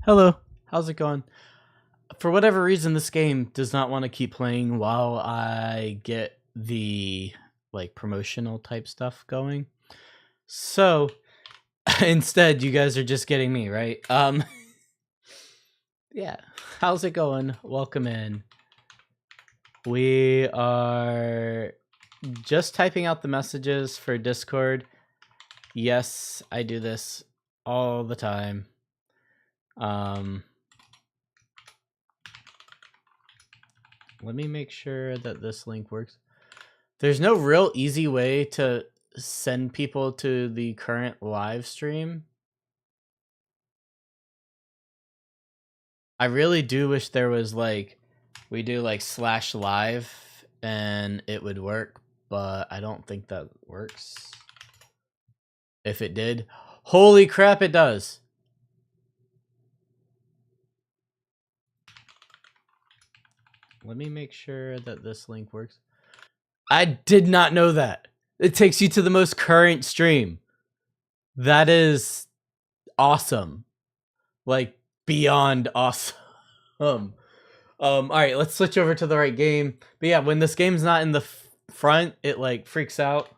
Hello, how's it going? For whatever reason, this game does not want to keep playing while I get the promotional type stuff going. So instead, you guys are just getting me, right? Yeah. How's it going? Welcome in. We are just typing out the messages for Discord. Yes, I do this all the time. Let me make sure that this link works. There's no real easy way to send people to the current live stream. I really do wish there was we do /live and it would work, but I don't think that works. If it did, holy crap, it does. Let me make sure that this link works. I did not know that. It takes you to the most current stream. That is awesome. Like beyond awesome. All right, let's switch over to the right game. But yeah, when this game's not in the front, it freaks out.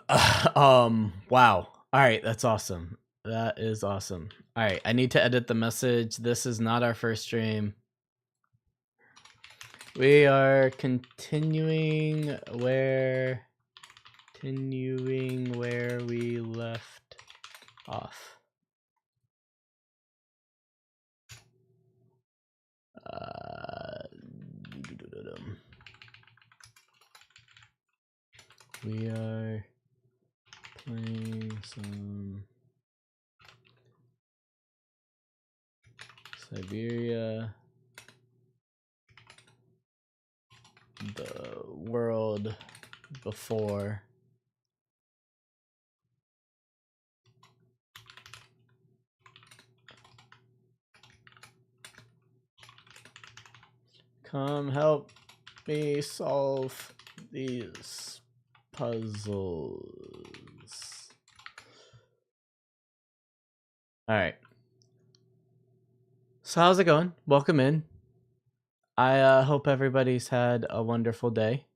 Wow. All right, that's awesome. That is awesome. All right, I need to edit the message. This is not our first stream. We are continuing where we left off. We are playing some Syberia, the world before. Come help me solve these puzzles. All right. So how's it going? Welcome in. I hope everybody's had a wonderful day.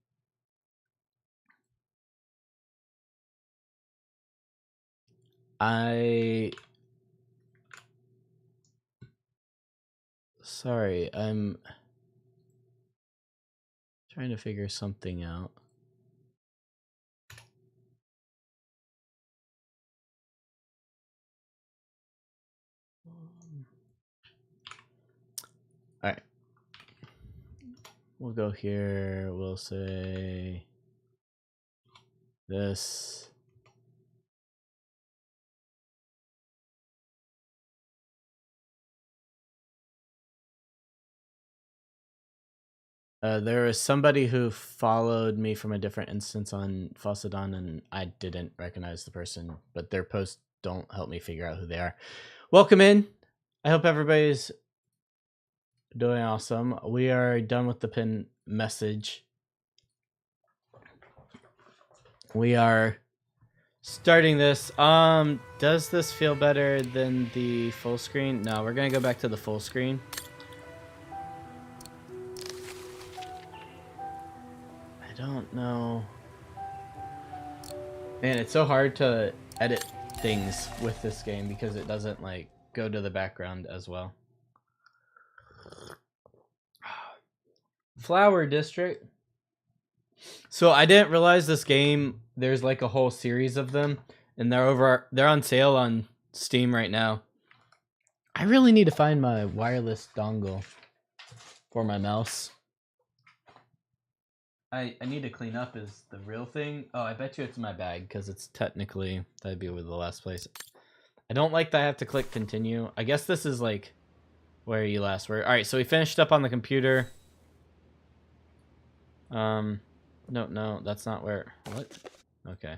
Sorry, I'm trying to figure something out. All right. We'll go here. We'll say this. There was somebody who followed me from a different instance on Fossadon, and I didn't recognize the person, but their posts don't help me figure out who they are. Welcome in. I hope everybody's doing awesome. We are done with the pin message. We are starting this. Does this feel better than the full screen? No, we're gonna go back to the full screen. I don't know. Man, it's so hard to edit things with this game because it doesn't go to the background as well. Flower District. So I didn't realize this game, there's a whole series of them, and they're on sale on Steam right now. I really need to find my wireless dongle for my mouse. I need to clean up is the real thing. Oh, I bet you it's my bag because it's technically, that'd be with the last place. I don't like that I have to click continue. I guess this is where you last were. All right, so we finished up on the computer. No, that's not where. What? Okay.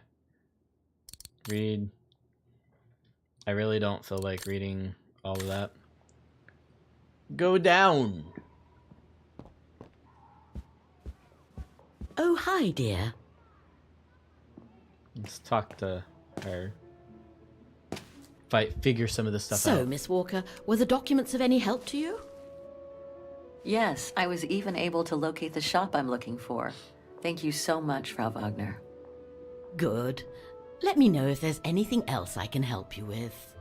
Read. I really don't feel like reading all of that. Go down. Oh, hi, dear. Let's talk to her. figure some of this stuff So, out. Miss Walker, were the documents of any help to you? Yes, I was even able to locate the shop I'm looking for. Thank you so much, Frau Wagner. Good. Let me know if there's anything else I can help you with.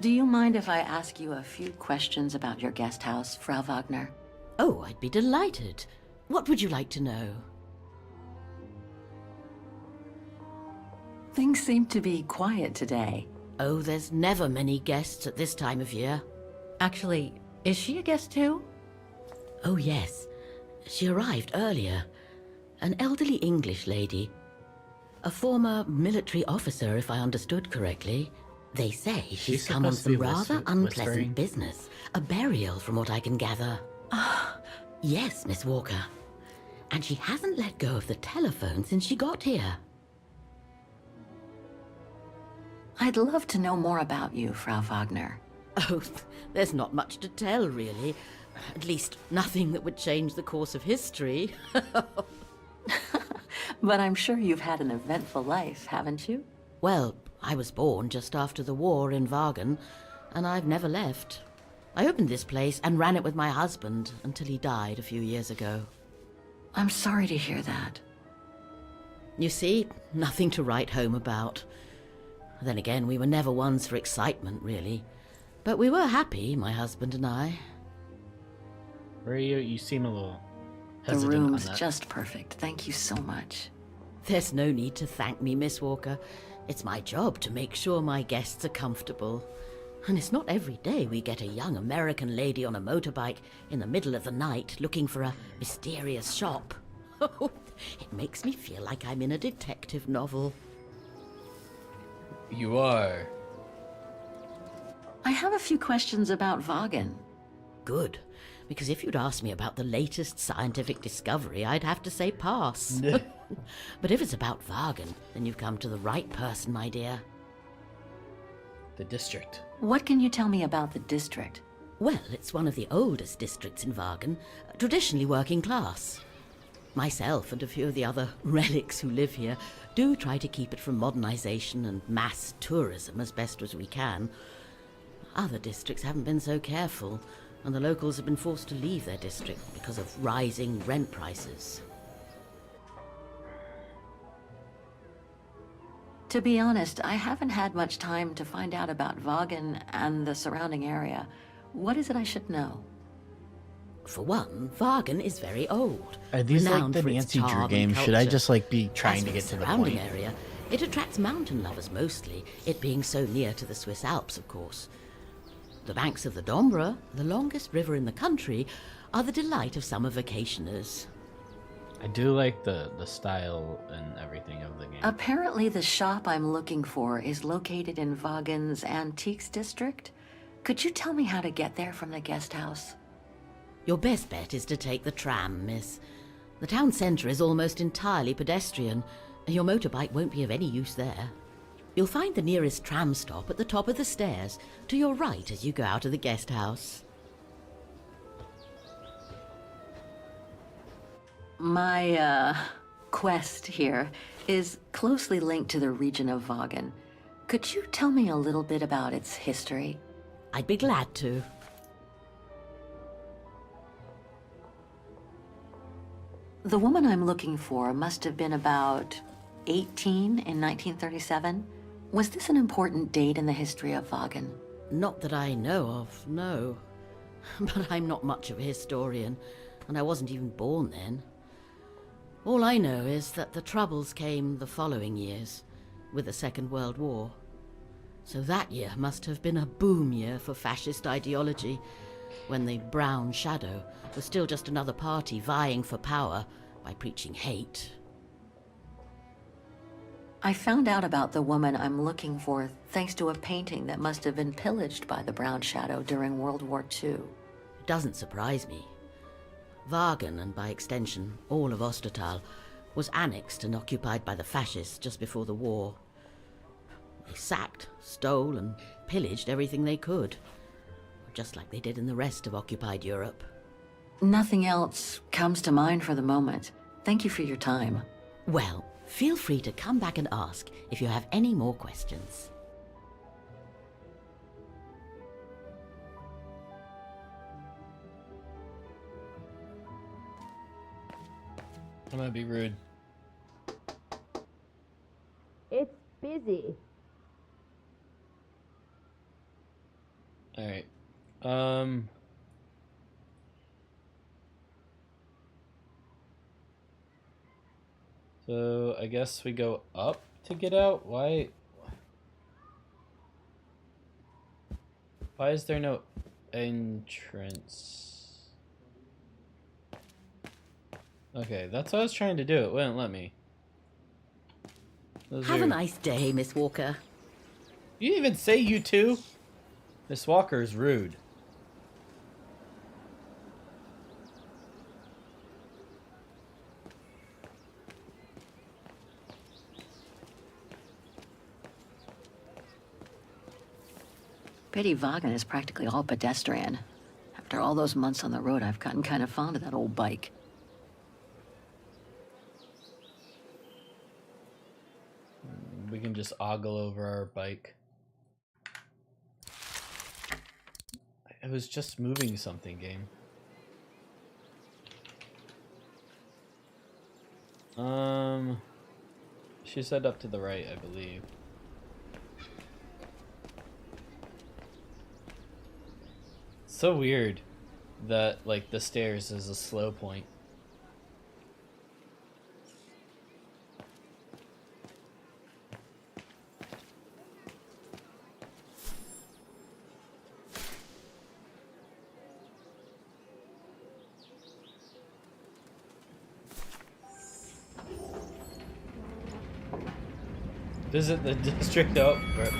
Do you mind if I ask you a few questions about your guest house, Frau Wagner? Oh, I'd be delighted. What would you like to know? Things seem to be quiet today. Oh, there's never many guests at this time of year. Actually, is she a guest too? Oh, yes. She arrived earlier. An elderly English lady. A former military officer, if I understood correctly. They say she's come on supposed to be some rather whispering? unpleasant business. A burial, from what I can gather. Yes, Miss Walker. And she hasn't let go of the telephone since she got here. I'd love to know more about you, Frau Wagner. Oh, there's not much to tell, really. At least, nothing that would change the course of history. But I'm sure you've had an eventful life, haven't you? Well, I was born just after the war in Wagen, and I've never left. I opened this place and ran it with my husband until he died a few years ago. I'm sorry to hear that. You see, nothing to write home about. Then again, we were never ones for excitement, really. But we were happy, my husband and I. Where are you? You seem a little The hesitant on room's that. just perfect. Thank you so much. There's no need to thank me, Miss Walker. It's my job to make sure my guests are comfortable. And it's not every day we get a young American lady on a motorbike in the middle of the night looking for a mysterious shop. It makes me feel like I'm in a detective novel. You are. I have a few questions about Wagen. Good, because if you'd asked me about the latest scientific discovery, I'd have to say pass. But if it's about Wagen, then you've come to the right person, my dear. The district. What can you tell me about the district? Well, it's one of the oldest districts in Wagen, traditionally working class. Myself and a few of the other relics who live here do try to keep it from modernization and mass tourism as best as we can. Other districts haven't been so careful, and the locals have been forced to leave their district because of rising rent prices. To be honest, I haven't had much time to find out about Wagen and the surrounding area. What is it I should know? For one, Wagen is very old. Are these like renowned the for its Nancy Drew charm and games? Should I culture. just like be trying As to for get to the surrounding point? area, it attracts mountain lovers mostly, it being so near to the Swiss Alps, of course. The banks of the Dombra, the longest river in the country, are the delight of summer vacationers. I do like the style and everything of the game. Apparently the shop I'm looking for is located in Wagen's Antiques district. Could you tell me how to get there from the guest house? Your best bet is to take the tram, miss. The town centre is almost entirely pedestrian, and your motorbike won't be of any use there. You'll find the nearest tram stop at the top of the stairs, to your right as you go out of the guest house. My, quest here is closely linked to the region of Wagen. Could you tell me a little bit about its history? I'd be glad to. The woman I'm looking for must have been about 18 in 1937. Was this an important date in the history of Wagen? Not that I know of, no. But I'm not much of a historian, and I wasn't even born then. All I know is that the Troubles came the following years, with the Second World War. So that year must have been a boom year for fascist ideology, when the Brown Shadow was still just another party vying for power by preaching hate. I found out about the woman I'm looking for thanks to a painting that must have been pillaged by the Brown Shadow during World War II. It doesn't surprise me. Wagen, and by extension all of Ostertal, was annexed and occupied by the fascists just before the war. They sacked, stole, and pillaged everything they could, just like they did in the rest of occupied Europe. Nothing else comes to mind for the moment. Thank you for your time. Well, feel free to come back and ask if you have any more questions. I'm gonna be rude. It's busy. Alright. So I guess we go up to get out? Why is there no entrance? Okay, that's what I was trying to do. It wouldn't let me. Have a nice day, Miss Walker. You didn't even say you two? Miss Walker's rude. Pity Vaughan is practically all pedestrian. After all those months on the road, I've gotten kind of fond of that old bike. We can just ogle over our bike. It was just moving something, game. She said up to the right, I believe. So weird that, like, the stairs is a slow point. Visit the district. Oh, right.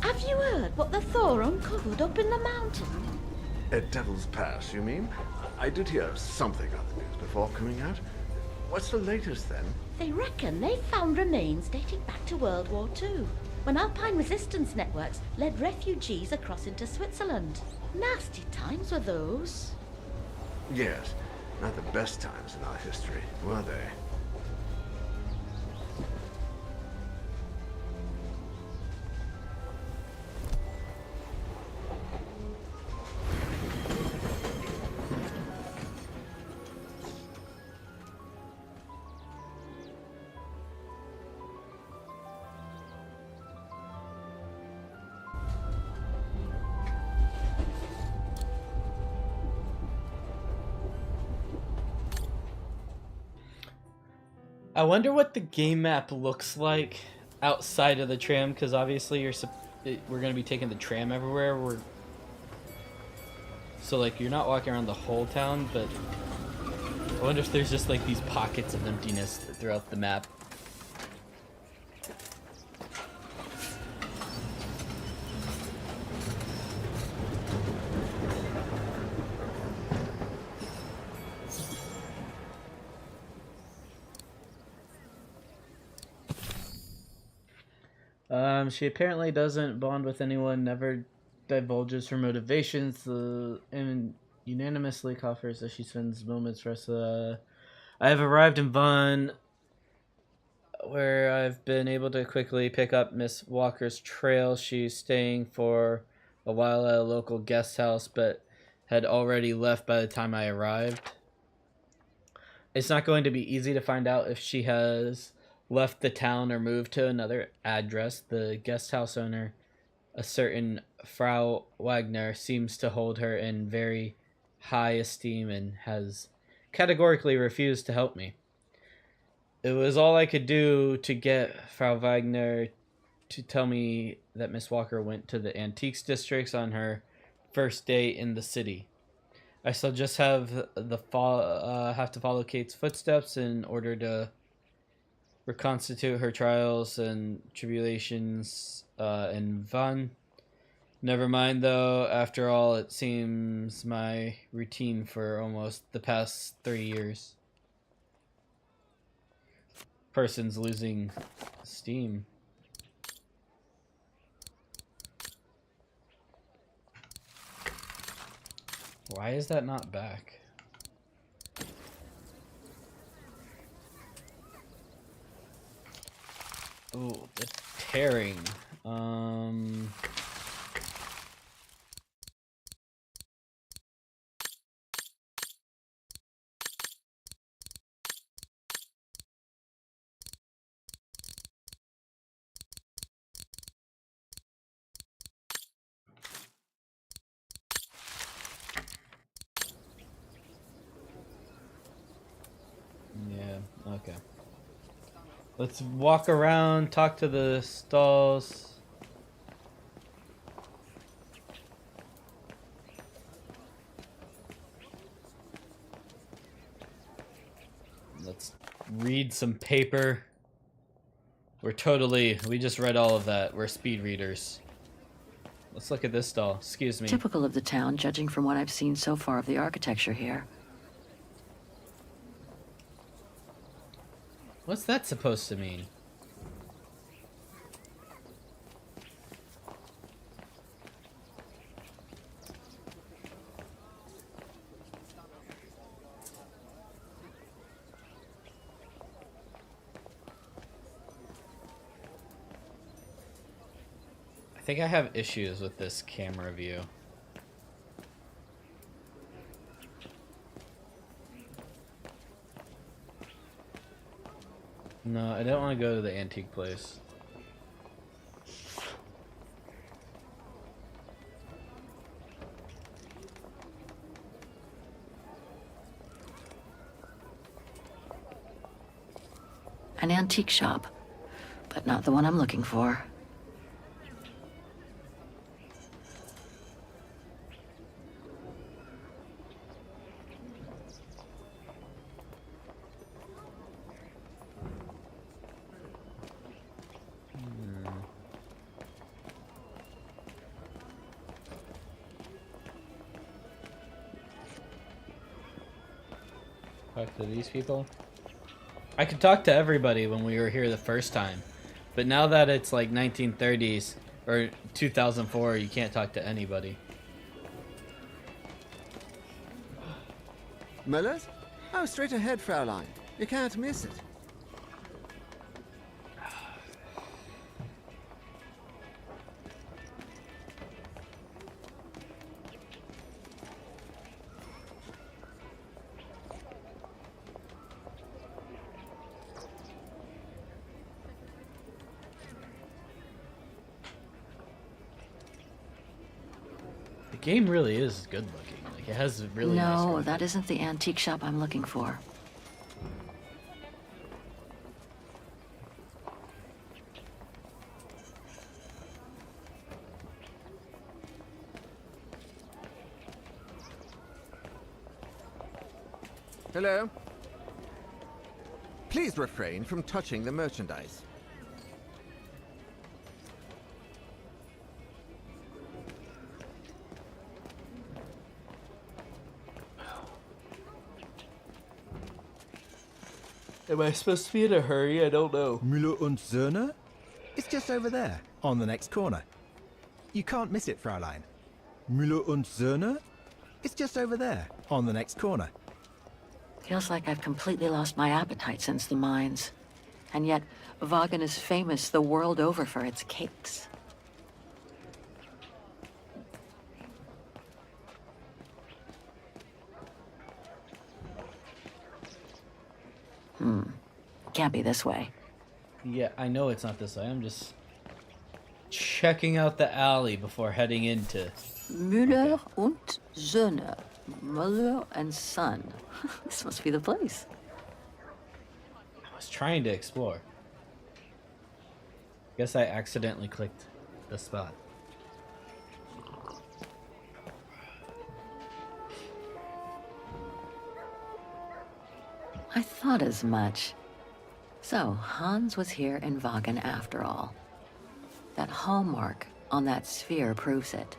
Have you heard what the Thor uncovered up in the mountain? At Devil's Pass, you mean? I did hear something on the news before coming out. What's the latest, then? They reckon they found remains dating back to World War II, when Alpine resistance networks led refugees across into Switzerland. Nasty times were those. Yes, not the best times in our history, were they? I wonder what the game map looks like outside of the tram, because obviously we're gonna be taking the tram everywhere. So like you're not walking around the whole town, but I wonder if there's just like these pockets of emptiness throughout the map. She apparently doesn't bond with anyone, never divulges her motivations, and unanimously offers that she spends moments rest. I have arrived in Vaughn, where I've been able to quickly pick up Miss Walker's trail. She's staying for a while at a local guest house, but had already left by the time I arrived. It's not going to be easy to find out if she has left the town or moved to another address. The guest house owner, a certain Frau Wagner, seems to hold her in very high esteem and has categorically refused to help me. It was all I could do to get Frau Wagner to tell me that Miss Walker went to the antiques districts on her first day in the city. I still just have have to follow Kate's footsteps in order to reconstitute her trials and tribulations in Van. Never mind, though. After all, it seems my routine for almost the past 3 years. Person's losing steam. Why is that not back? Oh, the tearing. Yeah, okay. Let's walk around, talk to the stalls. Let's read some paper. We just read all of that. We're speed readers. Let's look at this stall. Excuse me. Typical of the town, judging from what I've seen so far of the architecture here. What's that supposed to mean? I think I have issues with this camera view. No, I don't want to go to the antique place. An antique shop, but not the one I'm looking for. Talk to these people. I could talk to everybody when we were here the first time, but now that it's like 1930s or 2004, you can't talk to anybody. Miller's? Oh, straight ahead, Fraulein. You can't miss it. The game really is good looking. Like, it has really nice No, graphics. that isn't the antique shop I'm looking for. Hello? Please refrain from touching the merchandise. Am I supposed to be in a hurry? I don't know. Müller und Söhne? It's just over there, on the next corner. You can't miss it, Fraulein. Müller und Söhne? It's just over there, on the next corner. Feels like I've completely lost my appetite since the mines. And yet, Wagen is famous the world over for its cakes. Can't be this way. Yeah, I know it's not this way. I'm just checking out the alley before heading into... Müller und Söhne. Müller and Son. This must be the place. I was trying to explore. Guess I accidentally clicked the spot. I thought as much. So, Hans was here in Wagen after all. That hallmark on that sphere proves it.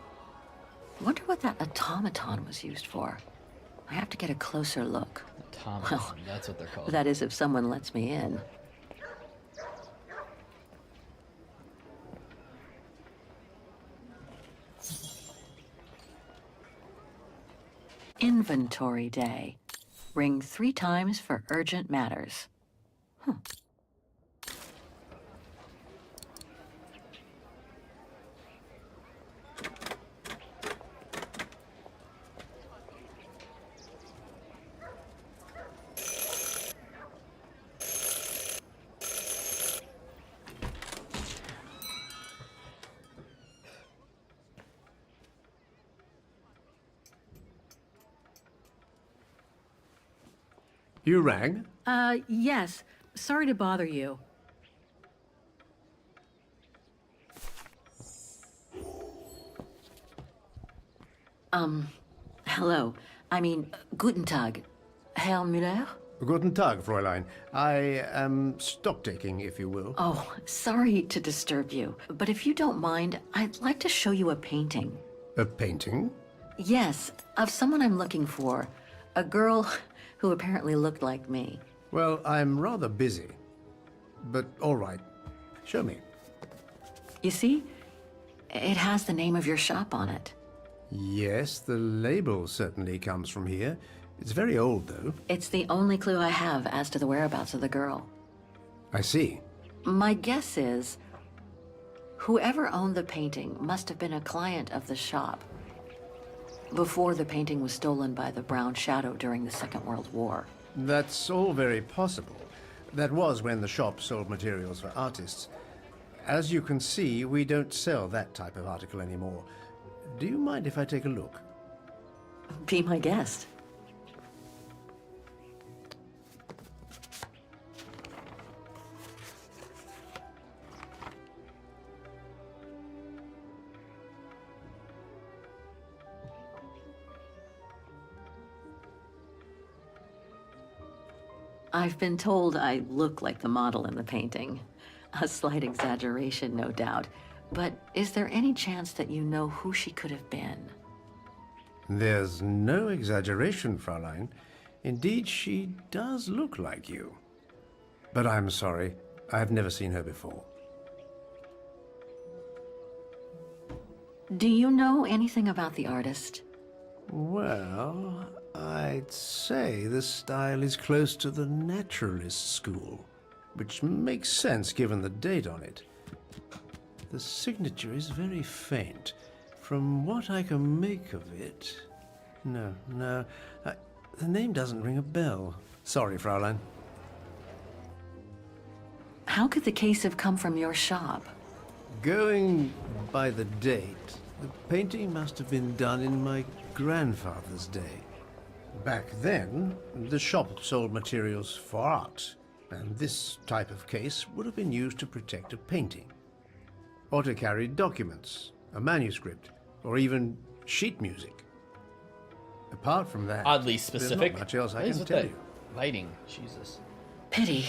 Wonder what that automaton was used for. I have to get a closer look. Automaton, Well, that's what they're called. That is if someone lets me in. Inventory day. Ring 3 times for urgent matters. You rang? Yes. Sorry to bother you. Hello. I mean, guten Tag. Herr Müller? Guten Tag, Fräulein. I am stock-taking, if you will. Oh, sorry to disturb you, but if you don't mind, I'd like to show you a painting. A painting? Yes, of someone I'm looking for. A girl who apparently looked like me. Well, I'm rather busy. But all right. Show me. You see? It has the name of your shop on it. Yes, the label certainly comes from here. It's very old, though. It's the only clue I have as to the whereabouts of the girl. I see. My guess is, whoever owned the painting must have been a client of the shop before the painting was stolen by the Brown Shadow during the Second World War. That's all very possible. That was when the shop sold materials for artists. As you can see, we don't sell that type of article anymore. Do you mind if I take a look? Be my guest. I've been told I look like the model in the painting. A slight exaggeration, no doubt. But is there any chance that you know who she could have been? There's no exaggeration, Fräulein. Indeed, she does look like you. But I'm sorry, I've never seen her before. Do you know anything about the artist? Well, I'd say the style is close to the naturalist school, which makes sense given the date on it. The signature is very faint. From what I can make of it... No, the name doesn't ring a bell. Sorry, Fräulein. How could the case have come from your shop? Going by the date, the painting must have been done in my grandfather's day. Back then, the shop sold materials for art, and this type of case would have been used to protect a painting. Or to carry documents, a manuscript, or even sheet music. Apart from that, Oddly there's specific. not much else I What is can with tell that you. lighting? Jesus. Pity.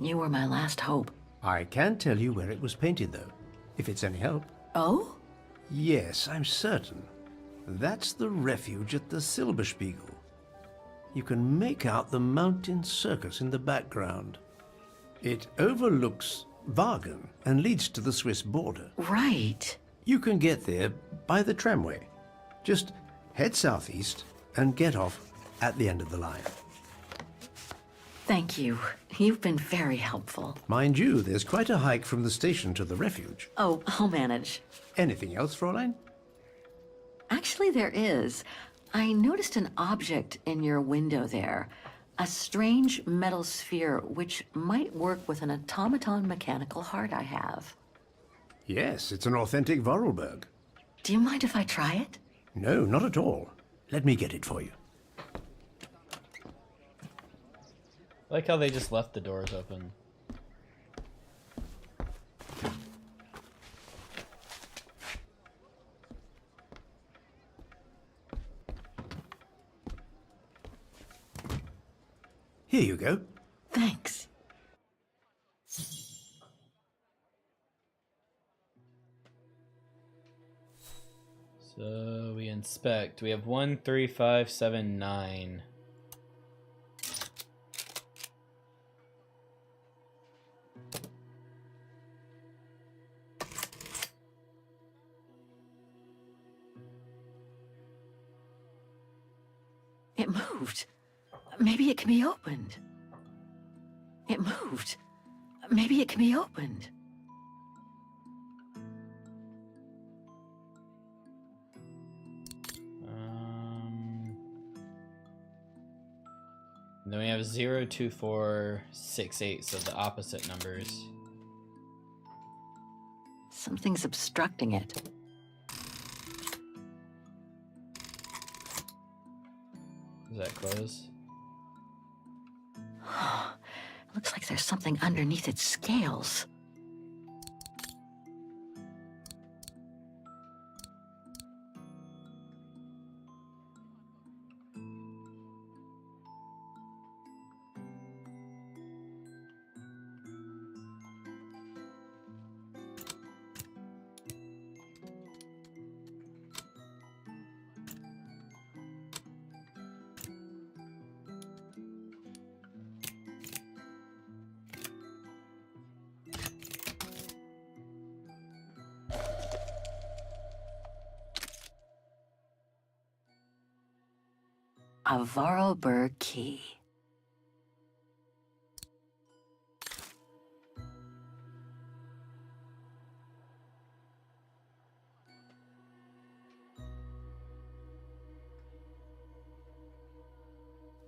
You were my last hope. I can tell you where it was painted, though, if it's any help. Oh? Yes, I'm certain. That's the refuge at the Silberspiegel. You can make out the mountain circus in the background. It overlooks Wagen and leads to the Swiss border. Right. You can get there by the tramway. Just head southeast and get off at the end of the line. Thank you. You've been very helpful. Mind you, there's quite a hike from the station to the refuge. Oh, I'll manage. Anything else, Fräulein? Actually, there is. I noticed an object in your window there. A strange metal sphere which might work with an automaton mechanical heart I have. Yes, it's an authentic Vorarlberg. Do you mind if I try it? No, not at all. Let me get it for you. I like how they just left the doors open. Here. Here you go. Thanks. So we inspect. We have 1, 3, 5, 7, 9. It moved. Maybe it can be opened. It moved. Maybe it can be opened. And then we have 0, 2, 4, 6, 8, so the opposite numbers. Something's obstructing it. Does that close? Looks like there's something underneath its scales. A Vorarlberg key.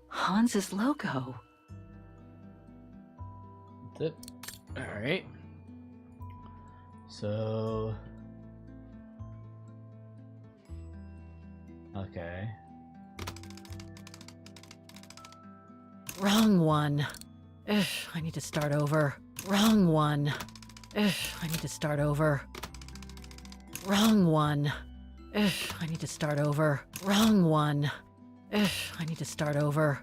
Hans's logo. That's it. Alright. So... Okay. Wrong one. Ugh, I need to start over. Wrong one. Ugh, I need to start over. Wrong one. Ugh, I need to start over. Wrong one. Ugh, I need to start over.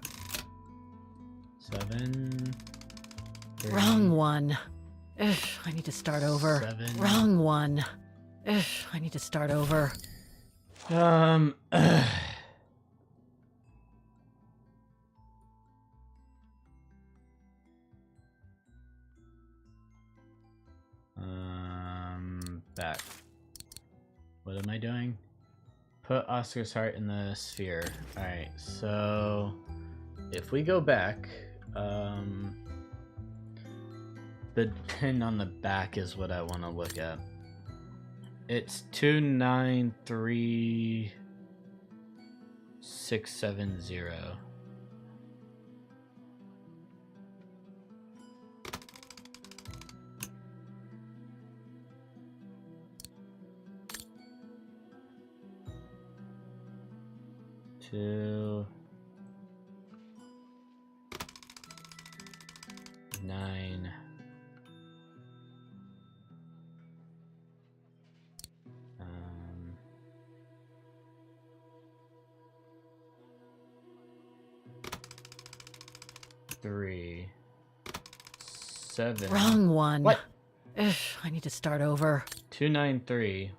7. 3, Wrong one. Ugh, I need to start over. 7. Wrong one. Ugh, I need to start over. Back. What am I doing? Put Oscar's heart in the sphere. Alright, so if we go back, the pin on the back is what I want to look at. It's 293670. Two, 9. Three, 7. Wrong one. What? Ugh, I need to start over. 293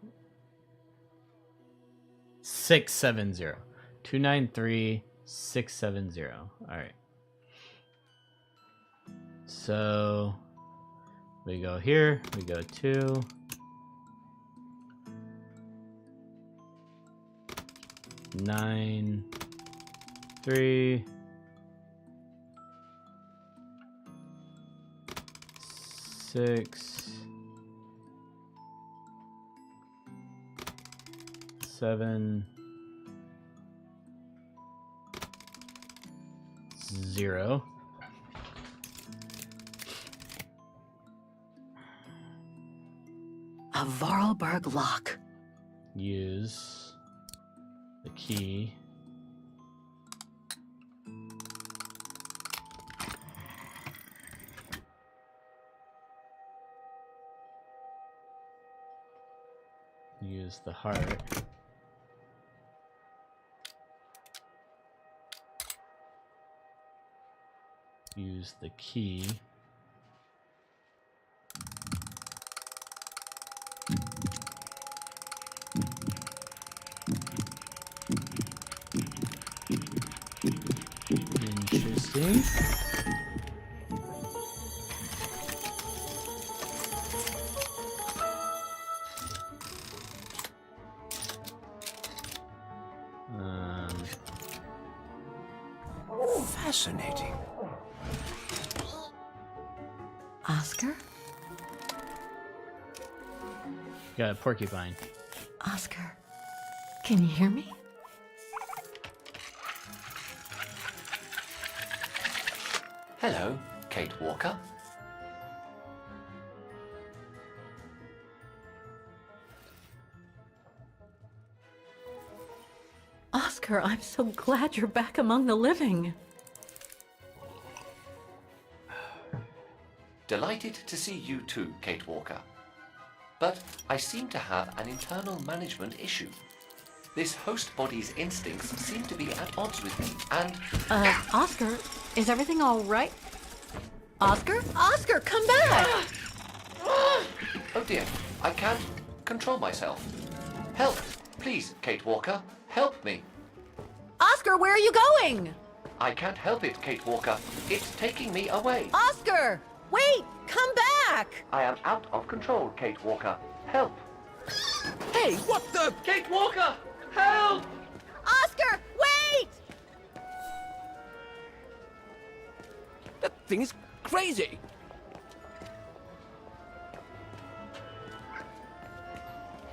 670. 293 670. All right. So we go here. We go 2. 9 3 6 7 0. A Vorarlberg lock. Use the key. Use the heart. use the key. Interesting. Fascinating. Oscar? Got a porcupine. Oscar, can you hear me? Hello, Kate Walker. Oscar, I'm so glad you're back among the living. Delighted to see you too, Kate Walker. But I seem to have an internal management issue. This host body's instincts seem to be at odds with me, and... Oscar, is everything all right? Oscar? Oscar, come back! Oh dear, I can't control myself. Help, please, Kate Walker. Help me. Oscar, where are you going? I can't help it, Kate Walker. It's taking me away. Oscar! Wait! Come back! I am out of control, Kate Walker. Help. Hey, what the? Kate Walker! Help! Oscar, wait! That thing is crazy.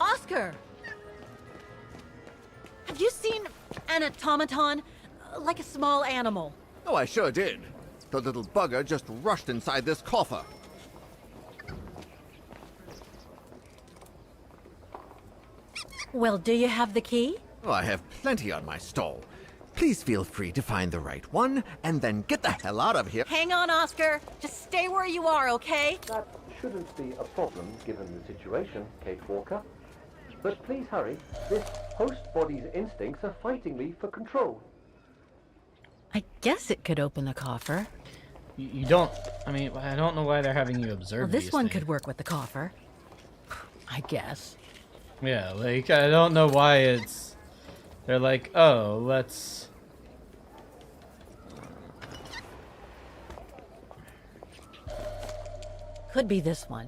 Oscar! Have you seen an automaton? Like a small animal. Oh, I sure did. The little bugger just rushed inside this coffer. Well, do you have the key? Oh, I have plenty on my stall. Please feel free to find the right one, and then get the hell out of here. Hang on, Oscar. Just stay where you are, okay? That shouldn't be a problem given the situation, Kate Walker. But please hurry. This host body's instincts are fighting me for control. I guess it could open the coffer. You don't. I mean, I don't know why they're having you observe. Well, this these one things. could work with the coffer. I guess. Yeah, like I don't know why it's. They're like, oh, let's. Could be this one.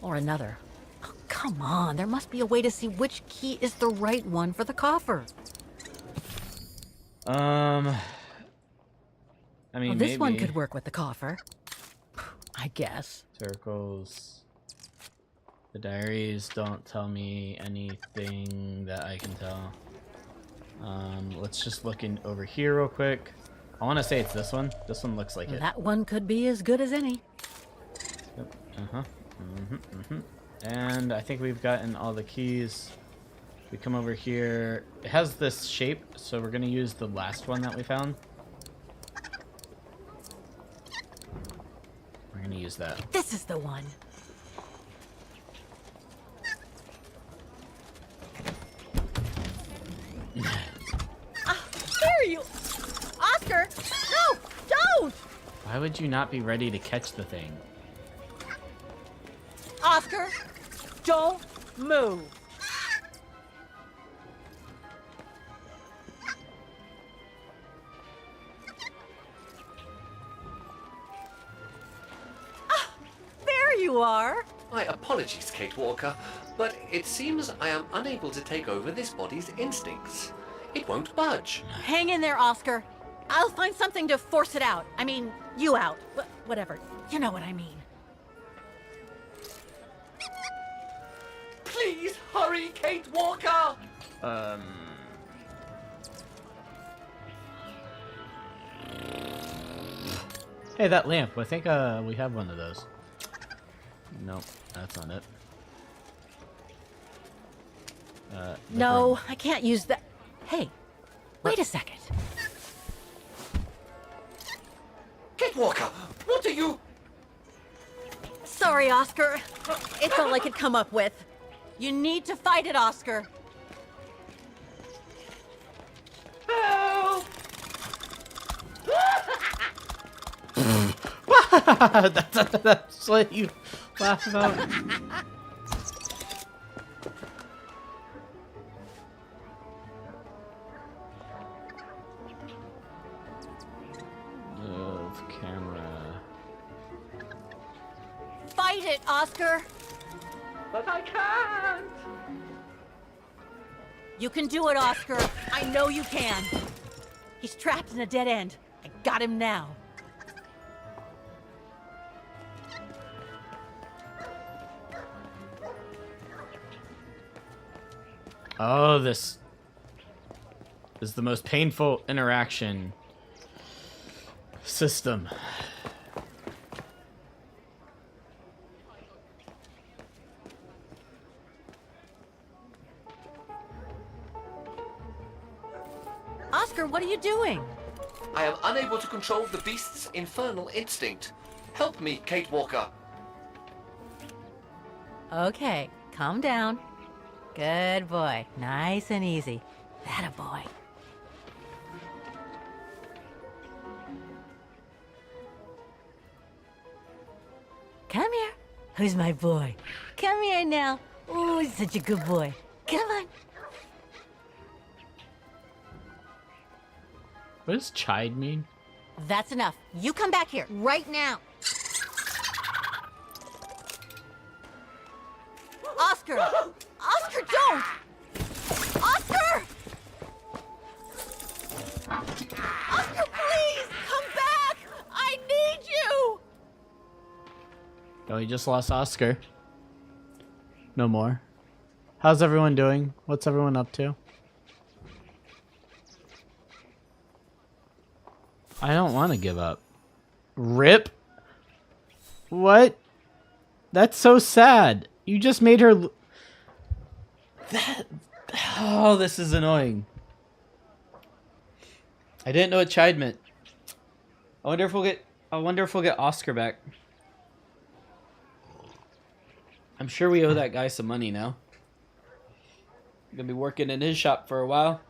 Or another. Oh, come on, there must be a way to see which key is the right one for the coffer. I mean, Well, this one maybe. could work with the coffer. I guess. Circles. The diaries don't tell me anything that I can tell. Let's just look in over here real quick. I want to say it's this one. This one looks like it. That one could be as good as any. Yep. And I think we've gotten all the keys. We come over here. It has this shape, so we're gonna use the last one that we found. We're gonna use that. This is the one. There you... Oscar! No! Don't! Why would you not be ready to catch the thing? Oscar! Don't move! There you are! My apologies, Kate Walker, but it seems I am unable to take over this body's instincts. It won't budge. Hang in there, Oscar. I'll find something to force it out. I mean, you out. Whatever. You know what I mean. Please hurry, Kate Walker! Hey, that lamp. I think we have one of those. Nope, that's not it. No, I can't use that. Hey, wait a second. Kate Walker, what are you... Sorry, Oscar. It's all I could come up with. You need to fight it, Oscar. Help! That's what you laugh about. Move camera. Fight it, Oscar! But I can't! You can do it, Oscar. I know you can. He's trapped in a dead end. I got him now. Oh, this is the most painful interaction system. Oscar, what are you doing? I am unable to control the beast's infernal instinct. Help me, Kate Walker. Okay, calm down. Good boy. Nice and easy. That a boy. Come here. Who's my boy? Come here now. Oh, he's such a good boy. Come on. What does chide mean? That's enough. You come back here right now. Oscar! Oscar, don't! Oscar! Oscar, please! Come back! I need you! Oh, we just lost Oscar. No more. How's everyone doing? What's everyone up to? I don't want to give up. Rip? What? That's so sad. You just made her... That... Oh, this is annoying. I didn't know what chide meant. I wonder if we'll get Oscar back. I'm sure we owe that guy some money now. Gonna be working in his shop for a while.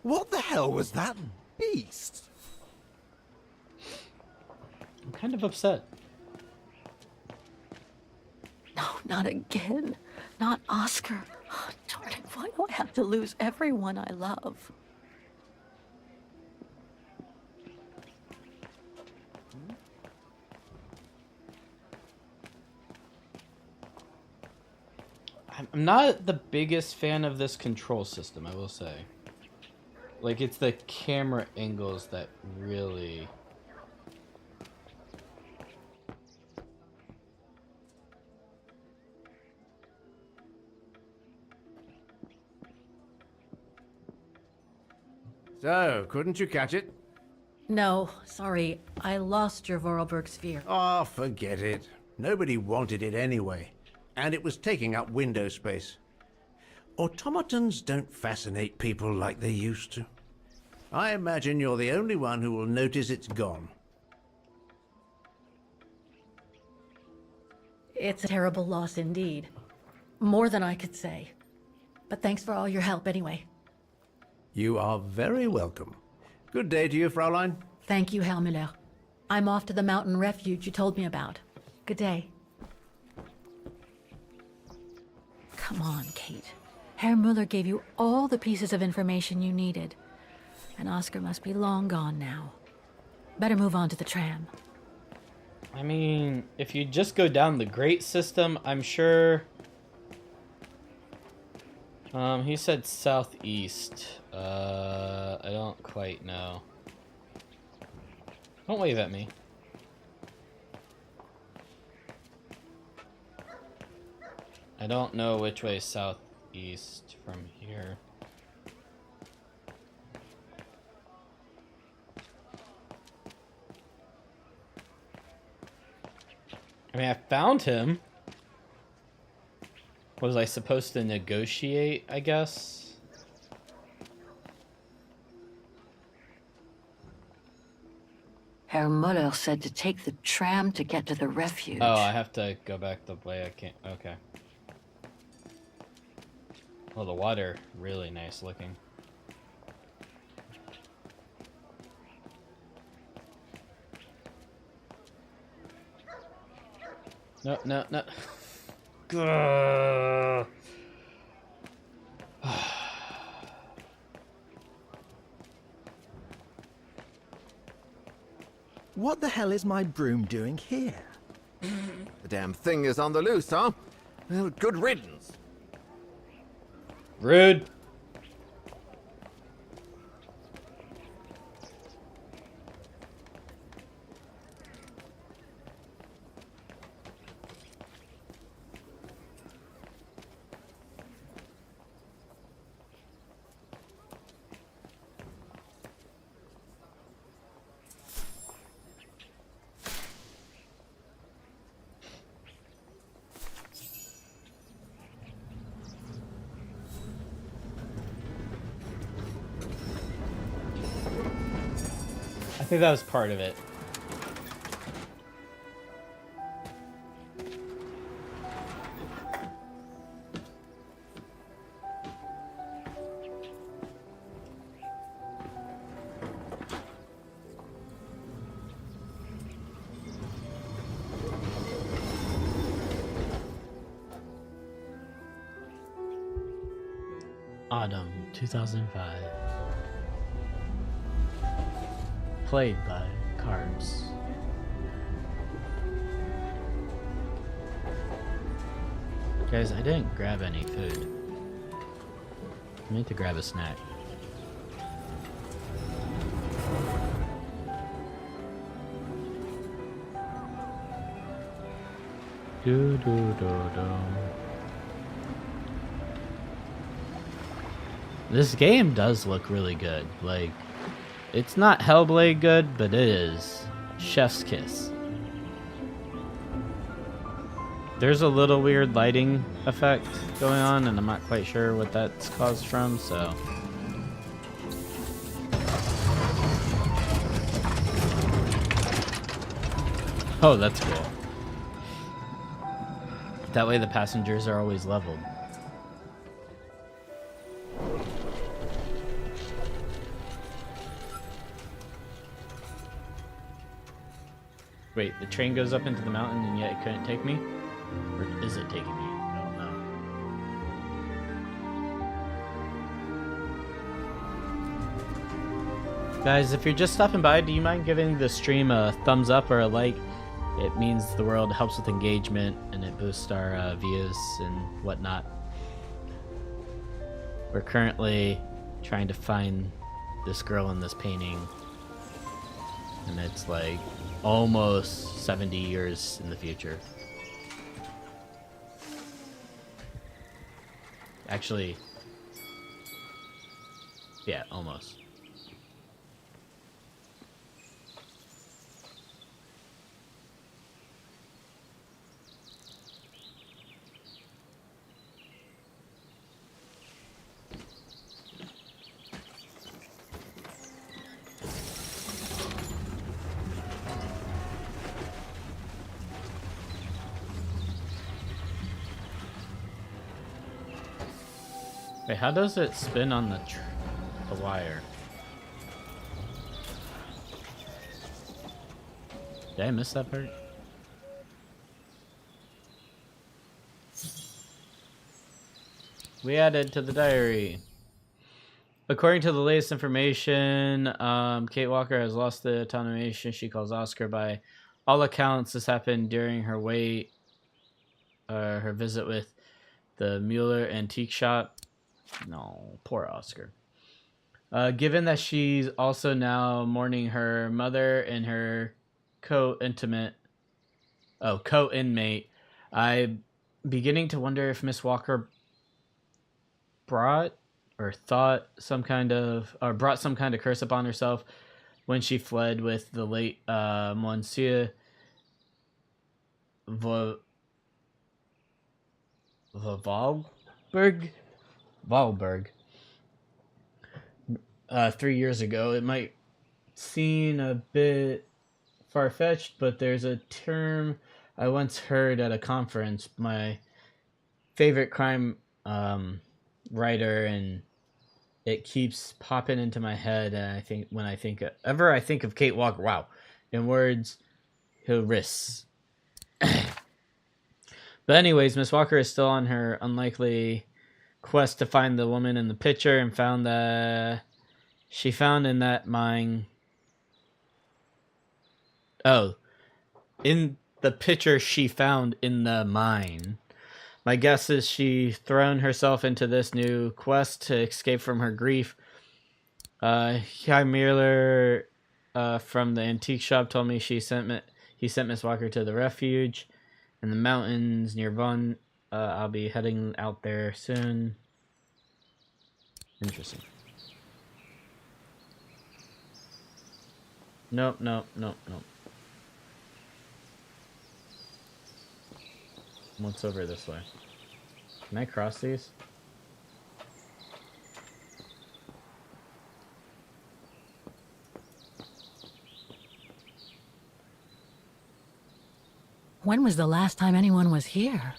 What the hell was that beast? I'm kind of upset. No, not again. Not Oscar. Oh, darn it, why do I have to lose everyone I love? I'm not the biggest fan of this control system, I will say. Like, it's the camera angles that really... So, couldn't you catch it? No, sorry. I lost your Vorarlberg sphere. Oh, forget it. Nobody wanted it anyway. And it was taking up window space. Automatons don't fascinate people like they used to. I imagine you're the only one who will notice it's gone. It's a terrible loss indeed. More than I could say. But thanks for all your help anyway. You are very welcome. Good day to you, Fraulein. Thank you, Herr Müller. I'm off to the mountain refuge you told me about. Good day. Come on, Kate. Herr Müller gave you all the pieces of information you needed. And Oscar must be long gone now. Better move on to the tram. I mean, if you just go down the grate system, I'm sure... he said southeast. I don't quite know. Don't wave at me. I don't know which way is southeast from here. I mean, I found him. Was I supposed to negotiate, I guess? Herr Müller said to take the tram to get to the refuge. Oh, I have to go back the way I can't. Okay. Oh, the water, really nice looking. No, no, no. Gah. What the hell is my broom doing here? The damn thing is on the loose, huh? Well, good riddance. Rude. I think that was part of it. Autumn 2005. Played by Karrbs. Guys, I didn't grab any food. I need to grab a snack. Do do do do. This game does look really good. Like, it's not Hellblade good, but it is chef's kiss. There's a little weird lighting effect going on, and I'm not quite sure what that's caused from, so. Oh, that's cool. That way the passengers are always leveled. Wait, the train goes up into the mountain and yet it couldn't take me? Or is it taking me? I don't know. Guys, if you're just stopping by, do you mind giving the stream a thumbs up or a like? It means the world, helps with engagement, and it boosts our views and whatnot. We're currently trying to find this girl in this painting. And it's like almost 70 years in the future. Actually, yeah, almost. Wait, how does it spin on the wire? Did I miss that part? We added to the diary. According to the latest information, Kate Walker has lost the autonomy she calls Oscar. By all accounts, this happened during her her visit with the Mueller Antique Shop. No, poor Oscar. Given that she's also now mourning her mother and her co-inmate, I'm beginning to wonder if Miss Walker brought some kind of curse upon herself when she fled with the late Monsieur Wahlberg 3 years ago. It might seem a bit far-fetched, but there's a term I once heard at a conference. My favorite crime writer, and it keeps popping into my head. And I think when I think of Kate Walker, wow, in words, he'll risks. But anyways, Miss Walker is still on her unlikely quest to find the woman in the picture, and found that she found in that mine. Oh, in the picture she found in the mine. My guess is she thrown herself into this new quest to escape from her grief. Mueller from the antique shop told me he sent Miss Walker to the refuge in the mountains near Bonn. I'll be heading out there soon. Interesting. Nope. What's over this way? Can I cross these? When was the last time anyone was here?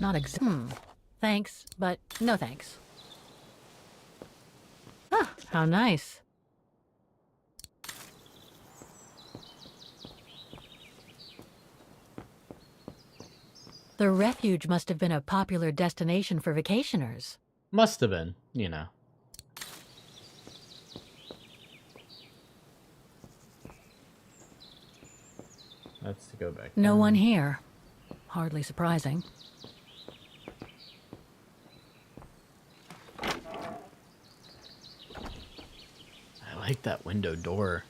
Not Thanks, but no thanks. Ah, how nice. The refuge must have been a popular destination for vacationers. Must have been, you know. Let's go back. No one here. Hardly surprising. I like that window door.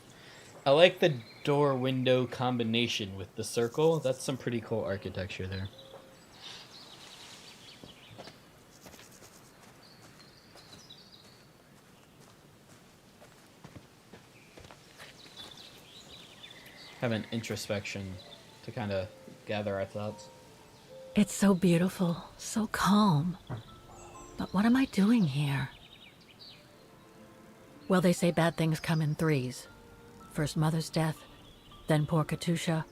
I like the door window combination with the circle. That's some pretty cool architecture there. Have an introspection to kind of gather our thoughts. It's so beautiful, so calm. But what am I doing here? Well, they say bad things come in threes. First Mother's death, then poor Katusha,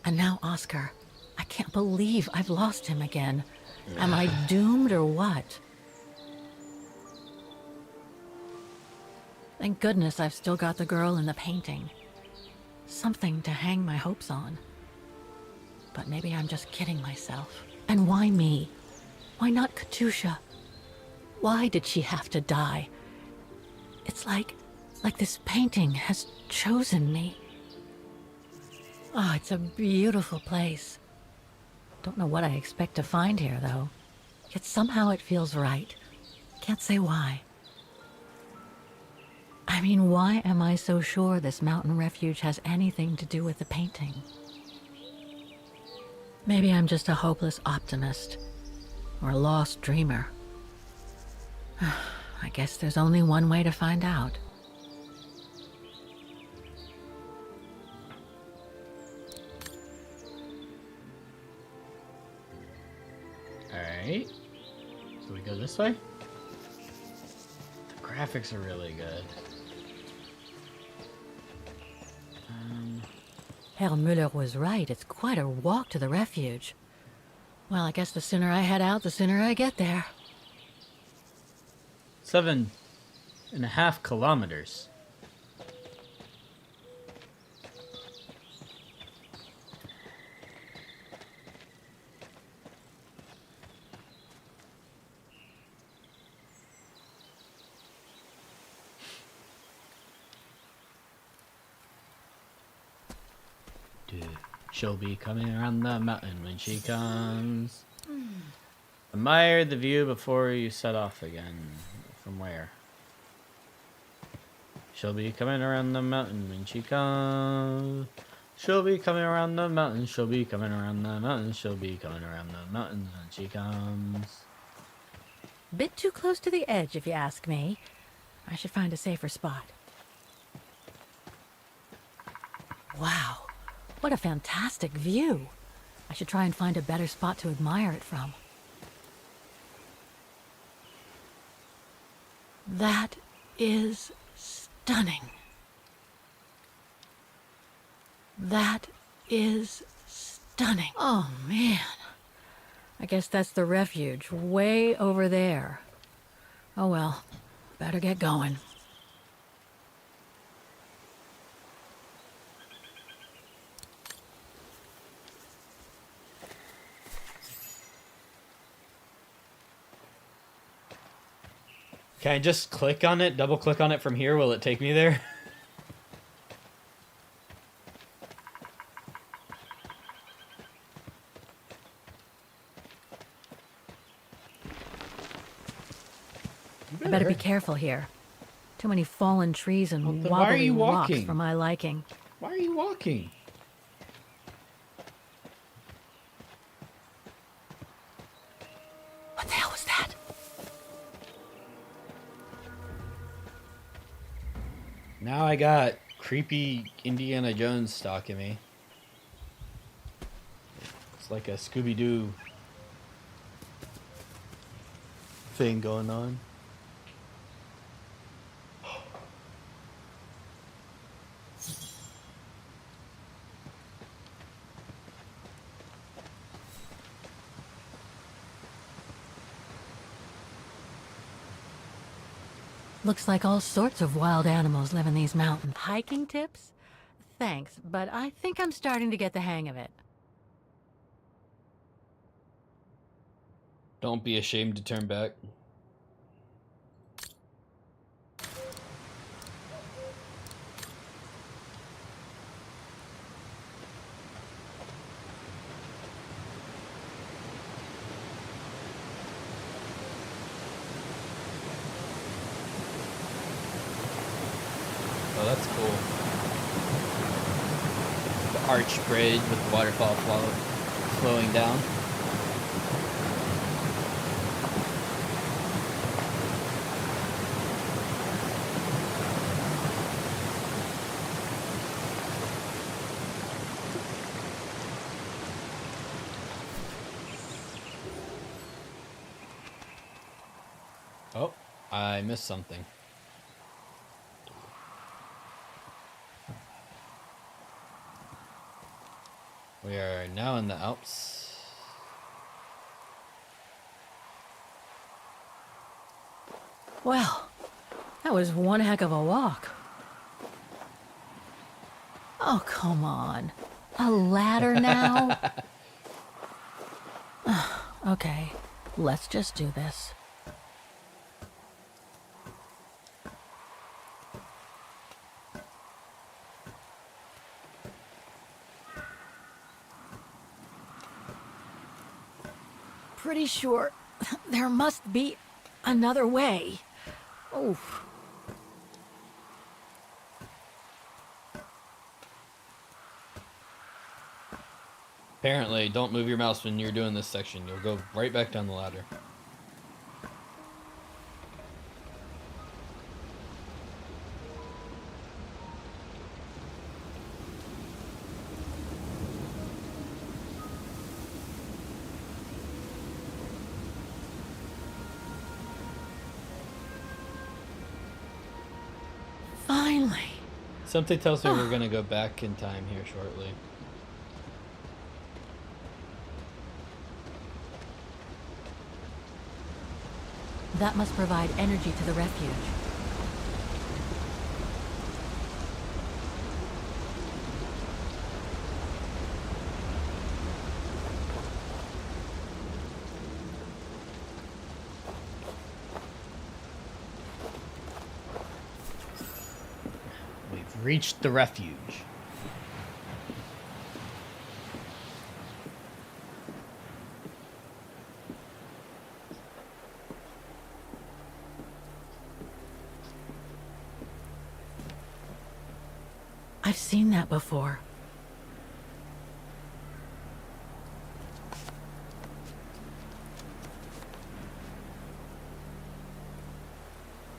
and now Oscar. I can't believe I've lost him again. Am I doomed or what? Thank goodness I've still got the girl in the painting. Something to hang my hopes on. But maybe I'm just kidding myself. And why me? Why not Katusha? Why did she have to die? It's like this painting has chosen me. Oh, it's a beautiful place. Don't know what I expect to find here, though. Yet somehow it feels right. Can't say why. I mean, why am I so sure this mountain refuge has anything to do with the painting? Maybe I'm just a hopeless optimist, or a lost dreamer. I guess there's only one way to find out. Alright. So we go this way? The graphics are really good. Herr Müller was right. It's quite a walk to the refuge. Well, I guess the sooner I head out, the sooner I get there. 7.5 kilometers. She'll be coming around the mountain when she comes. Admire the view before you set off again. From where? She'll be coming around the mountain when she comes. She'll be coming around the mountain. She'll be coming around the mountain. She'll be coming around the mountain when she comes. Bit too close to the edge, if you ask me. I should find a safer spot. Wow. What a fantastic view. I should try and find a better spot to admire it from. That is stunning. That is stunning. Oh, man. I guess that's the refuge, way over there. Oh well, better get going. Can I just click on it, double click on it from here? Will it take me there? I better be careful here. Too many fallen trees and Then why are wobbly you rocks walking? for my liking. Why are you walking? What the hell was that? Now I got creepy Indiana Jones stalking me. It's like a Scooby-Doo thing going on. Looks like all sorts of wild animals live in these mountains. Hiking tips? Thanks, but I think I'm starting to get the hang of it. Don't be ashamed to turn back. Oh, that's cool. The arch bridge with the waterfall flowing down. Oh, I missed something. We are now in the Alps. Well, that was one heck of a walk. Oh, come on. A ladder now? Okay, let's just do this. Pretty sure there must be another way. Oh. Apparently, don't move your mouse when you're doing this section. You'll go right back down the ladder. Finally. Something tells me we're gonna go back in time here shortly. That must provide energy to the refuge. We've reached the refuge. I've seen that before.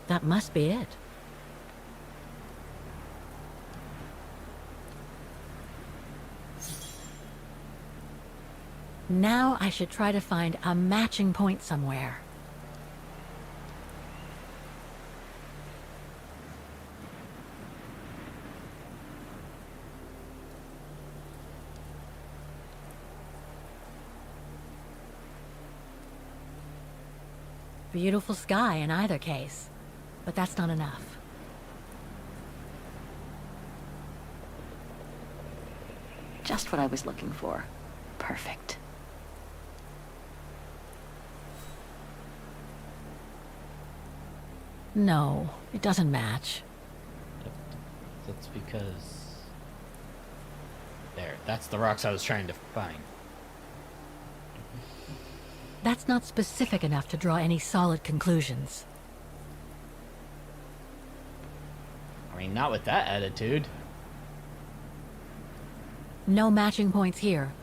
That must be it. Now I should try to find a matching point somewhere. Beautiful sky in either case, but that's not enough. Just what I was looking for. Perfect. No, it doesn't match. That's because... There, that's the rocks I was trying to find. That's not specific enough to draw any solid conclusions. I mean, not with that attitude. No matching points here.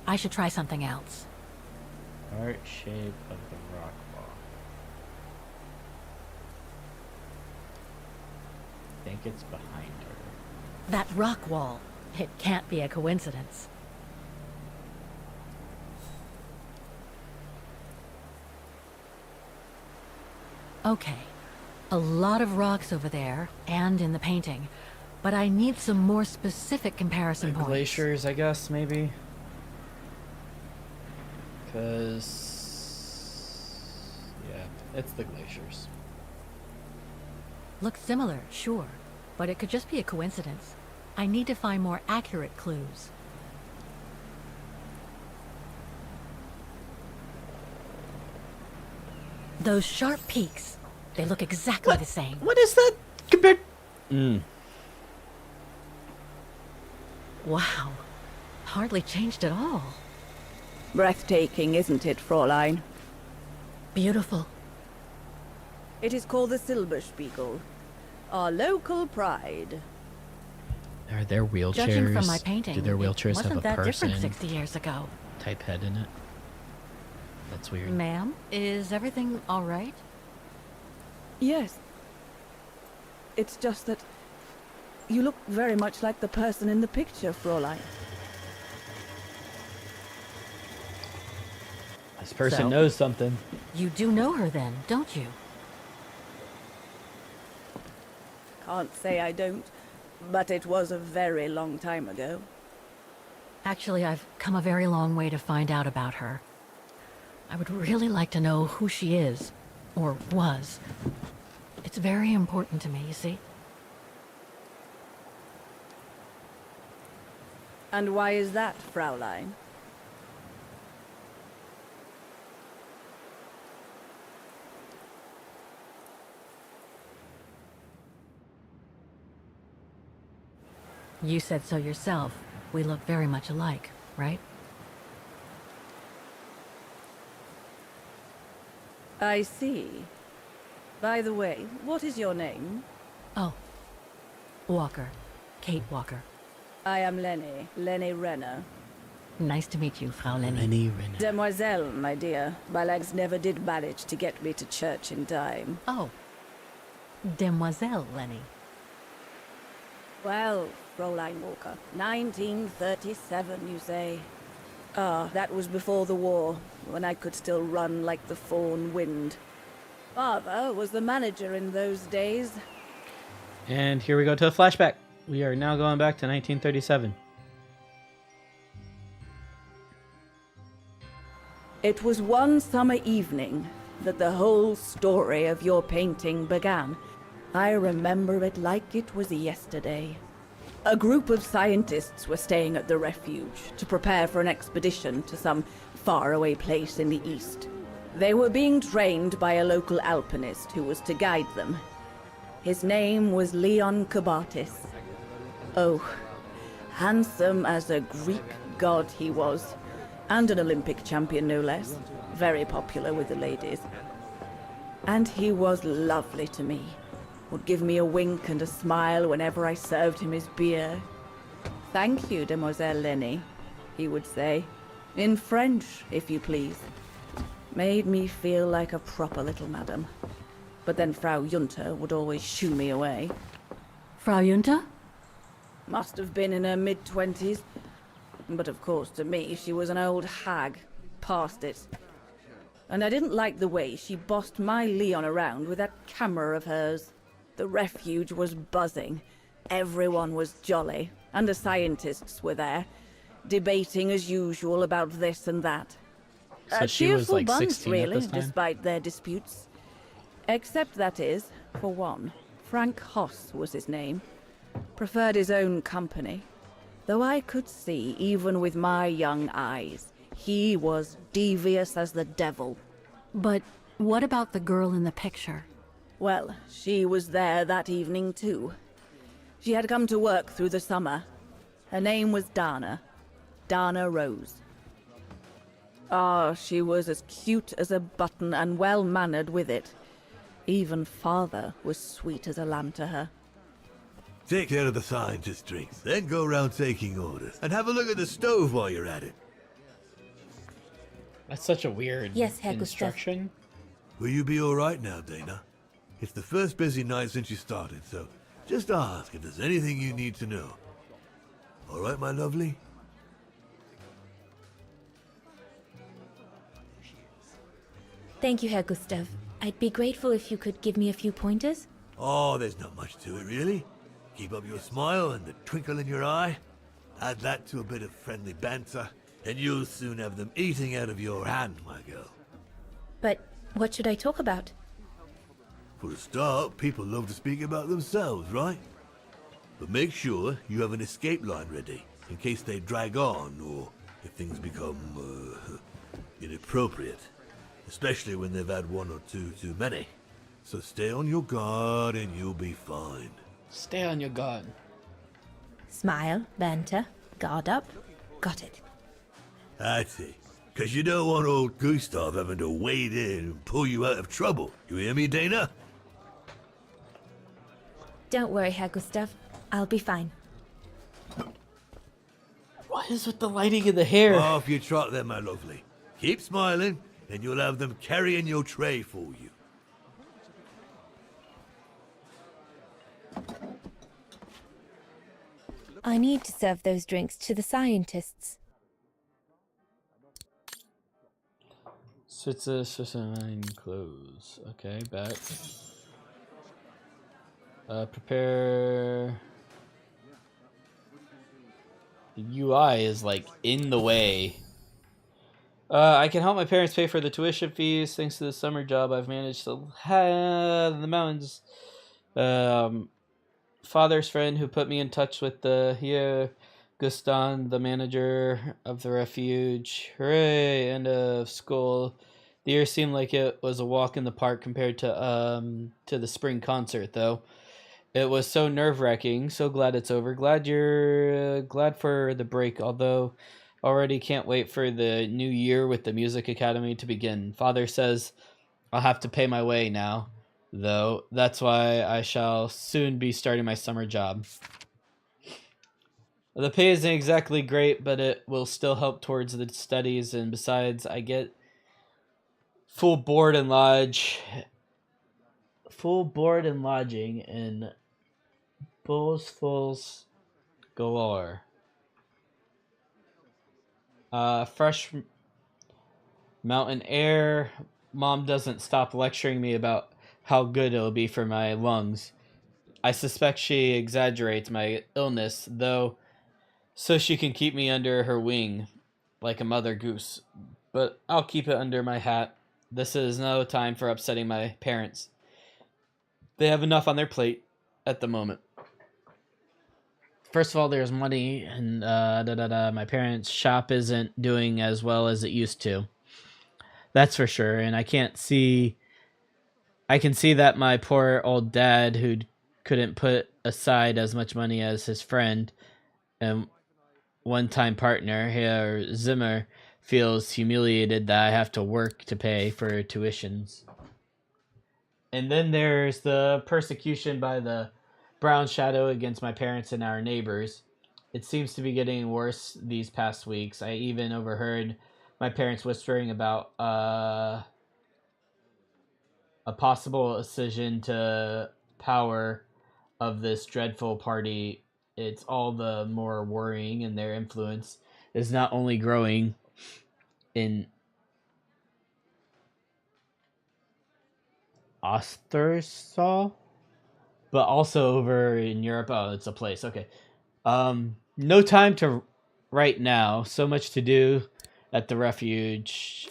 I should try something else. Heart shape of the rock wall. I think it's behind her. That rock wall. It can't be a coincidence. Okay. A lot of rocks over there, and in the painting. But I need some more specific comparison points. Glaciers, I guess, maybe? Because... yeah, it's the glaciers. Looks similar, sure. But it could just be a coincidence. I need to find more accurate clues. Those sharp peaks, they look exactly the same. What is that compared... Wow. Hardly changed at all. Breathtaking, isn't it, Fräulein? Beautiful. It is called the Silberspiegel, our local pride. Are there wheelchairs? Judging from my painting, do their wheelchairs have a wasn't that person different 60 years ago? type head in it? That's weird. Ma'am, is everything all right? Yes. It's just that you look very much like the person in the picture, Fräulein. This person So? knows something. You do know her then, don't you? Can't say I don't, but it was a very long time ago. Actually, I've come a very long way to find out about her. I would really like to know who she is, or was. It's very important to me, you see? And why is that, Fräulein? You said so yourself. We look very much alike, right? I see. By the way, what is your name? Oh. Walker. Kate Walker. I am Lenny Renner. Nice to meet you, Frau Lenny. Lenny Renner. Demoiselle, my dear. My legs never did manage to get me to church in time. Oh. Demoiselle Lenny. Well, Fräulein Walker, 1937, you say? Ah, that was before the war, when I could still run like the fawn wind. Father was the manager in those days. And here we go to a flashback. We are now going back to 1937. It was one summer evening that the whole story of your painting began. I remember it like it was yesterday. A group of scientists were staying at the refuge to prepare for an expedition to some faraway place in the east. They were being trained by a local alpinist who was to guide them. His name was Leon Karrbs. Oh, handsome as a Greek god he was, and an Olympic champion no less, very popular with the ladies. And he was lovely to me. Would give me a wink and a smile whenever I served him his beer. "Thank you, Demoiselle Lenny," he would say, in French, if you please. Made me feel like a proper little madam. But then Frau Junta would always shoo me away. Frau Junta? Must have been in her mid-20s. But of course, to me, she was an old hag. Past it. And I didn't like the way she bossed my Leon around with that camera of hers. The refuge was buzzing. Everyone was jolly. And the scientists were there, debating as usual about this and that. So she was Cheerful like bunch, 16 really, at this time? despite their disputes. Except that is, for one, Frank Hoss was his name. Preferred his own company. Though I could see, even with my young eyes, he was devious as the devil. But what about the girl in the picture? Well, she was there that evening too. She had come to work through the summer. Her name was Dana. Dana Rose. Ah, she was as cute as a button and well-mannered with it. Even father was sweet as a lamb to her. Take care of the scientist drinks, then go around taking orders. And have a look at the stove while you're at it. That's such a weird instruction. Will you be alright now, Dana? It's the first busy night since you started, so just ask if there's anything you need to know. Alright, my lovely? Thank you, Herr Gustav. I'd be grateful if you could give me a few pointers. Oh, there's not much to it, really. Keep up your smile and the twinkle in your eye. Add that to a bit of friendly banter, and you'll soon have them eating out of your hand, my girl. But what should I talk about? For a start, people love to speak about themselves, right? But make sure you have an escape line ready, in case they drag on, or if things become, inappropriate. Especially when they've had one or two too many. So stay on your guard and you'll be fine. Stay on your guard. Smile, banter, guard up. Got it. That's it. Because you don't want old Gustav having to wade in and pull you out of trouble. You hear me, Dana? Don't worry, Herr Gustav. I'll be fine. What is with the lighting of the hair? Off you trot then, my lovely. Keep smiling, and you'll have them carrying your tray for you. I need to serve those drinks to the scientists. Switzerland close. Okay, back. Prepare. The UI is like in the way. I can help my parents pay for the tuition fees. Thanks to the summer job, I've managed to have the mountains. Father's friend who put me in touch with the here, Guston, the manager of the refuge. Hooray! End of school. The year seemed like it was a walk in the park compared to the spring concert, though. It was so nerve-wracking. So glad it's over. Glad for the break, although already can't wait for the new year with the music academy to begin. Father says I'll have to pay my way now, though. That's why I shall soon be starting my summer job. The pay isn't exactly great, but it will still help towards the studies, and besides, I get full board and lodging in Fulls galore. Fresh mountain air. Mom doesn't stop lecturing me about how good it'll be for my lungs. I suspect she exaggerates my illness, though, so she can keep me under her wing like a mother goose. But I'll keep it under my hat. This is no time for upsetting my parents. They have enough on their plate at the moment. First of all, there's money, and my parents' shop isn't doing as well as it used to. That's for sure, and I can see that my poor old dad, who couldn't put aside as much money as his friend and one-time partner, Herr Zimmer, feels humiliated that I have to work to pay for tuitions. And then there's the persecution by the Brown Shadow against my parents and our neighbors. It seems to be getting worse these past weeks. I even overheard my parents whispering about a possible accession to power of this dreadful party. It's all the more worrying, and their influence is not only growing in Ostersal, but also over in Europe. Oh, it's a place. Okay. No time to write now. So much to do at the refuge.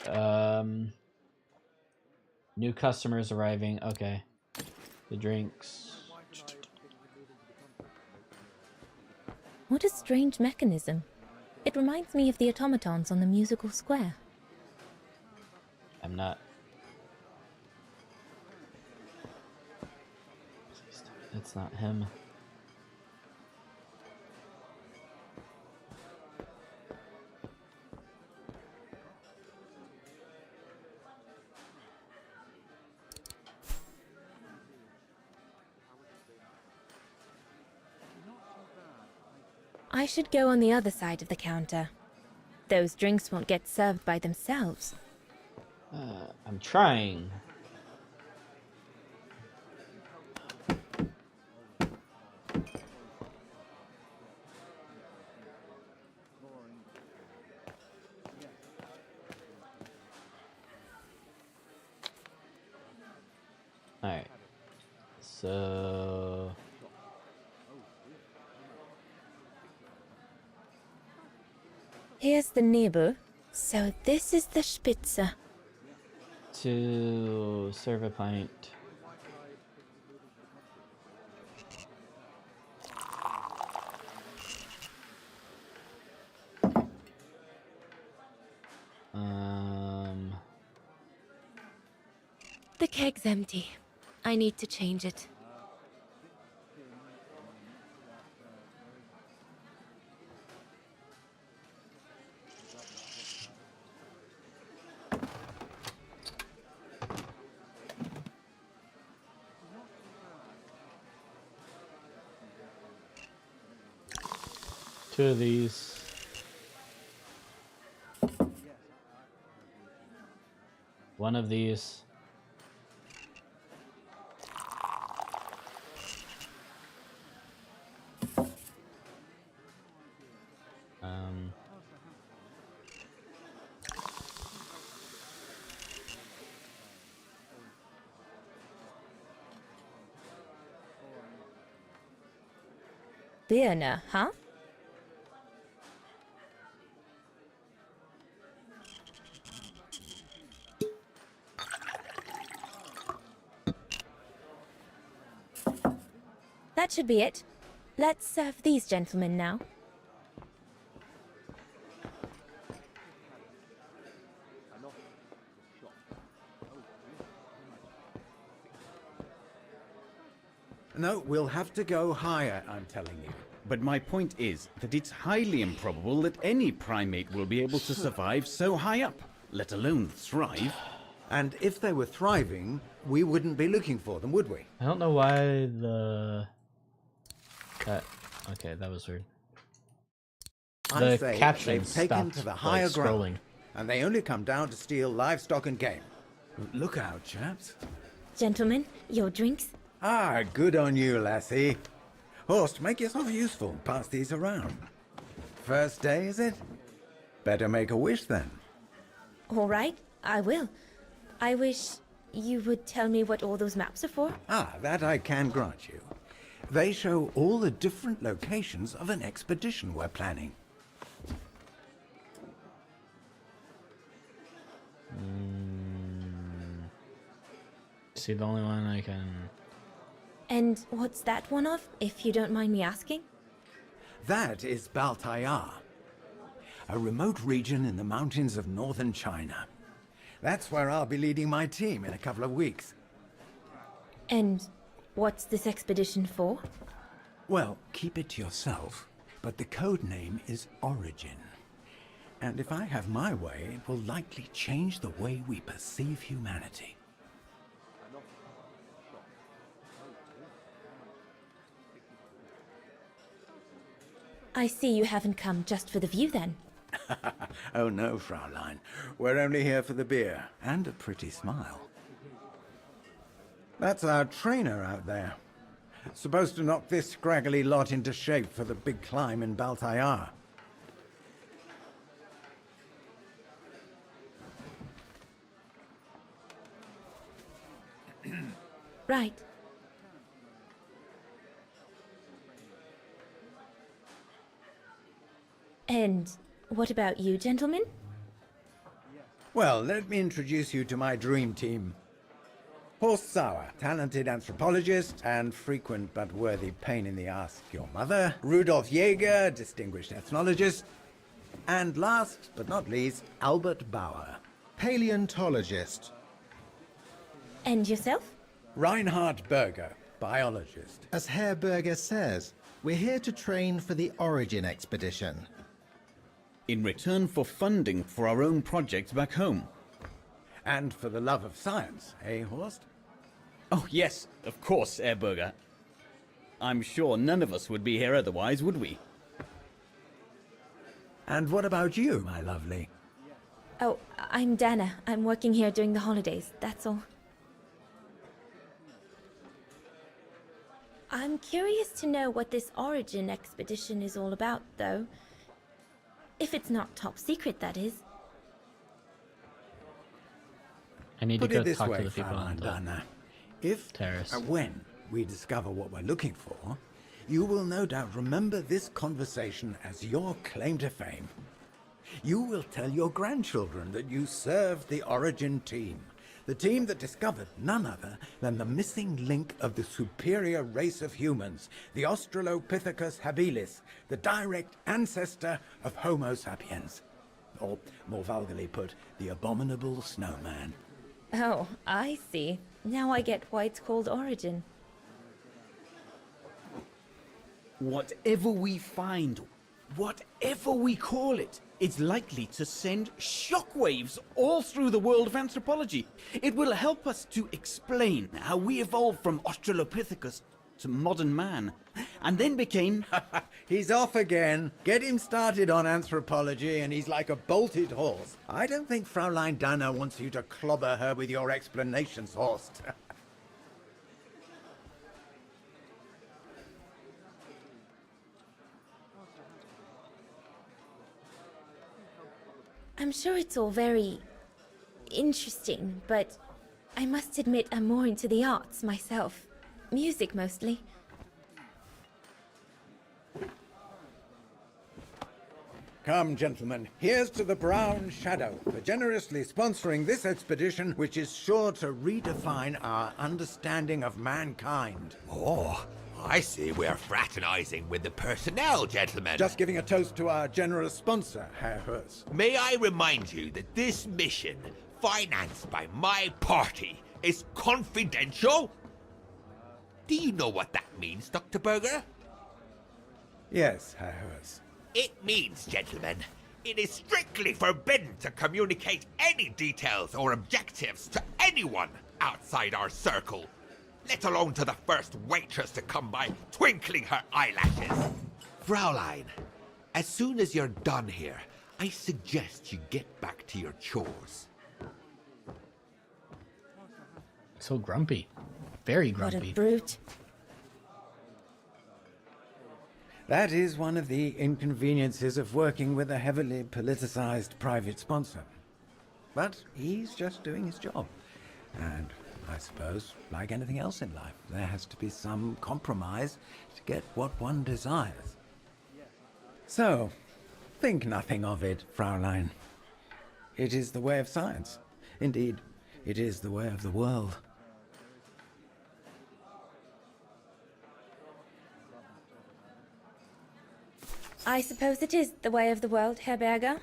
New customers arriving. Okay. The drinks. What a strange mechanism. It reminds me of the automatons on the musical square. I'm not. It's not him. I should go on the other side of the counter. Those drinks won't get served by themselves. I'm trying. Alright. So... Here's the Nebel. So this is the Spitze. To serve a pint. The keg's empty. I need to change it. Two of these. One of these. Birne, huh? That should be it. Let's serve these gentlemen now. No, we'll have to go higher, I'm telling you. But my point is that it's highly improbable that any primate will be able to survive so high up, let alone thrive. And if they were thriving, we wouldn't be looking for them, would we? I don't know why the... Okay, that was weird. I The say caption they've taken stopped, to the like, higher scrolling. ground, and they only come down to steal livestock and game. Look out, chaps. Gentlemen, your drinks? Ah, good on you, lassie. Horst, make yourself useful. Pass these around. First day, is it? Better make a wish then. All right, I will. I wish you would tell me what all those maps are for. Ah, that I can grant you. They show all the different locations of an expedition we're planning. See, the only one I can... And what's that one of, if you don't mind me asking? That is Baltayar, a remote region in the mountains of northern China. That's where I'll be leading my team in a couple of weeks. And what's this expedition for? Well, keep it to yourself, but the code name is Origin. And if I have my way, it will likely change the way we perceive humanity. I see you haven't come just for the view then. Oh no, Fraulein. We're only here for the beer and a pretty smile. That's our trainer out there. Supposed to knock this scraggly lot into shape for the big climb in Baltayar. Right. And what about you, gentlemen? Well, let me introduce you to my dream team. Horst Sauer, talented anthropologist and frequent but worthy pain in the ass, your mother. Rudolf Jäger, distinguished ethnologist. And last but not least, Albert Bauer, Paleontologist. And yourself? Reinhard Berger, biologist. As Herr Berger says, we're here to train for the Origin expedition. In return for funding for our own projects back home. And for the love of science, eh, Horst? Oh, yes, of course, Herr Berger. I'm sure none of us would be here otherwise, would we? And what about you, my lovely? Oh, I'm Dana. I'm working here during the holidays, that's all. I'm curious to know what this Origin expedition is all about, though. If it's not top secret, that is. I need to Put go it this talk way, to the people on Fraulein the Dana. If terrace. when we discover what we're looking for, you will no doubt remember this conversation as your claim to fame. You will tell your grandchildren that you served the Origin team, the team that discovered none other than the missing link of the superior race of humans, the Australopithecus habilis, the direct ancestor of Homo sapiens. Or, more vulgarly put, the abominable snowman. Oh, I see. Now I get why it's called Origin. Whatever we find, whatever we call it, it's likely to send shockwaves all through the world of anthropology. It will help us to explain how we evolved from Australopithecus to modern man, and then became... He's off again. Get him started on anthropology and he's like a bolted horse. I don't think Fraulein Dana wants you to clobber her with your explanations, Horst. I'm sure it's all very interesting, but I must admit I'm more into the arts myself. Music mostly. Come, gentlemen, here's to the Brown Shadow for generously sponsoring this expedition, which is sure to redefine our understanding of mankind. Oh, I see we're fraternizing with the personnel, gentlemen. Just giving a toast to our generous sponsor, Herr Hers. May I remind you that this mission, financed by my party, is confidential? Do you know what that means, Dr. Berger? Yes, Herr Hers. It means, gentlemen, it is strictly forbidden to communicate any details or objectives to anyone outside our circle, let alone to the first waitress to come by twinkling her eyelashes. Fraulein, as soon as you're done here, I suggest you get back to your chores. So grumpy. Very grumpy. What a brute. That is one of the inconveniences of working with a heavily politicized private sponsor. But he's just doing his job. And I suppose, like anything else in life, there has to be some compromise to get what one desires. So, think nothing of it, Fraulein. It is the way of science. Indeed, it is the way of the world. I suppose it is the way of the world, Herr Berger.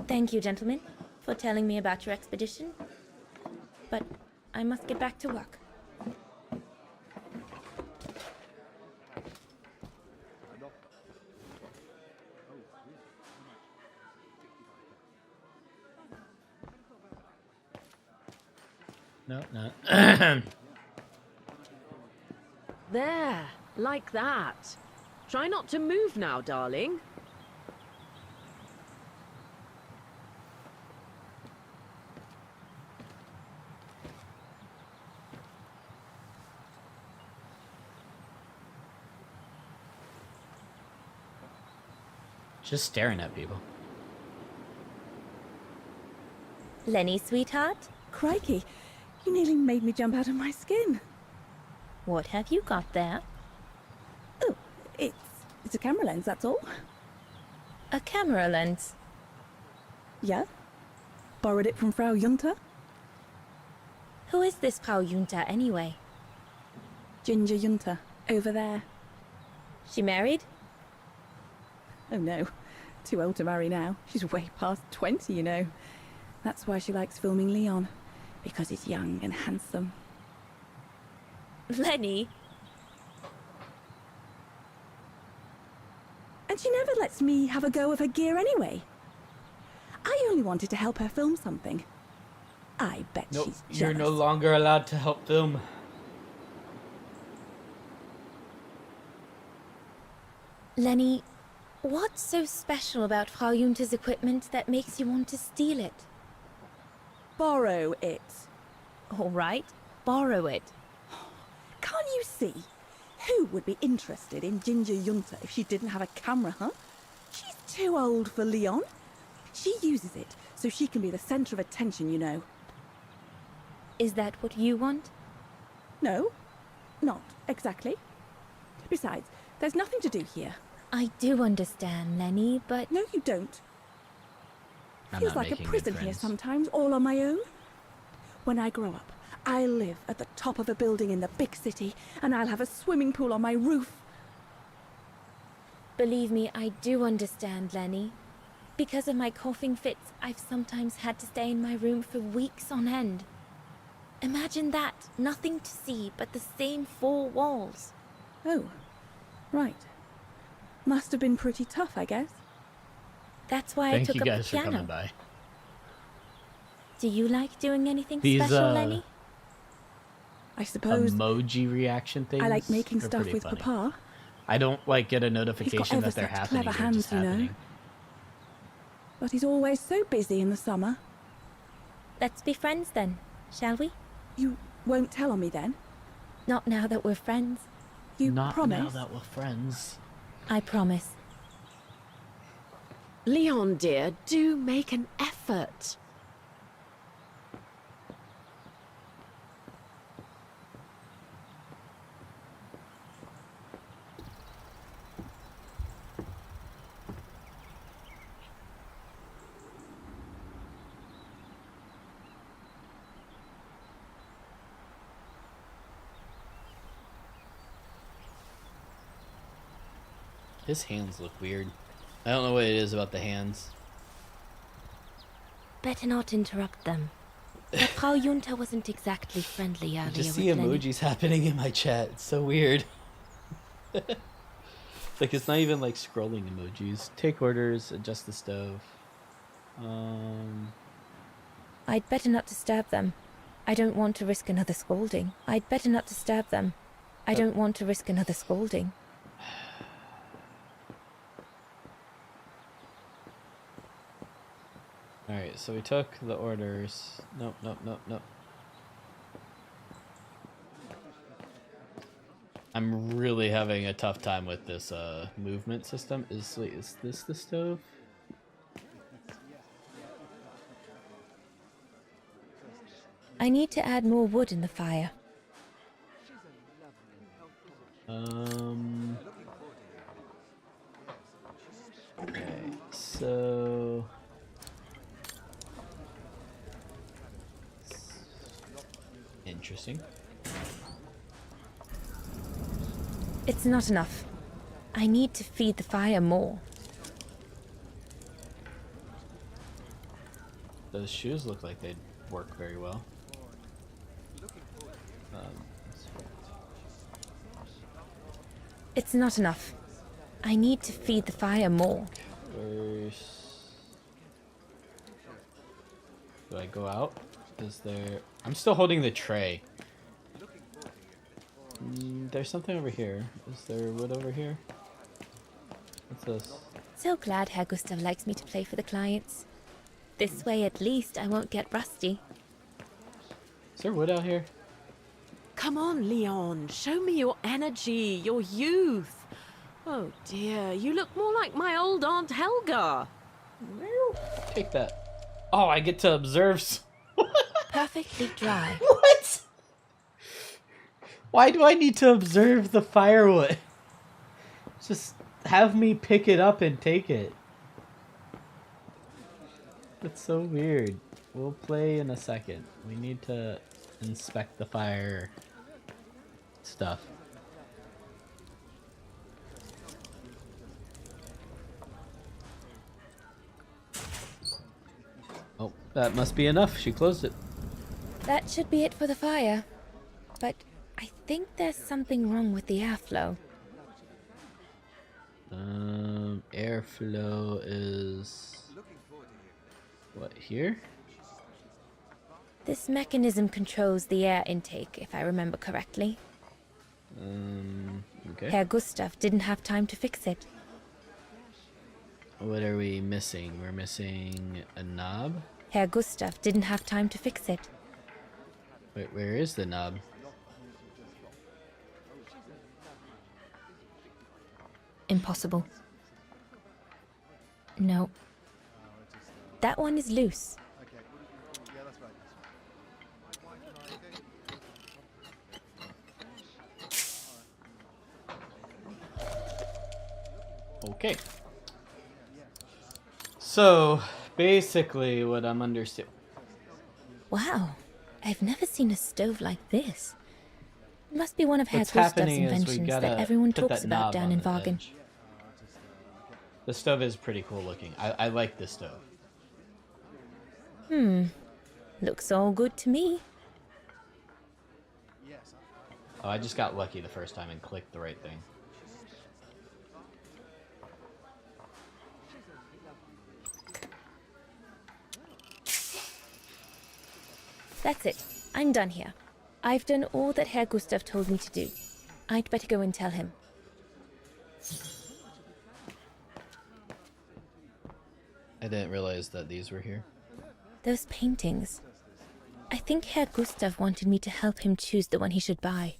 Thank you, gentlemen, for telling me about your expedition. But I must get back to work. No, no. There, like that. Try not to move now, darling. Just staring at people. Lenny, sweetheart? Crikey, you nearly made me jump out of my skin. What have you got there? Oh, it's a camera lens, that's all. A camera lens? Yeah. Borrowed it from Frau Junta. Who is this Frau Junta, anyway? Ginger Junta, over there. She married? Oh no, too old to marry now. She's way past 20, you know. That's why she likes filming Leon, because he's young and handsome. Lenny? And she never lets me have a go of her gear anyway. I only wanted to help her film something. I bet Nope, she's you're jealous. no longer allowed to help film. Lenny, what's so special about Frau Junta's equipment that makes you want to steal it? Borrow it. All right, borrow it. Can't you see? Who would be interested in Ginger Junta if she didn't have a camera, huh? She's too old for Leon. She uses it so she can be the center of attention, you know. Is that what you want? No, not exactly. Besides, there's nothing to do here. I do understand, Lenny, but... No, you don't. I'm Feels not like a making good prison here friends. sometimes, all on my own. When I grow up, I'll live at the top of a building in the big city, and I'll have a swimming pool on my roof. Believe me, I do understand, Lenny. Because of my coughing fits, I've sometimes had to stay in my room for weeks on end. Imagine that, nothing to see but the same four walls. Oh, right. Must have been pretty tough, I guess. That's why I Thank took you up guys the for coming piano. by. Do you like doing anything These, special, Lenny? I suppose Emoji reaction things. I like making are stuff pretty with funny. Papa. I don't like get a notification ever that they're such happening. clever They're just hands, you know. happening. But he's always so busy in the summer. Let's be friends then, shall we? You won't tell on me then? Not now that we're friends. You Not promise? now that we're friends. I promise. Leon, dear, do make an effort. His hands look weird. I don't know what it is about the hands. Better not interrupt them. But Frau Junta wasn't exactly friendly I earlier just see with Lenny. emojis happening in my chat. It's so weird. Like it's not even like scrolling emojis. Take orders, adjust the stove. I'd better not disturb them. I don't want to risk another scolding. I'd better not disturb them. I don't want to risk another scolding. Alright, so we took the orders. Nope, nope, nope, nope. I'm really having a tough time with this movement system. Wait, is this the stove? I need to add more wood in the fire. Okay, so interesting. It's not enough. I need to feed the fire more. Those shoes look like they'd work very well. It's not enough. I need to feed the fire more. Do I go out? Is there... I'm still holding the tray. There's something over here. Is there wood over here? What's this? So glad Herr Gustav likes me to play for the clients. This way at least I won't get rusty. Is there wood out here? Come on, Leon. Show me your energy, your youth. Oh dear, you look more like my old Aunt Helga. Take that. Oh, I get to observe. Perfectly dry. What? Why do I need to observe the firewood? Just have me pick it up and take it. That's so weird. We'll play in a second. We need to inspect the fire stuff. Oh, that must be enough. She closed it. That should be it for the fire. But I think there's something wrong with the airflow. Airflow is... what, here? This mechanism controls the air intake, if I remember correctly. Okay. Herr Gustav didn't have time to fix it. What are we missing? We're missing a knob? Herr Gustav didn't have time to fix it. Wait, where is the knob? Impossible. No. That one is loose. Okay. So, basically what I'm understanding... Wow. I've never seen a stove like this. It must be one of Herr What's Gustav's happening is we inventions gotta that everyone put talks that about knob down on in the Wagen. edge. The stove is pretty cool looking. I like this stove. Looks all good to me. Oh, I just got lucky the first time and clicked the right thing. That's it. I'm done here. I've done all that Herr Gustav told me to do. I'd better go and tell him. I didn't realize that these were here. Those paintings. I think Herr Gustav wanted me to help him choose the one he should buy.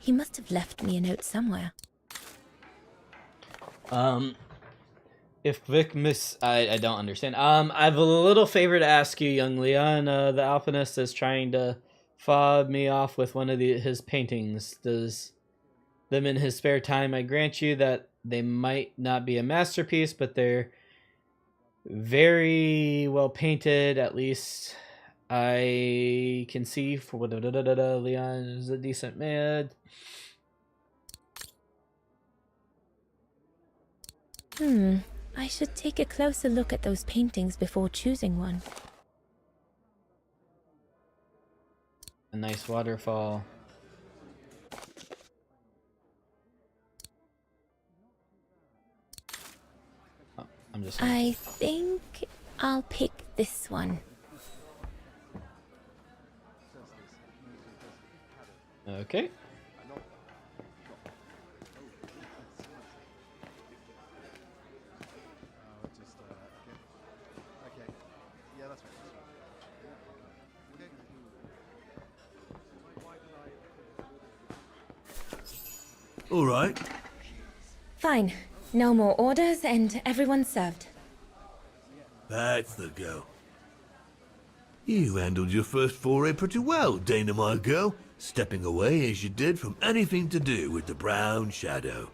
He must have left me a note somewhere. If Vic I don't understand. I have a little favor to ask you, young Leon. The Alpinist is trying to fob me off with one of his paintings. Does them in his spare time. I grant you that they might not be a masterpiece, but they're very well painted. At least I can see for what Leon is a decent man. I should take a closer look at those paintings before choosing one. A nice waterfall. Oh, I'm just... I think I'll pick this one. Okay. All right. Fine. No more orders and everyone's served. That's the go. You handled your first foray pretty well, Dana, my girl, stepping away as you did from anything to do with the Brown Shadow.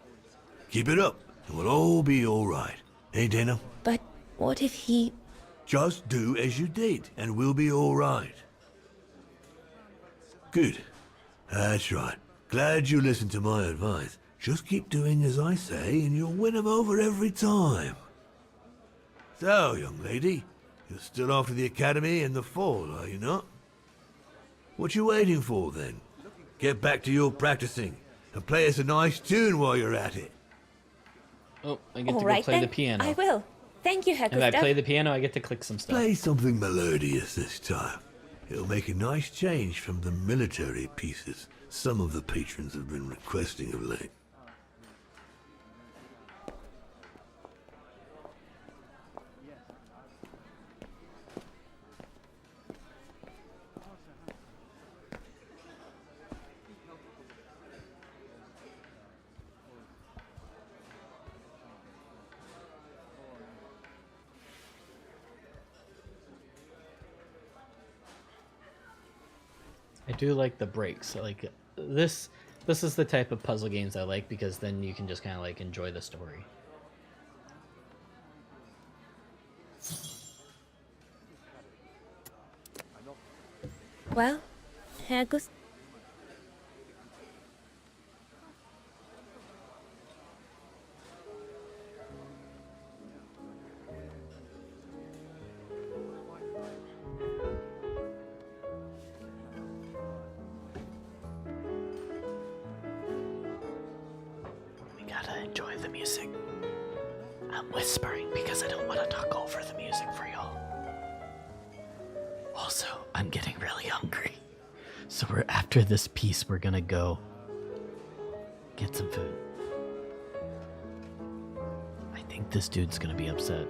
Keep it up, and we'll all be all right. Hey, Dana? But what if he... Just do as you did, and we'll be all right. Good. That's right. Glad you listened to my advice. Just keep doing as I say, and you'll win 'em over every time. So, young lady, you're still off to the academy in the fall, are you not? What you waiting for, then? Get back to your practicing, and play us a nice tune while you're at it. Oh, I get to All go right, play then. the piano. I will. Thank you, Herr If I Gustav. play the piano, I get to click some stuff. Play something melodious this time. It'll make a nice change from the military pieces some of the patrons have been requesting of late. I do like the breaks. Like this is the type of puzzle games I like because then you can just kind of like enjoy the story. Well, Herr Gus... We gotta enjoy the music. I'm whispering because I don't want to talk over the music for y'all. Also, I'm getting really hungry. So after this piece, we're gonna go get some food. I think this dude's gonna be upset.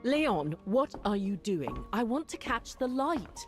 Leon, what are you doing? I want to catch the light.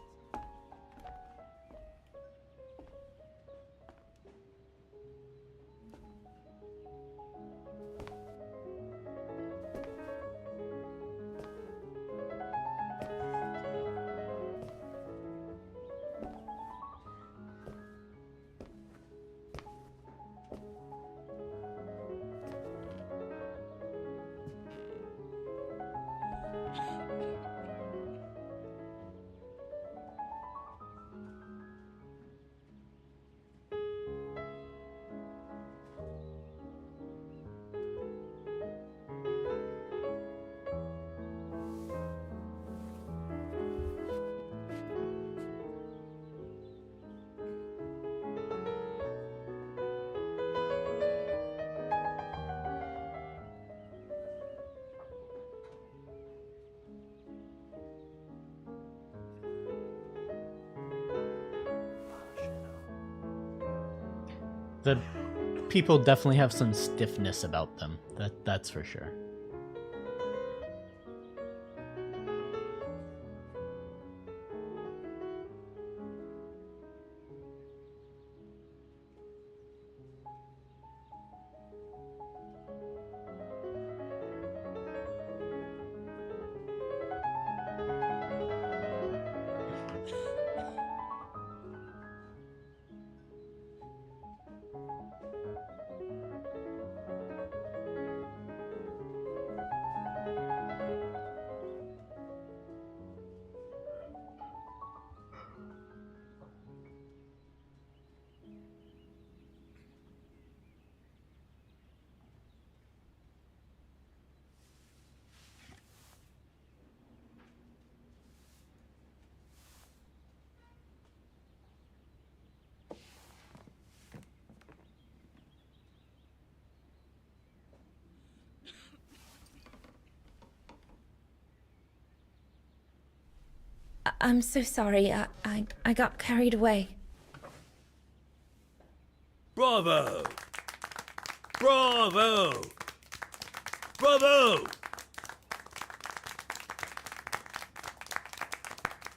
The people definitely have some stiffness about them. That's for sure. I'm so sorry. I got carried away. Bravo! Bravo! Bravo!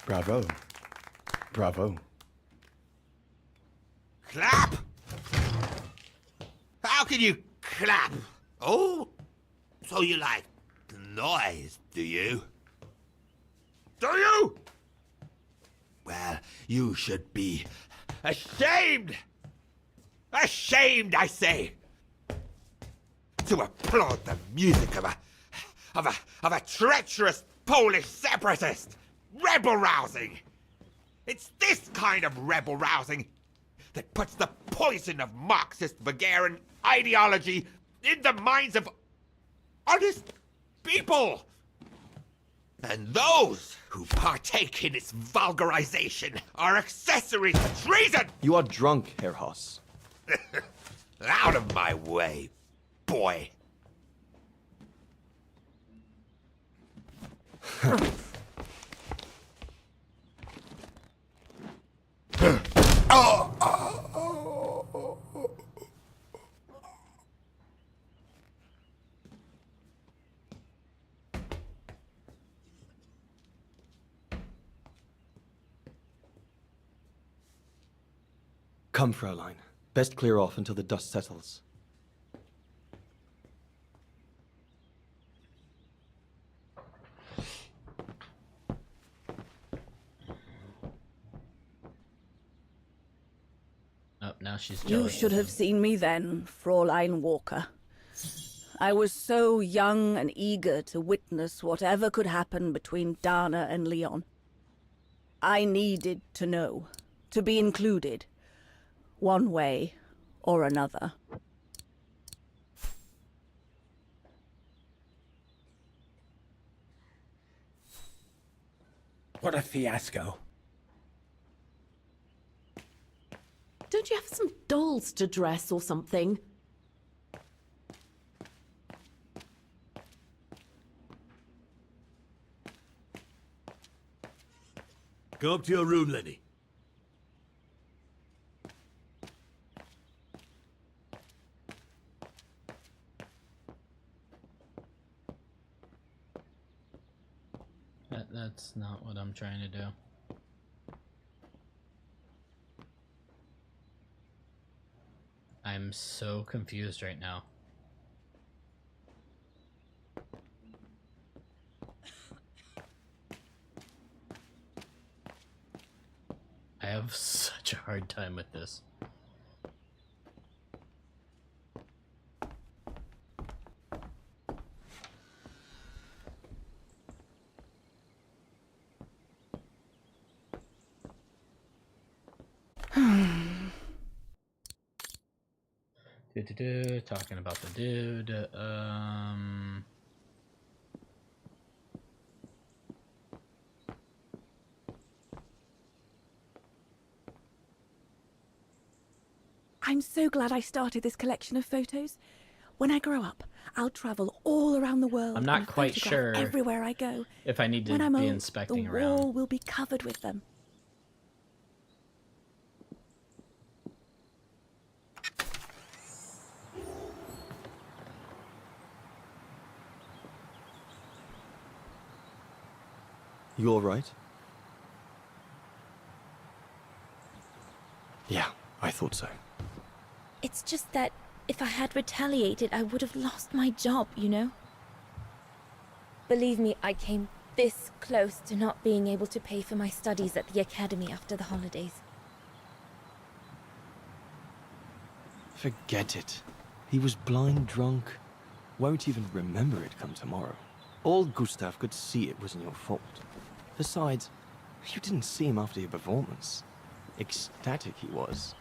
Bravo. Bravo. Clap? How can you clap? Oh, so you like noise, do you? Do you? Well, you should be ashamed! Ashamed, I say! To applaud the music of a treacherous Polish separatist! rebel-rousing! It's this kind of rebel-rousing that puts the poison of Marxist Bulgarian ideology in the minds of honest people! And those who partake in its vulgarization are accessories to treason! You are drunk, Herr Haas. Out of my way, boy. Come, Fräulein. Best clear off until the dust settles. Oh, now she's You jealous. should have seen me then, Fräulein Walker. I was so young and eager to witness whatever could happen between Dana and Leon. I needed to know, to be included, one way or another. What a fiasco. Don't you have some dolls to dress or something? Go up to your room, Lenny. That's not what I'm trying to do. I'm so confused right now. I have such a hard time with this. Talking about the dude. I'm so glad I started this collection of photos. When I grow up, I'll travel all around the world. I'm not and quite photograph sure everywhere I go. if I need to When I'm be old, inspecting the around. wall will be covered with them. You all right? Yeah, I thought so. It's just that if I had retaliated, I would have lost my job, you know? Believe me, I came this close to not being able to pay for my studies at the academy after the holidays. Forget it. He was blind drunk. Won't even remember it come tomorrow. All Gustav could see it wasn't your fault. Besides, you didn't see him after your performance. Ecstatic he was.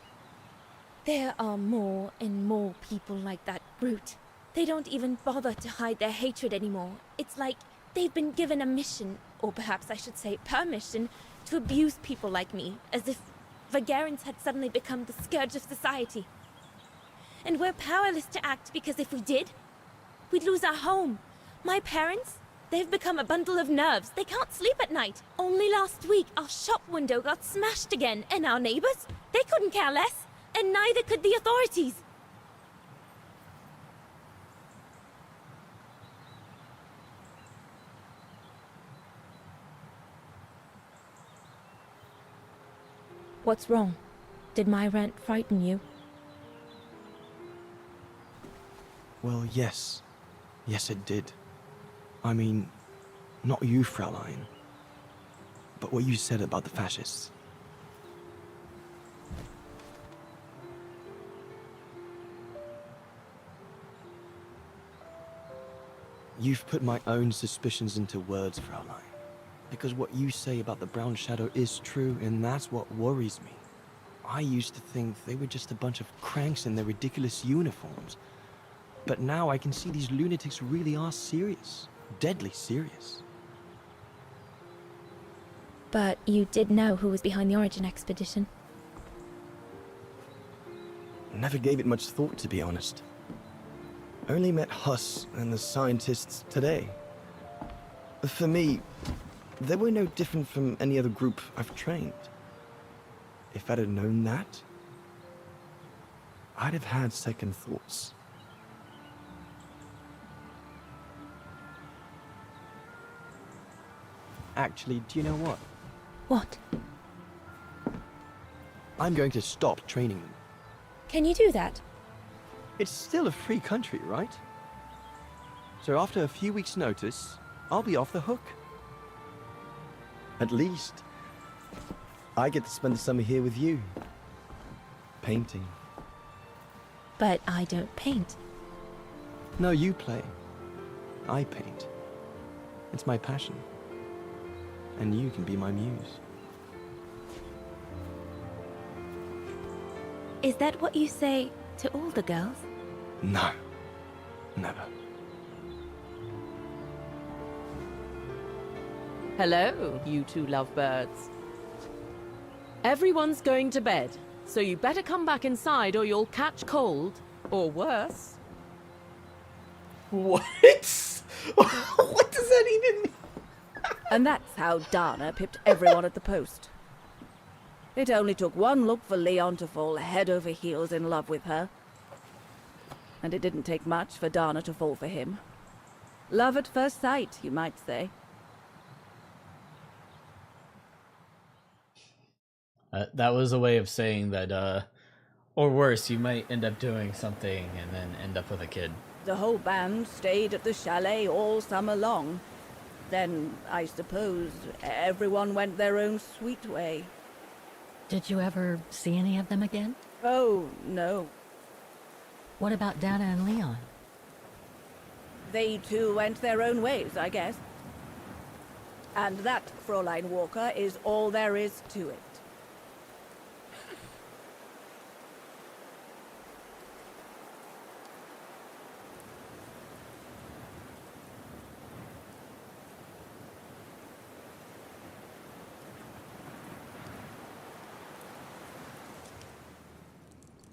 There are more and more people like that brute. They don't even bother to hide their hatred anymore. It's like they've been given a mission, or perhaps I should say permission, to abuse people like me, as if Vagarans had suddenly become the scourge of society. And we're powerless to act because if we did, we'd lose our home. My parents, they've become a bundle of nerves. They can't sleep at night. Only last week, our shop window got smashed again, and our neighbors, they couldn't care less, and neither could the authorities. What's wrong? Did my rant frighten you? Well, yes. Yes, it did. I mean, not you, Fräulein. But what you said about the fascists. You've put my own suspicions into words, Fräulein. Because what you say about the Brown Shadow is true, and that's what worries me. I used to think they were just a bunch of cranks in their ridiculous uniforms. But now I can see these lunatics really are serious. Deadly serious. But you did know who was behind the Origin expedition. Never gave it much thought, to be honest. Only met Huss and the scientists today. For me, they were no different from any other group I've trained. If I'd have known that, I'd have had second thoughts. Actually, do you know what? What? I'm going to stop training them. Can you do that? It's still a free country, right? So after a few weeks' notice, I'll be off the hook. At least, I get to spend the summer here with you. Painting. But I don't paint. No, you play. I paint. It's my passion. And you can be my muse. Is that what you say to all the girls? No. Never. Hello, you two lovebirds. Everyone's going to bed, so you better come back inside or you'll catch cold, or worse. What? What does that even mean? And that's how Dana pipped everyone at the post. It only took one look for Leon to fall head over heels in love with her. And it didn't take much for Dana to fall for him. Love at first sight, you might say. That was a way of saying that, or worse, you might end up doing something and then end up with a kid. The whole band stayed at the chalet all summer long. Then, I suppose, everyone went their own sweet way. Did you ever see any of them again? Oh, no. What about Dana and Leon? They too went their own ways, I guess. And that, Fräulein Walker, is all there is to it.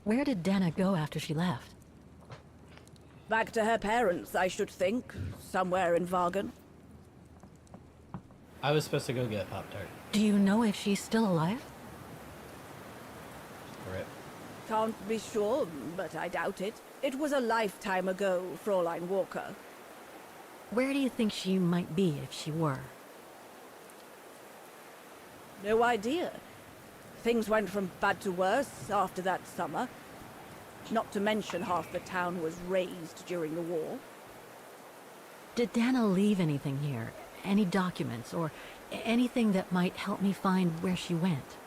Where did Dana go after she left? Back to her parents, I should think. Somewhere in Wagen. I was supposed to go get Pop-Tart. Do you know if she's still alive? Rip. Can't be sure, but I doubt it. It was a lifetime ago, Fräulein Walker. Where do you think she might be if she were? No idea. Things went from bad to worse after that summer. Not to mention half the town was razed during the war. Did Dana leave anything here? Any documents or anything that might help me find where she went?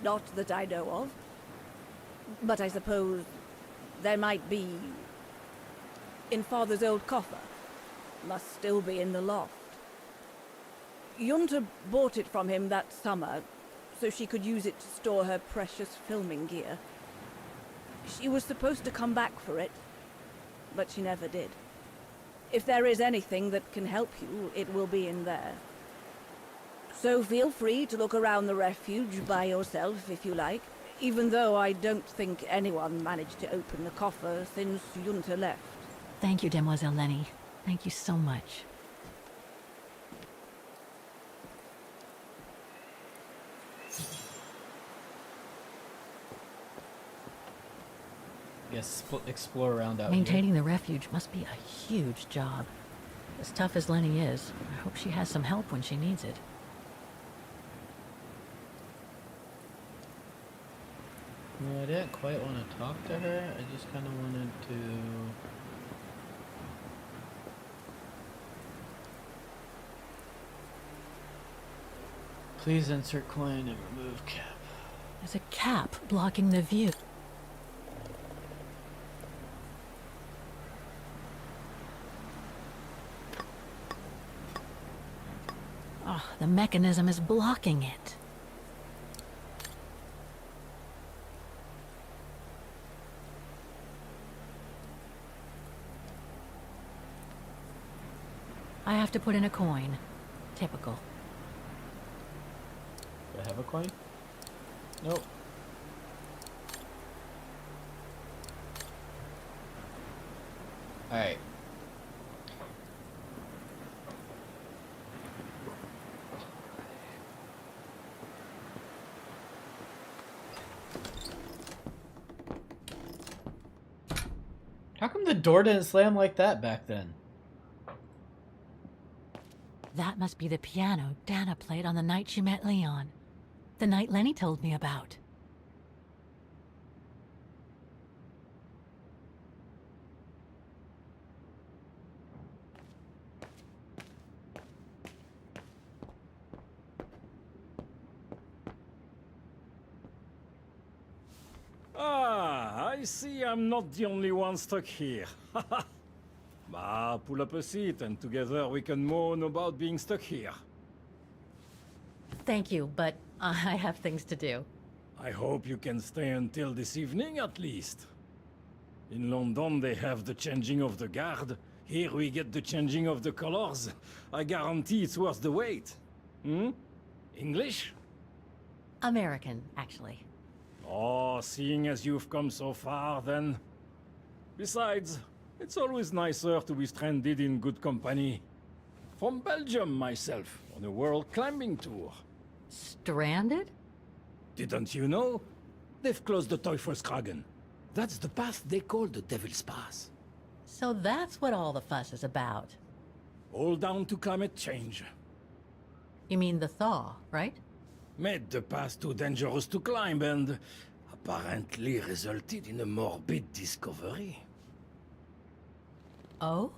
Not that I know of. But I suppose there might be in Father's old coffer. Must still be in the loft. Junta bought it from him that summer, so she could use it to store her precious filming gear. She was supposed to come back for it, but she never did. If there is anything that can help you, it will be in there. So feel free to look around the refuge by yourself if you like, even though I don't think anyone managed to open the coffer since Junta left. Thank you, Demoiselle Lenny. Thank you so much. Yes, explore around out Maintaining the refuge must be a huge job. As tough as Lenny is, I hope she has some help when she needs it. No, I didn't quite want to talk to her. I just kind of wanted to... Please insert coin and remove cap. There's a cap blocking the view. The mechanism is blocking it. I have to put in a coin. Typical. Do I have a coin? Nope. Alright. How come the door didn't slam like that back then? That must be the piano Dana played on the night she met Leon. The night Lenny told me about. Ah, I see I'm not the only one stuck here. Bah, pull up a seat and together we can moan about being stuck here. Thank you, but I have things to do. I hope you can stay until this evening at least. In London they have the changing of the guard. Here we get the changing of the colors. I guarantee it's worth the wait. Hmm? English? American, actually. Oh, seeing as you've come so far, then... Besides, it's always nicer to be stranded in good company. From Belgium, myself, on a world climbing tour. Stranded? Didn't you know? They've closed the Teufelskragen. That's the path they call the Devil's Pass. So that's what all the fuss is about. All down to climate change. You mean the thaw, right? Made the path too dangerous to climb and apparently resulted in a morbid discovery. Oh?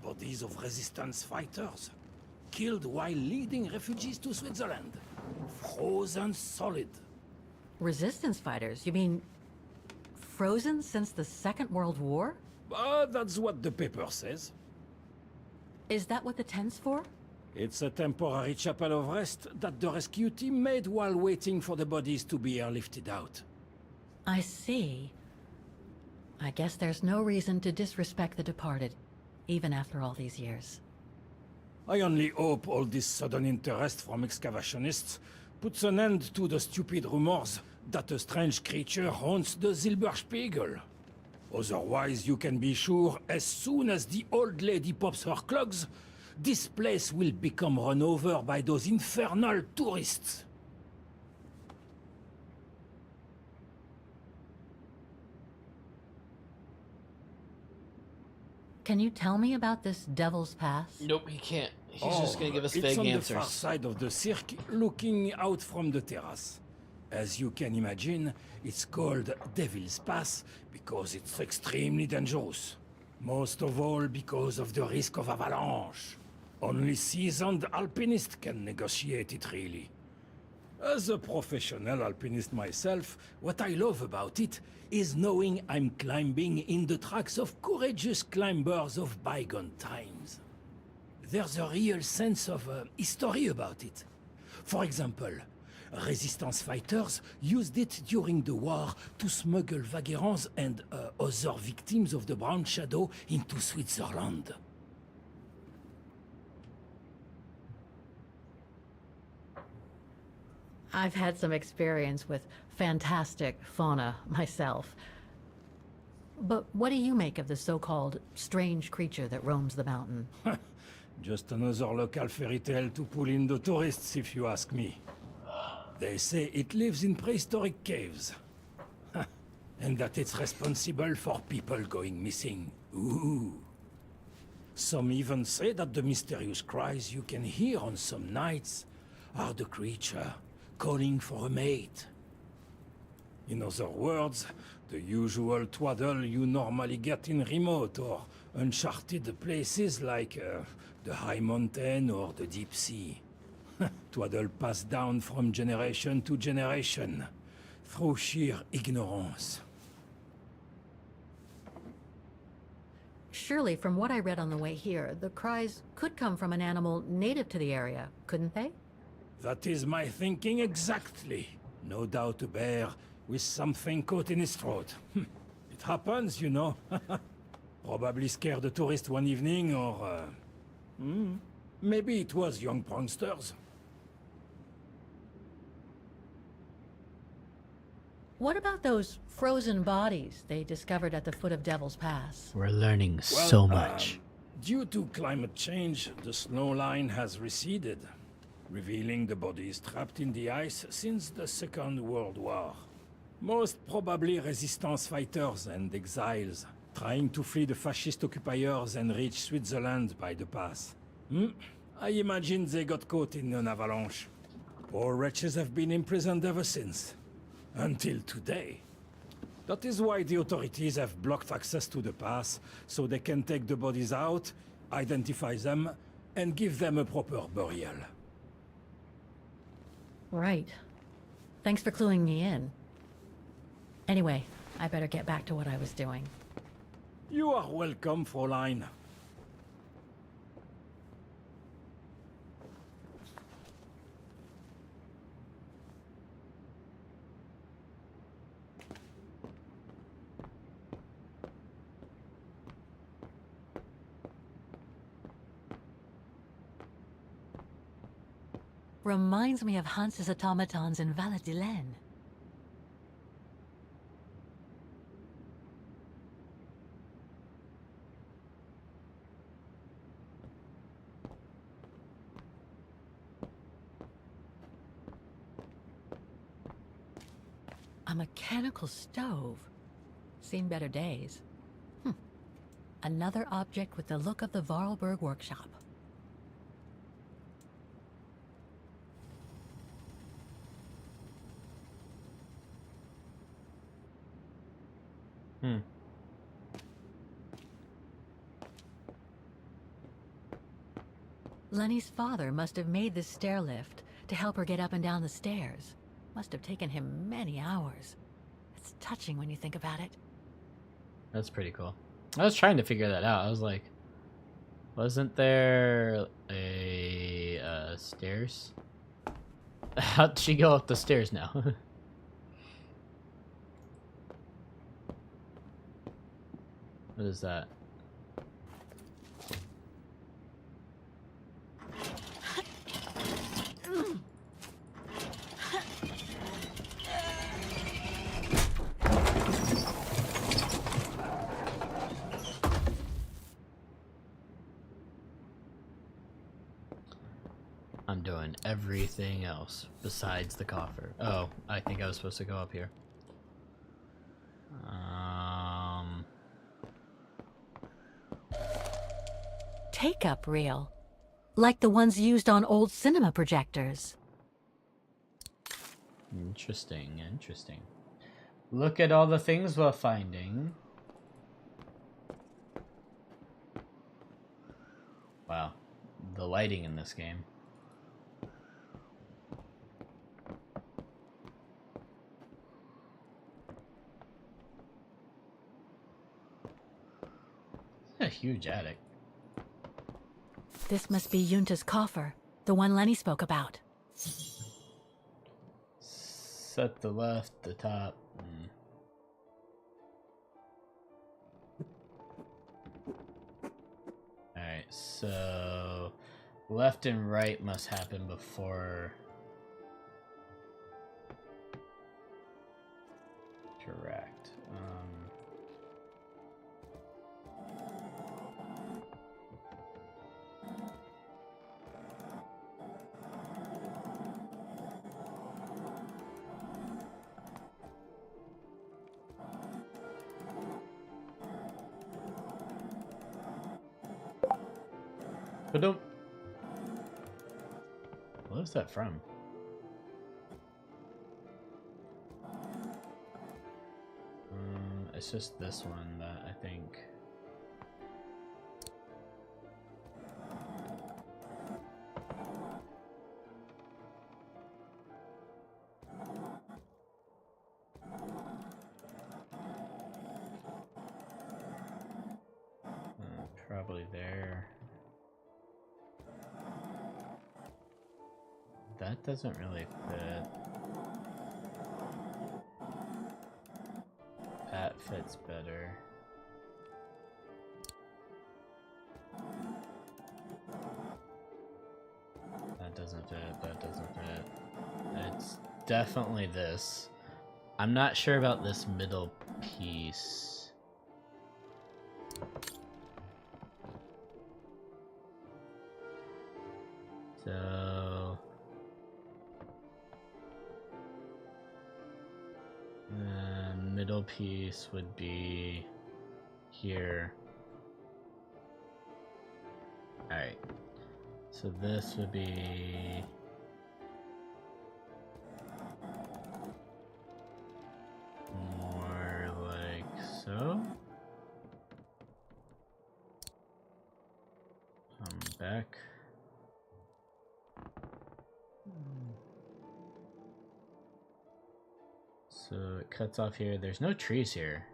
Bodies of resistance fighters, killed while leading refugees to Switzerland. Frozen solid. Resistance fighters? You mean frozen since the Second World War? That's what the paper says. Is that what the tent's for? It's a temporary chapel of rest that the rescue team made while waiting for the bodies to be airlifted out. I see. I guess there's no reason to disrespect the departed, even after all these years. I only hope all this sudden interest from excavationists puts an end to the stupid rumors that a strange creature haunts the Silberspiegel. Otherwise, you can be sure as soon as the old lady pops her clogs, this place will become run over by those infernal tourists. Can you tell me about this Devil's Pass? Nope, he can't. He's just gonna give us vague It's on answers. the far side of the cirque, looking out from the terrace. As you can imagine, it's called Devil's Pass because it's extremely dangerous. Most of all because of the risk of avalanche. Only seasoned alpinists can negotiate it, really. As a professional alpinist myself, what I love about it is knowing I'm climbing in the tracks of courageous climbers of bygone times. There's a real sense of history about it. For example, resistance fighters used it during the war to smuggle vagrants and other victims of the Brown Shadow into Switzerland. I've had some experience with fantastic fauna myself. But what do you make of the so-called strange creature that roams the mountain? Just another local fairy tale to pull in the tourists, if you ask me. They say it lives in prehistoric caves. And that it's responsible for people going missing. Ooh. Some even say that the mysterious cries you can hear on some nights are the creature calling for a mate. In other words, the usual twaddle you normally get in remote or uncharted places like the high mountain or the deep sea. Twaddle passed down from generation to generation, through sheer ignorance. Surely, from what I read on the way here, the cries could come from an animal native to the area, couldn't they? That is my thinking exactly. No doubt a bear with something caught in his throat. It happens, you know. Probably scared a tourist one evening, or... maybe it was young pranksters. What about those frozen bodies they discovered at the foot of Devil's Pass? We're learning so much. Due to climate change, the snow line has receded, revealing the bodies trapped in the ice since the Second World War. Most probably resistance fighters and exiles, trying to flee the fascist occupiers and reach Switzerland by the pass. I imagine they got caught in an avalanche. Poor wretches have been imprisoned ever since. Until today. That is why the authorities have blocked access to the pass, so they can take the bodies out, identify them, and give them a proper burial. Right. Thanks for cluing me in. Anyway, I better get back to what I was doing. You are welcome, Fräulein. Reminds me of Hans's automatons in Valladolid. A mechanical stove. Seen better days. Another object with the look of the Vorarlberg workshop. Lenny's father must have made this stair lift to help her get up and down the stairs. Must have taken him many hours. It's touching when you think about it. That's pretty cool. I was trying to figure that out. I was like, wasn't there a stairs? How'd she go up the stairs now? What is that? I'm doing everything else besides the coffer. Oh, I think I was supposed to go up here. Take-up reel. Like the ones used on old cinema projectors. Interesting, interesting. Look at all the things we're finding. Wow, the lighting in this game. A huge attic. This must be Yunta's coffer, the one Lenny spoke about. Set the left, the top. Alright, so left and right must happen before. Correct. What is that from? It's just this one that I think. Probably there. that doesn't really fit. That fits better. That doesn't fit, that doesn't fit. It's definitely this. I'm not sure about this middle piece. So the middle piece would be here. Alright. So this would be more like so. Come back. So it cuts off here. There's no trees here.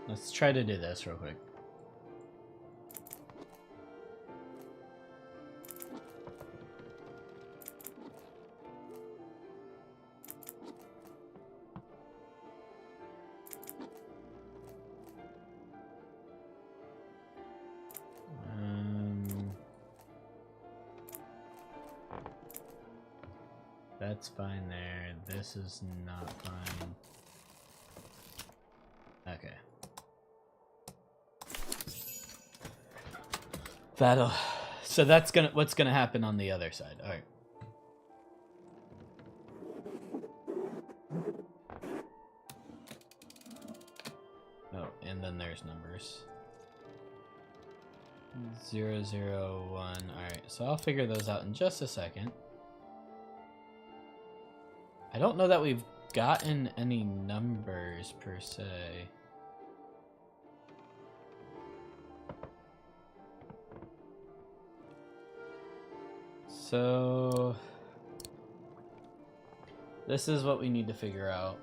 Let's try to do this real quick. That's fine there. This is not fine. Okay. So that's what's gonna happen on the other side. All right. Oh, and then there's numbers. 0, 0, 1. All right. So I'll figure those out in just a second. I don't know that we've gotten any numbers per se. So this is what we need to figure out.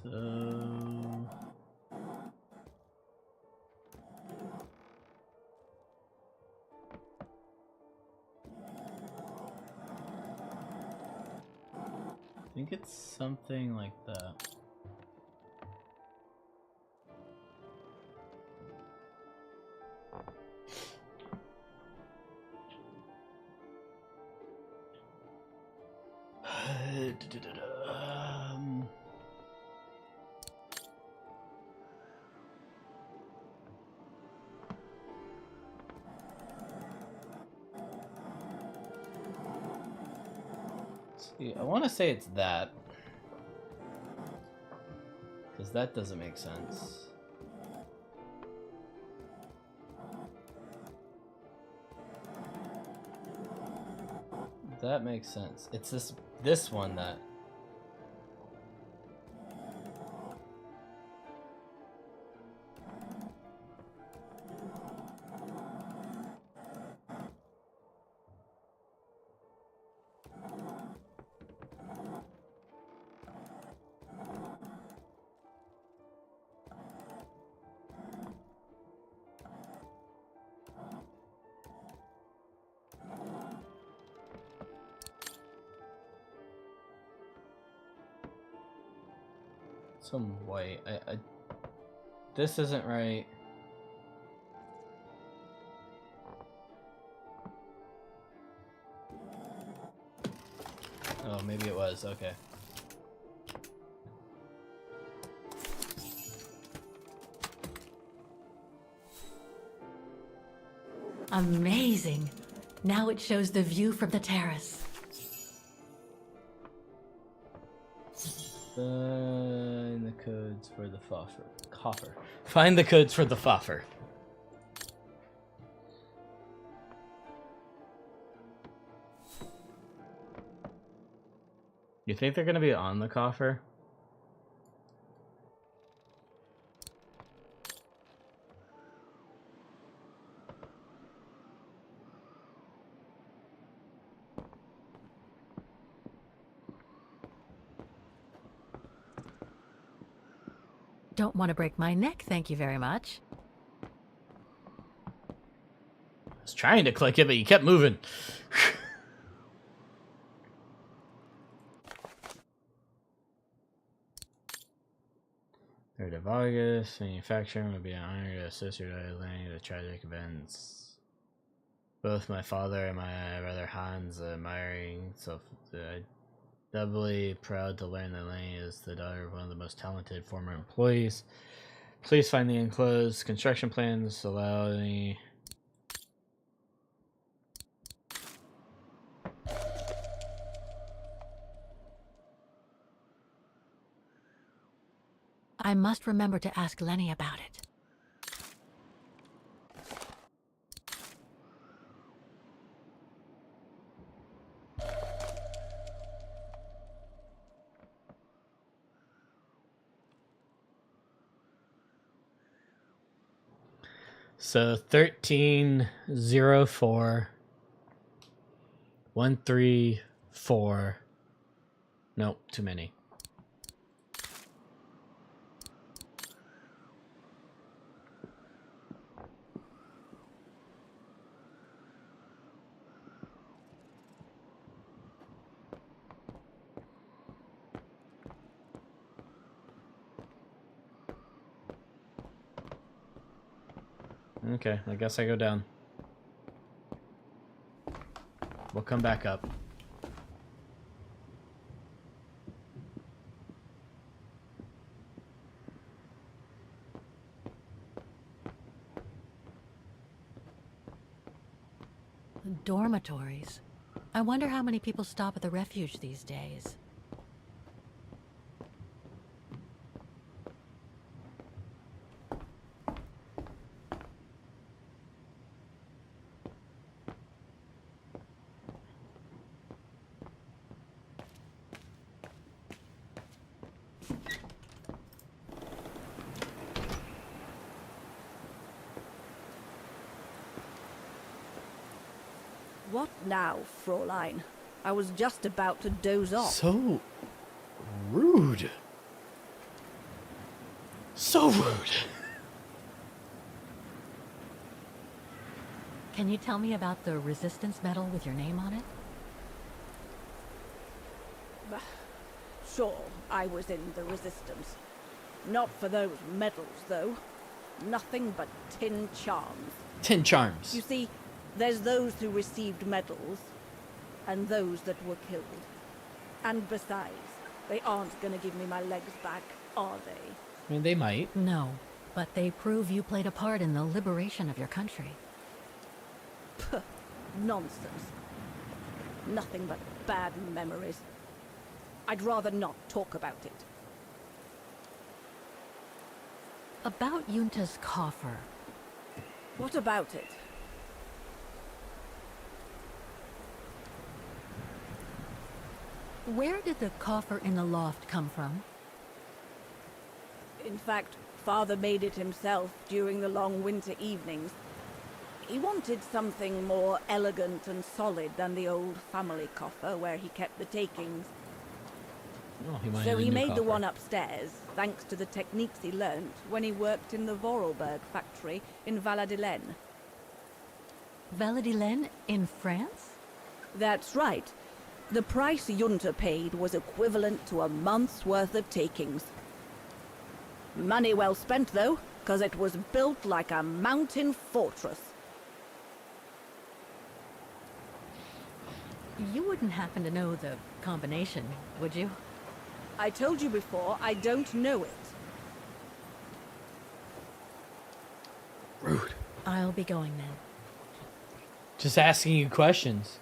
So I think it's something like that. See, I want to say it's that, because that doesn't make sense. that makes sense. It's this one that. Some white. This isn't right. Oh, maybe it was. Okay. Amazing. Now it shows the view from the terrace. Find the codes for the coffer. Find the codes for the coffer. You think they're gonna be on the coffer? Don't want to break my neck, thank you very much. I was trying to click it, but you kept moving. Third of August, manufacturing would be an honor to associate with the tragic events. Both my father and my brother Hans admiring, so doubly proud to learn that Lenny is the daughter of one of the most talented former employees. Please find the enclosed construction plans. Allow me. I must remember to ask Lenny about it. So 1304 134. Nope, too many. Okay, I guess I go down. We'll come back up. Dormitories. I wonder how many people stop at the refuge these days. What now, Fräulein? I was just about to doze off. So rude. So rude. Can you tell me about the resistance medal with your name on it? Sure, I was in the Resistance. Not for those medals, though. Nothing but tin charms. Tin charms. You see, there's those who received medals, and those that were killed. And besides, they aren't gonna give me my legs back, are they? I mean, they might. No, but they prove you played a part in the liberation of your country. Puh, nonsense. Nothing but bad memories. I'd rather not talk about it. About Yunta's coffer. What about it? Where did the coffer in the loft come from? In fact, Father made it himself during the long winter evenings. He wanted something more elegant and solid than the old family coffer where he kept the takings. Oh, he So he made the one upstairs, thanks to the techniques he learnt when he worked in the Vorarlberg factory in Valladolid. Valladolid in France? That's right. The price Junta paid was equivalent to a month's worth of takings. Money well spent, though, because it was built like a mountain fortress. You wouldn't happen to know the combination, would you? I told you before, I don't know it. Rude. I'll be going then. Just asking you questions.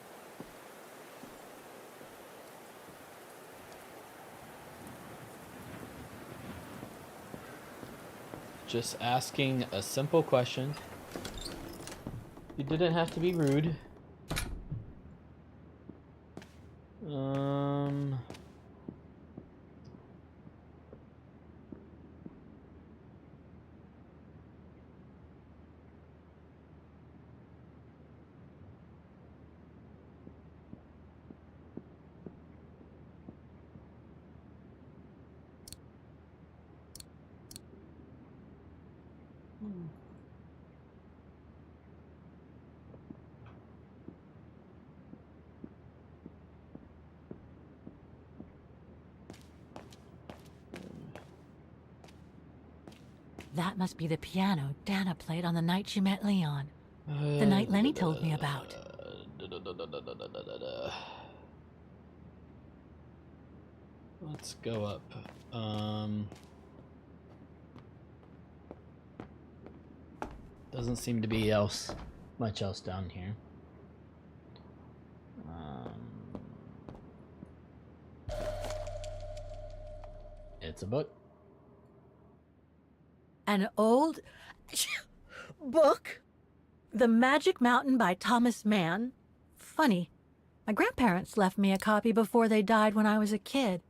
Just asking a simple question. You didn't have to be rude. That must be the piano Dana played on the night she met Leon. The night Lenny told me about. Let's go up. Doesn't seem to be much else down here. It's a book. An old book? The Magic Mountain by Thomas Mann? Funny. My grandparents left me a copy before they died when I was a kid.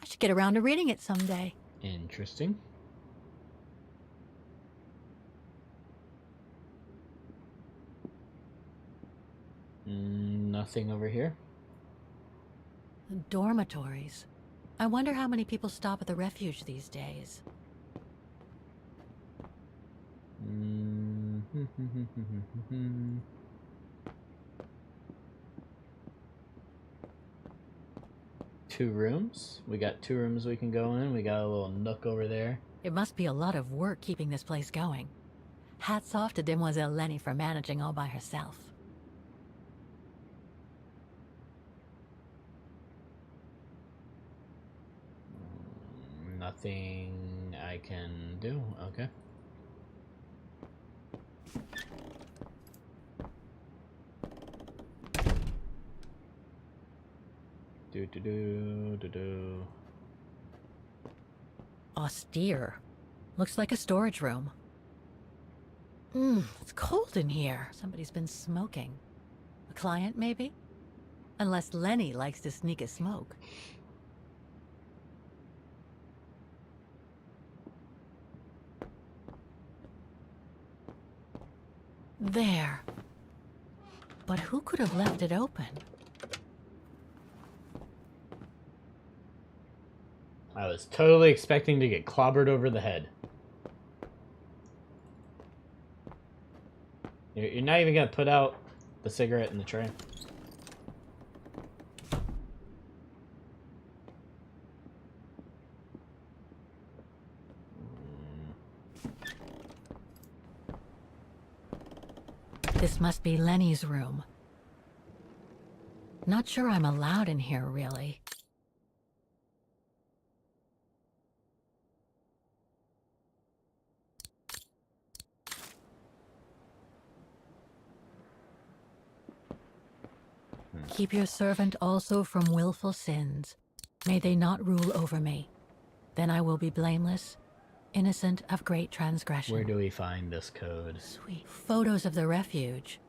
I should get around to reading it someday. Interesting. Nothing over here. Dormitories. I wonder how many people stop at the refuge these days. Two rooms. We got 2 rooms we can go in. We got a little nook over there. It must be a lot of work keeping this place going. Hats off to Demoiselle Lenny for managing all by herself. Nothing I can do. Okay. Do. Austere. Looks like a storage room. It's cold in here. Somebody's been smoking. A client, maybe? Unless Lenny likes to sneak a smoke. There. But who could have left it open? I was totally expecting to get clobbered over the head. You're not even gonna put out the cigarette in the tray. This must be Lenny's room. Not sure I'm allowed in here, really. Keep your servant also from willful sins. May they not rule over me. Then I will be blameless, innocent of great transgression. Where do we find this code? Sweet. Photos of the refuge.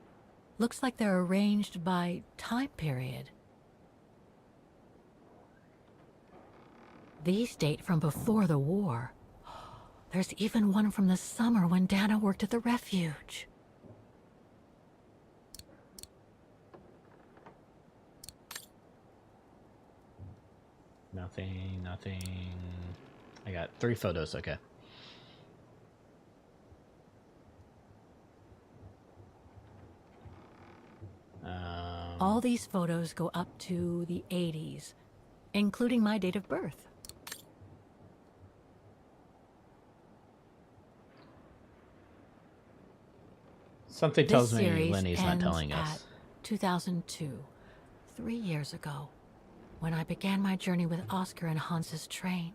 Looks like they're arranged by time period. These date from before the war. There's even one from the summer when Dana worked at the refuge. Nothing, nothing. I got 3 photos, okay. All these photos go up to the 80s, including my date of birth. Something tells This me series Lenny's not ends telling us. at 2002, 3 years ago, when I began my journey with Oscar and Hans's train.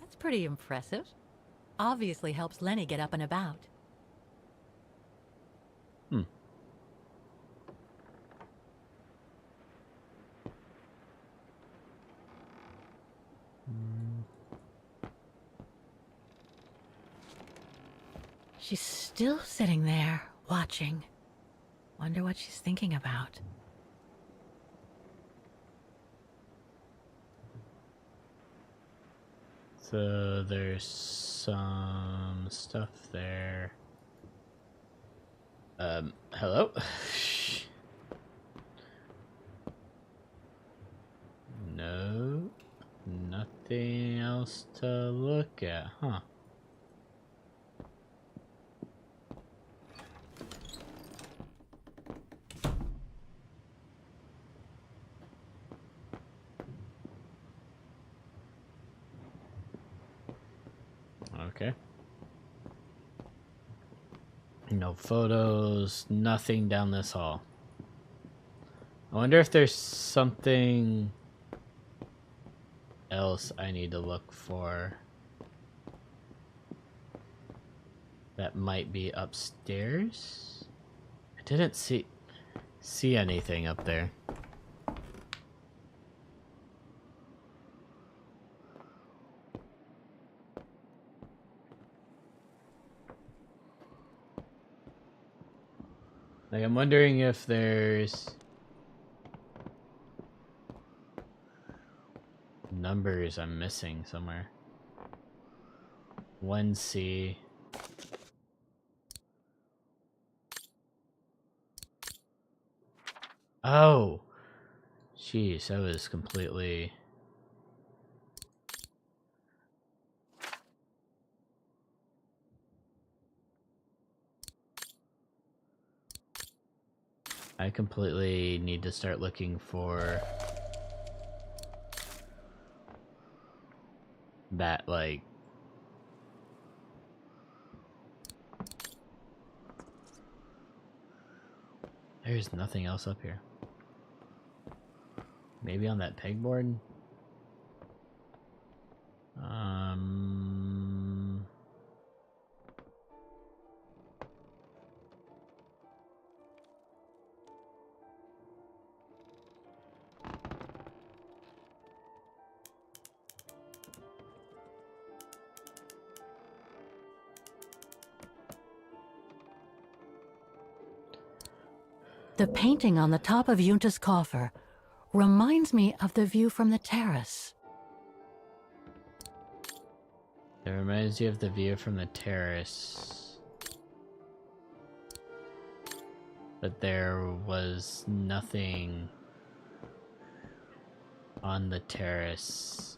That's pretty impressive. Obviously helps Lenny get up and about. She's still sitting there, watching. Wonder what she's thinking about. So there's some stuff there. Hello? No, nothing else to look at, huh? Okay. No photos, nothing down this hall. I wonder if there's something else I need to look for that might be upstairs. I didn't see anything up there. Like, I'm wondering if there's numbers I'm missing somewhere. 1C. Oh! Jeez, that was completely... I completely need to start looking for that, like... There's nothing else up here. Maybe on that pegboard? The painting on the top of Yunta's coffer reminds me of the view from the terrace. It reminds you of the view from the terrace. But there was nothing on the terrace.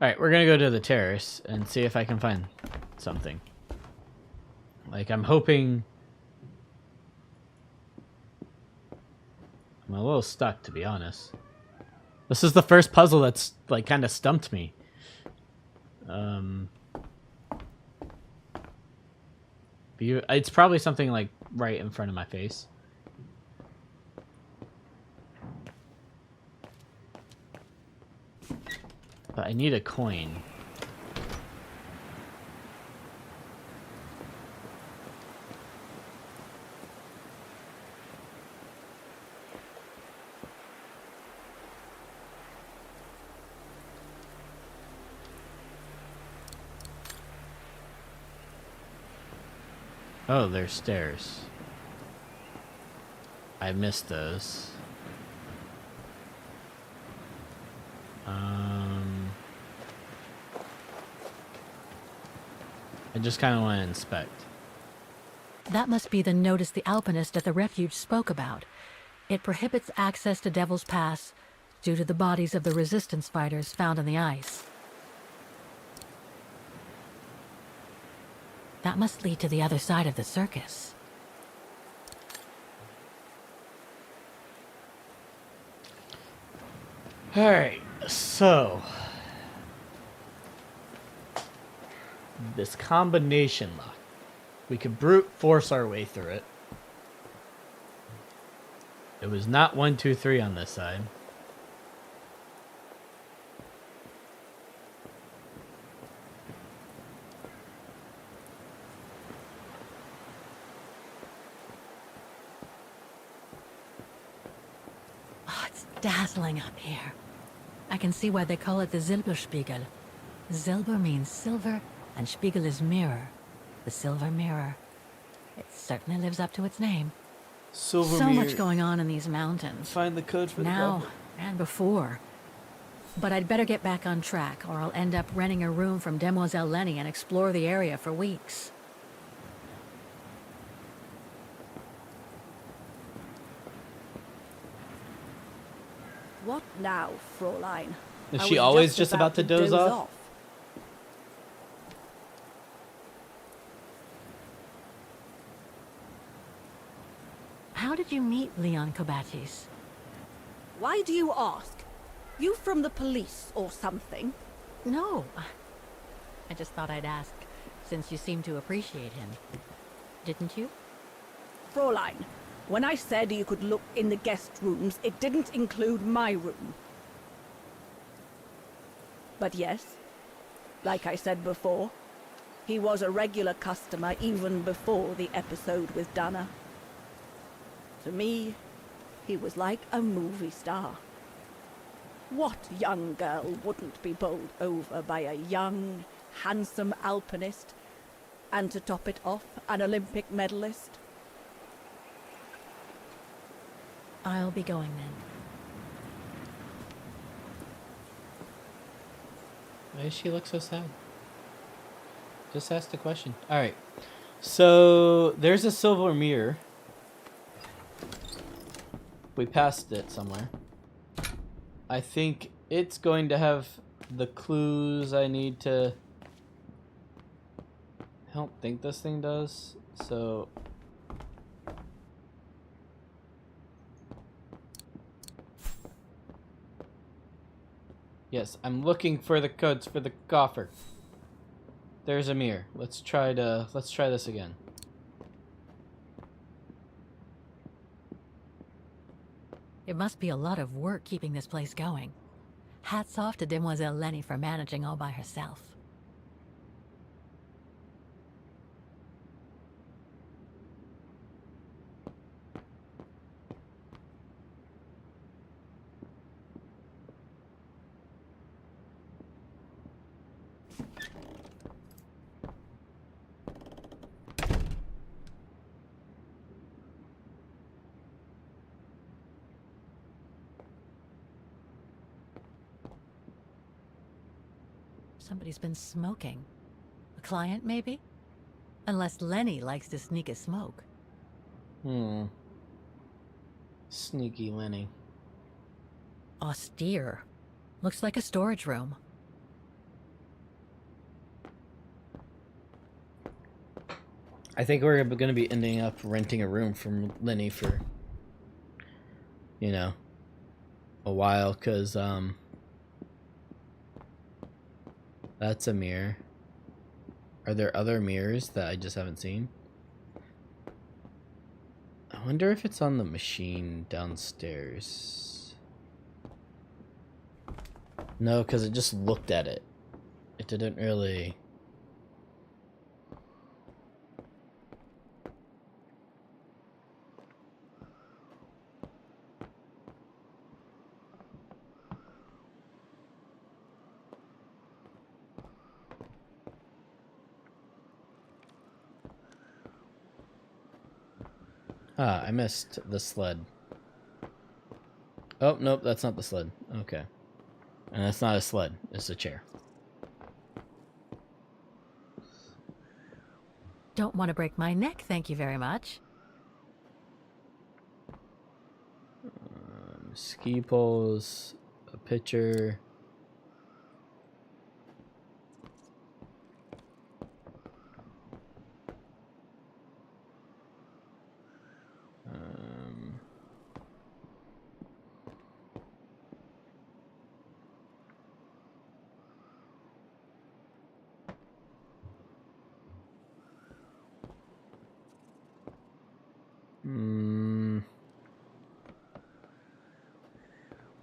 Alright, we're gonna go to the terrace and see if I can find something. Like, I'm hoping... I'm a little stuck, to be honest. This is the first puzzle that's, like, kind of stumped me. It's probably something, like, right in front of my face. But I need a coin. Oh, there's stairs. I missed those. I just kind of want to inspect. That must be the notice the alpinist at the refuge spoke about. It prohibits access to Devil's Pass due to the bodies of the resistance fighters found in the ice. That must lead to the other side of the circus. Alright, so this combination lock. We could brute force our way through it. It was not 1, 2, 3 on this side. Oh, it's dazzling up here. I can see why they call it the Silberspiegel. Silber means silver, and Spiegel is mirror. The silver mirror. It certainly lives up to its name. Silver so mirror. Much going on in these mountains. Find the code for now the and before. But I'd better get back on track, or I'll end up renting a room from Demoiselle Lenny and explore the area for weeks. What now, Fräulein? Is I she was always just about to doze off? How did you meet Leon Kobatis? Why do you ask? You from the police or something? No. I just thought I'd ask, since you seem to appreciate him. Didn't you? Fräulein, when I said you could look in the guest rooms, it didn't include my room. But yes, like I said before, he was a regular customer even before the episode with Dana. To me, he was like a movie star. What young girl wouldn't be bowled over by a young, handsome alpinist, and to top it off, an Olympic medalist? I'll be going then. Why does she look so sad? Just ask the question. Alright. So, there's a silver mirror. We passed it somewhere. I think it's going to have the clues I need to... I don't think this thing does. So... Yes, I'm looking for the codes for the coffer. There's a mirror. Let's try this again. It must be a lot of work keeping this place going. Hats off to Demoiselle Lenny for managing all by herself. Somebody's been smoking. A client, maybe? Unless Lenny likes to sneak a smoke. Sneaky Lenny. Austere. Looks like a storage room. I think we're going to be ending up renting a room from Lenny for, you know, a while, because, that's a mirror. Are there other mirrors that I just haven't seen? I wonder if it's on the machine downstairs. No, because it just looked at it. It didn't really... Ah, I missed the sled. Oh, nope, that's not the sled. Okay. And that's not a sled, it's a chair. Don't want to break my neck, thank you very much. Ski poles, a pitcher.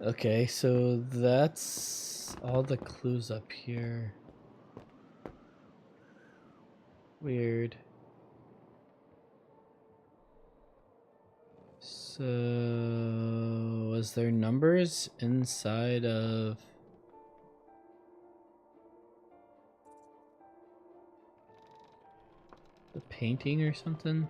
Okay, so that's all the clues up here. Weird. So, was there numbers inside of the painting or something?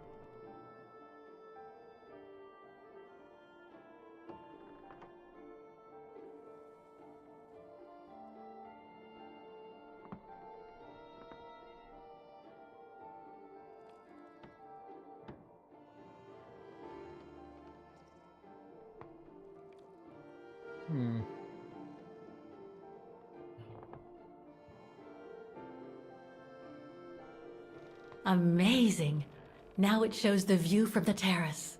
Amazing. Now it shows the view from the terrace.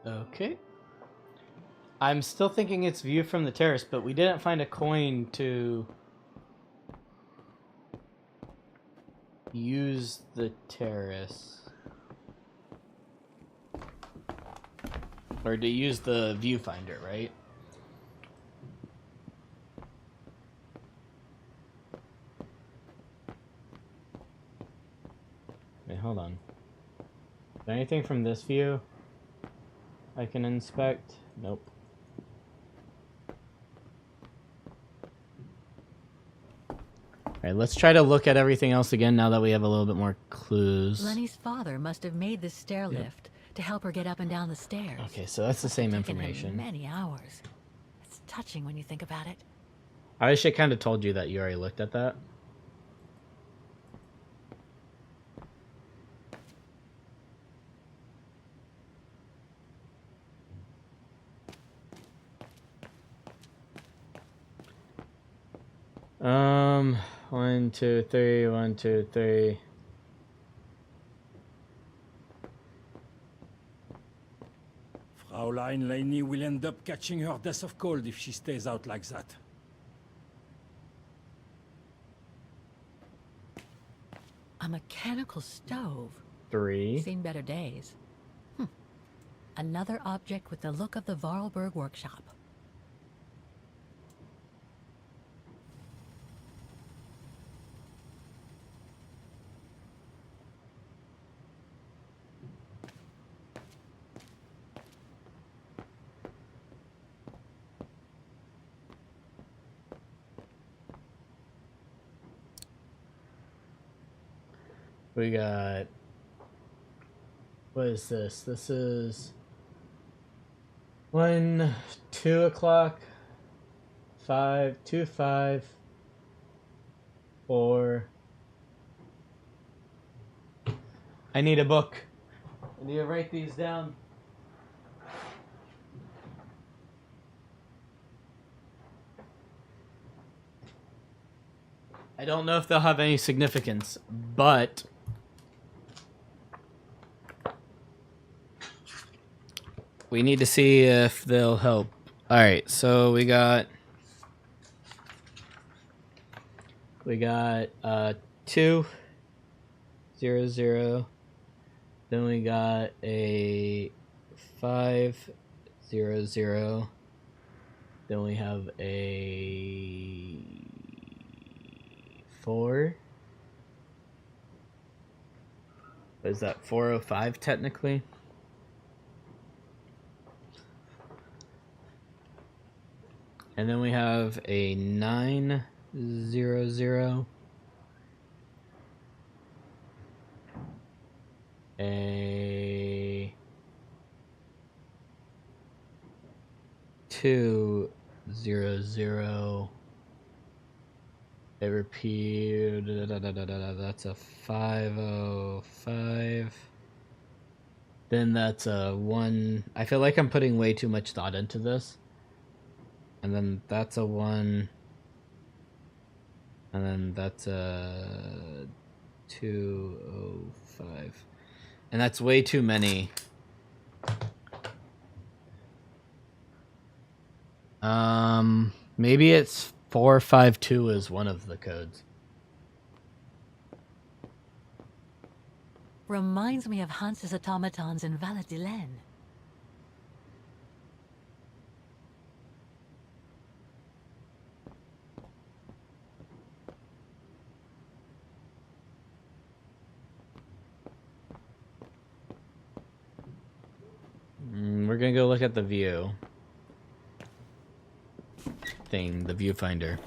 Okay. I'm still thinking it's view from the terrace, but we didn't find a coin to use the terrace. Or to use the viewfinder, right? Wait, hold on. Is there anything from this view I can inspect? Nope. Alright, let's try to look at everything else again now that we have a little bit more clues. Lenny's father must have made this stair lift to help her get up and down the stairs. Okay, so that's the same Taken him information. many hours. It's touching when you think about it. I wish I kind of told you that you already looked at that. One, two, three, 1, 2, 3. Fraulein Leni will end up catching her death of cold if she stays out like that. A mechanical stove. 3. Seen better days. Another object with the look of the Vorarlberg workshop. We got... What is this? This is... 1, 2 o'clock, 5, 2, 5, 4. I need a book. I need to write these down. I don't know if they'll have any significance, but we need to see if they'll help. All right, so we got 2 0 0. Then we got a 5 0 0. Then we have a 4. Is that 405 technically? And then we have a 9 0 0. A 2 0 0. A repeat. That's a 505. Then that's a 1. I feel like I'm putting way too much thought into this. And then that's a 1. And then that's a 205. And that's way too many. Maybe it's 452 is one of the codes. Reminds me of Hans's automatons in Valladolid. We're gonna go look at the view thing, the viewfinder.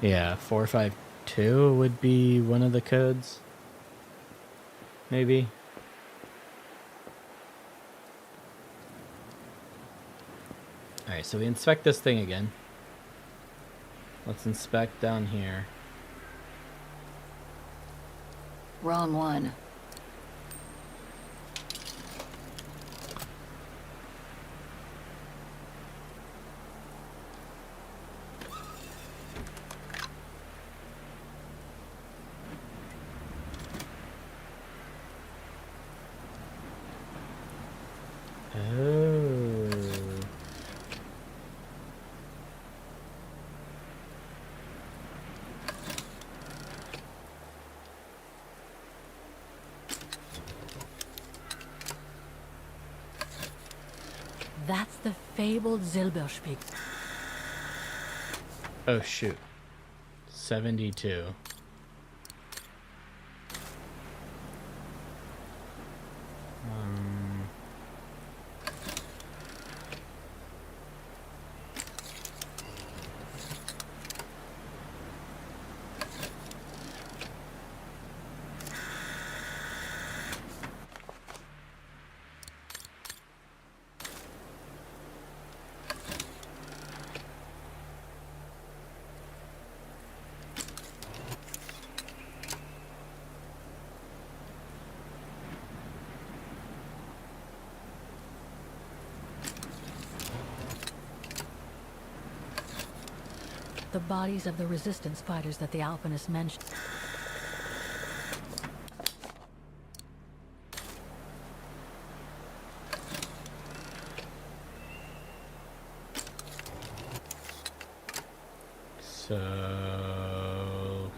Yeah, 452 would be one of the codes. Maybe. Alright, so we inspect this thing again. Let's inspect down here. Wrong one. That's the fabled Silberspiegel. Oh shoot. 72. The bodies of the resistance fighters that the Alpinists mentioned. So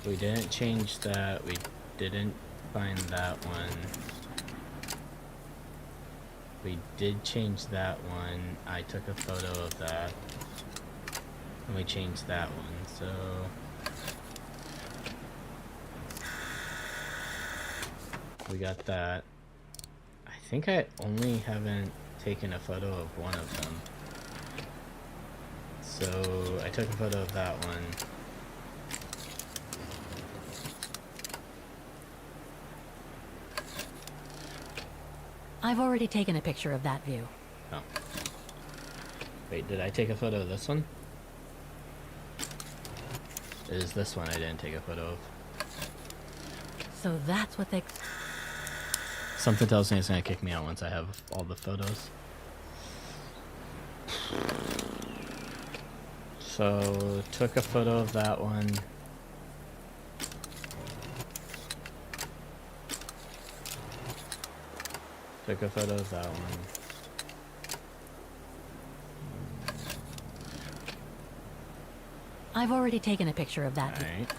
we didn't change that. We didn't find that one. We did change that one. I took a photo of that. And we changed that one, so we got that. I think I only haven't taken a photo of one of them. So I took a photo of that one. I've already taken a picture of that view. Oh. Wait, did I take a photo of this one? It is this one I didn't take a photo of. So that's what they... Something tells me it's gonna kick me out once I have all the photos. So, took a photo of that one. Took a photo of that one. I've already taken a picture of that. Alright.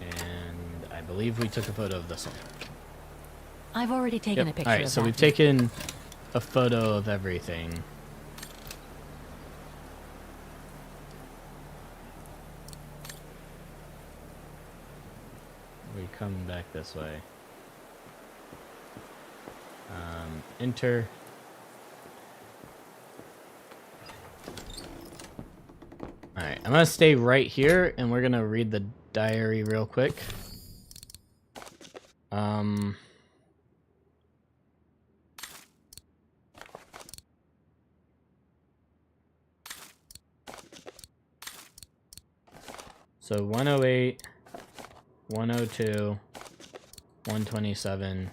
And I believe we took a photo of this one. I've already taken a picture Alright, of so that. we've taken a photo of everything. We come back this way. Enter. Alright, I'm gonna stay right here and we're gonna read the diary real quick. So 108, 102, 127.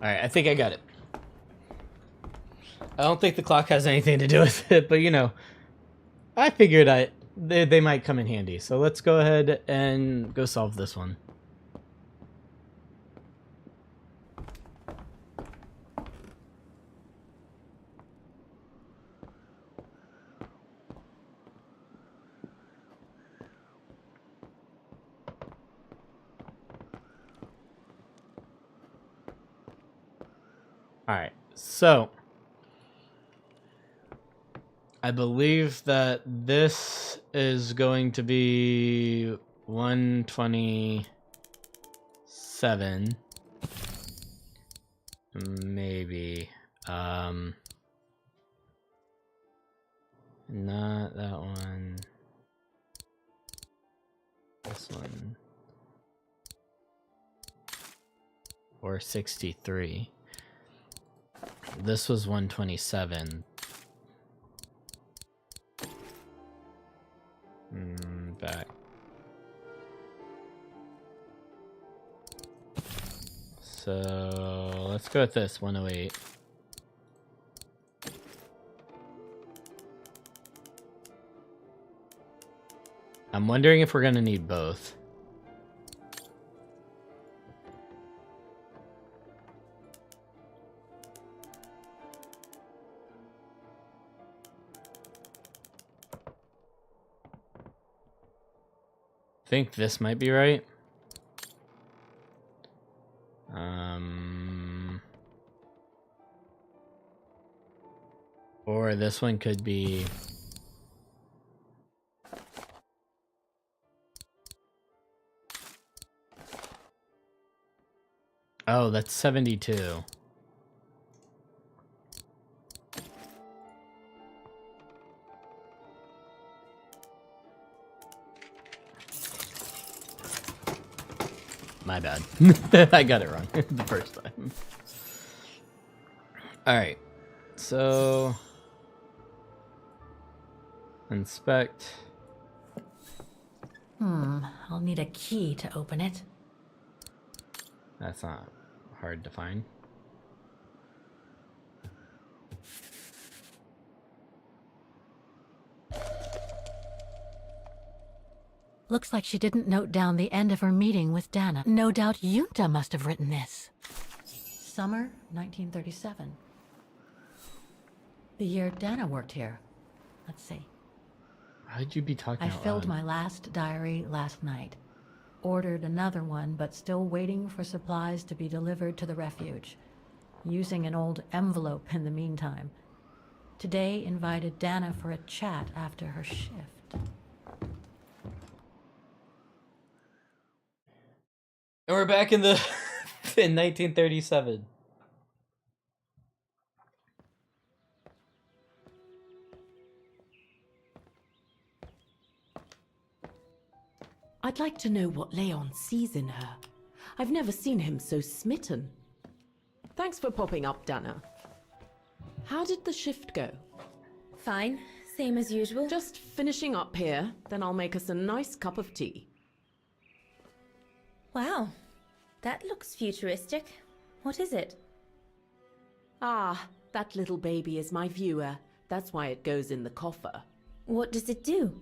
Alright, I think I got it. I don't think the clock has anything to do with it, but you know, I figured they might come in handy. So let's go ahead and go solve this one. Alright, so I believe that this is going to be 127. Maybe. Not that one. This one. Or 63. This was 127. Back. So let's go with this 108. I'm wondering if we're gonna need both. I think this might be right. Or this one could be. Oh, that's 72. My bad. I got it wrong the first time. Alright. So inspect. I'll need a key to open it. That's not hard to find. Looks like she didn't note down the end of her meeting with Dana. No doubt Junta must have written this. Summer 1937. The year Dana worked here. Let's see. How'd you be talking I out filled loud? my last diary last night. Ordered another one, but still waiting for supplies to be delivered to the refuge. Using an old envelope in the meantime. Today invited Dana for a chat after her shift. And we're back in the in 1937. I'd like to know what Leon sees in her. I've never seen him so smitten. Thanks for popping up, Dana. How did the shift go? Fine, same as usual. Just finishing up here, then I'll make us a nice cup of tea. Wow, that looks futuristic. What is it? Ah, that little baby is my viewer, That's why it goes in the coffer. What does it do?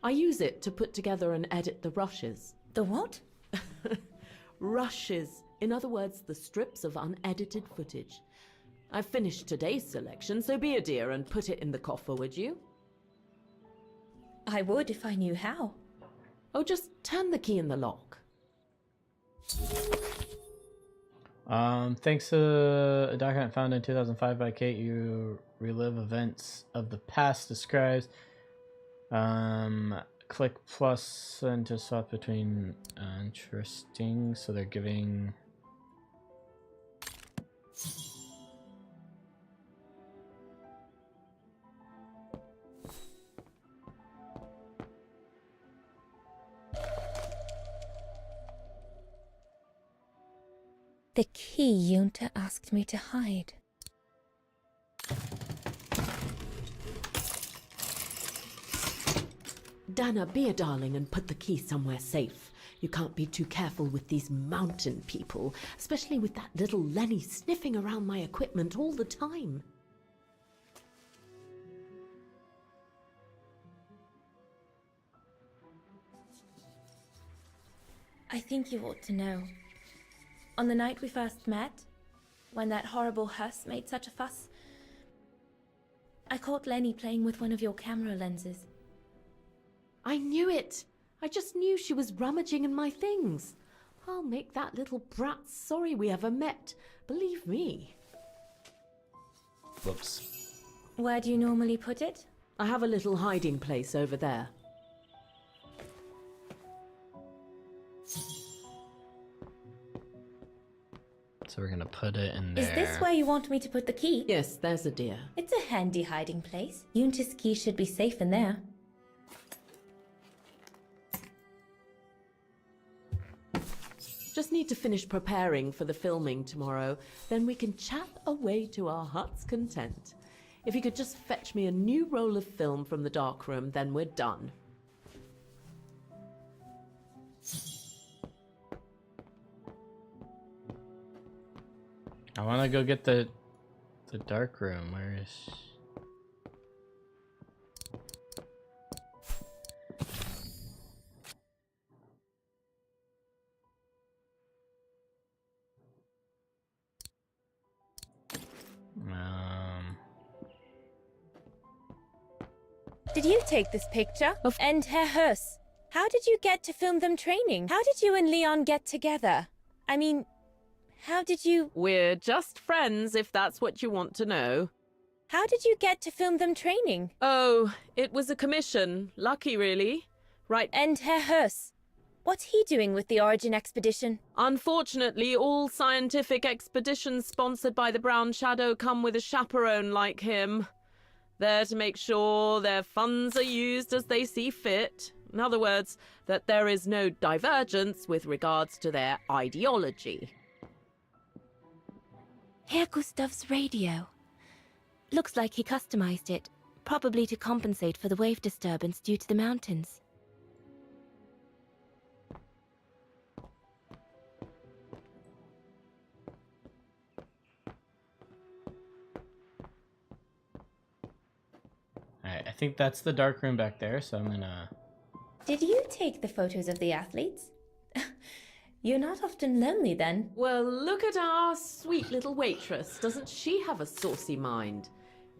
I use it to put together and edit the rushes. The what? Rushes. In other words, the strips of unedited footage. I've finished today's selection, so be a dear and put it in the coffer, would you? I would if I knew how. Oh, just turn the key in the lock. Thanks to a document found in 2005 by Kate, you relive events of the past describes. Click plus and to swap between interesting. So they're giving. The key Yunta asked me to hide. Dana, be a darling and put the key somewhere safe. You can't be too careful with these mountain people, especially with that little Lenny sniffing around my equipment all the time. I think you ought to know. On the night we first met, when that horrible Huss made such a fuss, I caught Lenny playing with one of your camera lenses. I knew it! I just knew she was rummaging in my things. I'll make that little brat sorry we ever met. Believe me. Whoops. Where do you normally put it? I have a little hiding place over there. So we're gonna put it in there. Is this where you want me to put the key? Yes, there's a dear. It's a handy hiding place. Yunta's key should be safe in there. Just need to finish preparing for the filming tomorrow. Then we can chat away to our heart's content. If you could just fetch me a new roll of film from the darkroom, then we're done. I want to go get the dark room. Where is? Did you take this picture? And Herr Huss? How did you get to film them training? How did you and Leon get together? I mean, how did you... We're just friends, if that's what you want to know. How did you get to film them training? Oh, it was a commission. Lucky, really. Right. And Herr Huss? What's he doing with the Origin expedition? Unfortunately, all scientific expeditions sponsored by the Brown Shadow come with a chaperone like him. There to make sure their funds are used as they see fit. In other words, that there is no divergence with regards to their ideology. Herr Gustav's radio. Looks like he customized it, probably to compensate for the wave disturbance due to the mountains. Alright, I think that's the dark room back there, so I'm gonna... Did you take the photos of the athletes? You're not often lonely then. Well, look at our sweet little waitress. Doesn't she have a saucy mind?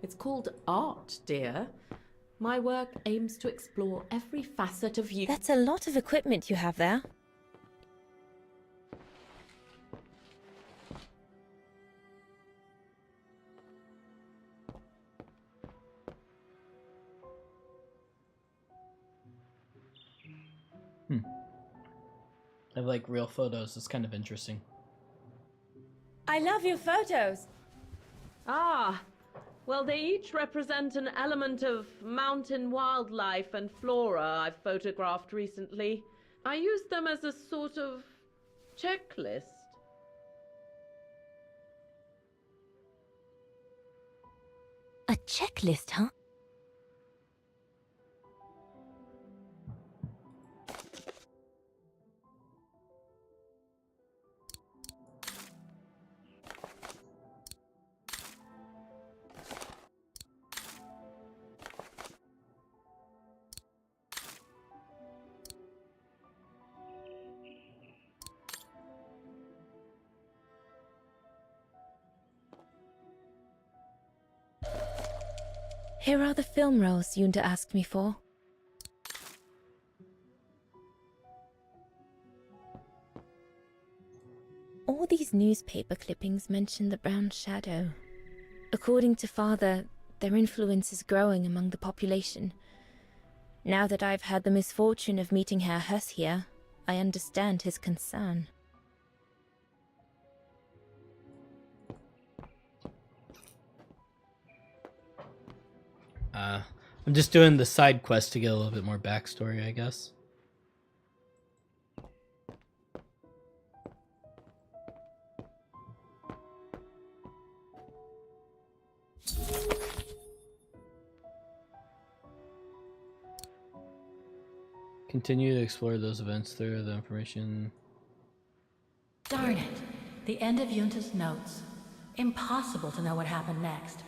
It's called art, dear. My work aims to explore every facet of you. That's a lot of equipment you have there. I have like real photos. It's kind of interesting. I love your photos. Ah, well, they each represent an element of mountain wildlife and flora I've photographed recently. I used them as a sort of checklist. A checklist, huh? Here are the film rolls Yunda asked me for. All these newspaper clippings mention the Brown Shadow. According to Father, their influence is growing among the population. Now that I've had the misfortune of meeting Herr Hess here, I understand his concern. I'm just doing the side quest to get a little bit more backstory, I guess. Continue to explore those events through the information. Darn it. The end of Yunta's notes. Impossible to know what happened next.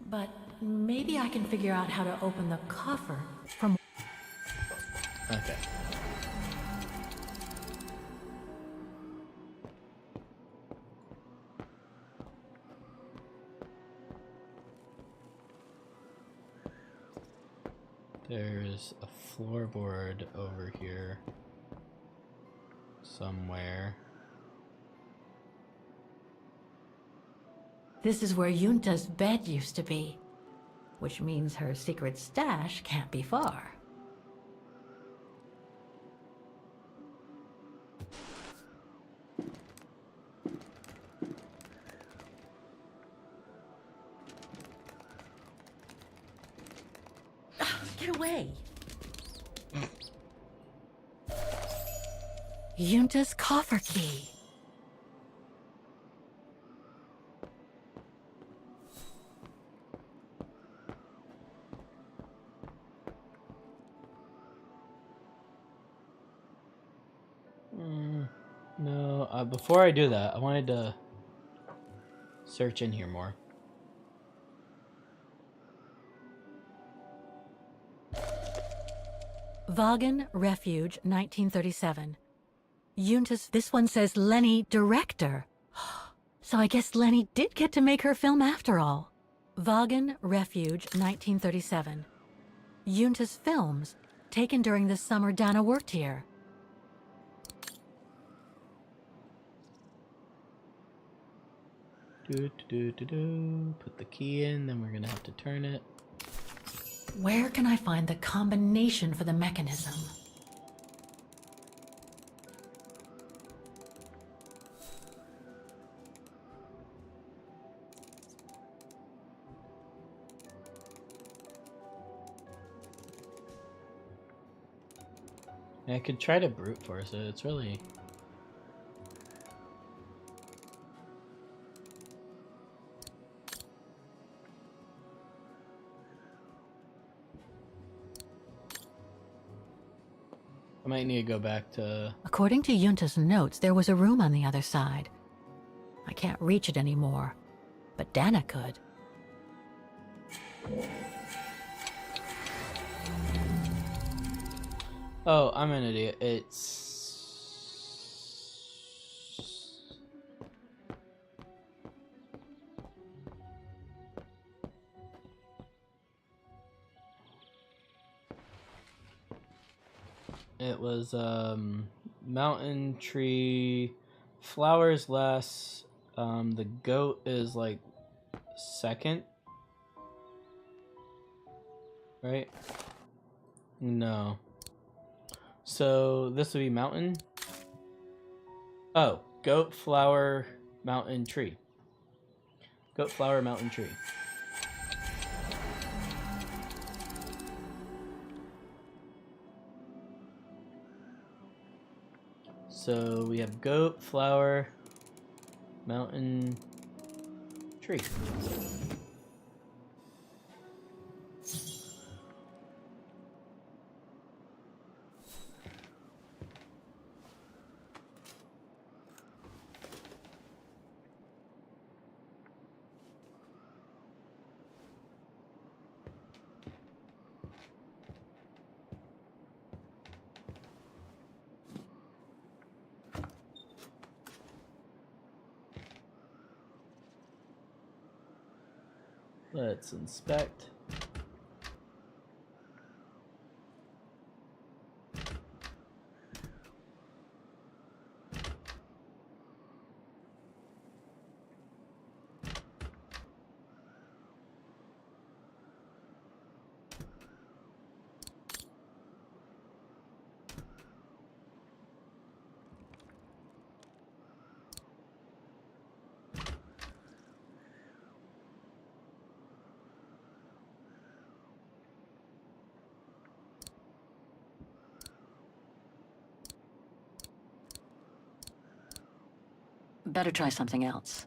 But maybe I can figure out how to open the coffer from... Okay. There's a floorboard over here somewhere. This is where Yunta's bed used to be, which means her secret stash can't be far. Get away! Yunta's coffer key. No, before I do that, I wanted to search in here more. Vaughan Refuge, 1937. Yunta's... This one says Lenny, director. So I guess Lenny did get to make her film after all. Vaughan Refuge, 1937. Yunta's films, taken during the summer Dana worked here. Put the key in, then we're gonna have to turn it. Where can I find the combination for the mechanism? I could try to brute force it. It's really... I might need to go back to... According to Yunta's notes, there was a room on the other side. I can't reach it anymore, but Dana could. Oh, I'm an idiot. It's... It was, mountain tree, flowers last, the goat is, like, second, right? No. So, this would be mountain. Oh, goat, flower, mountain, tree. Goat, flower, mountain, tree. So we have goat, flower, mountain, tree. Let's inspect. Better try something else.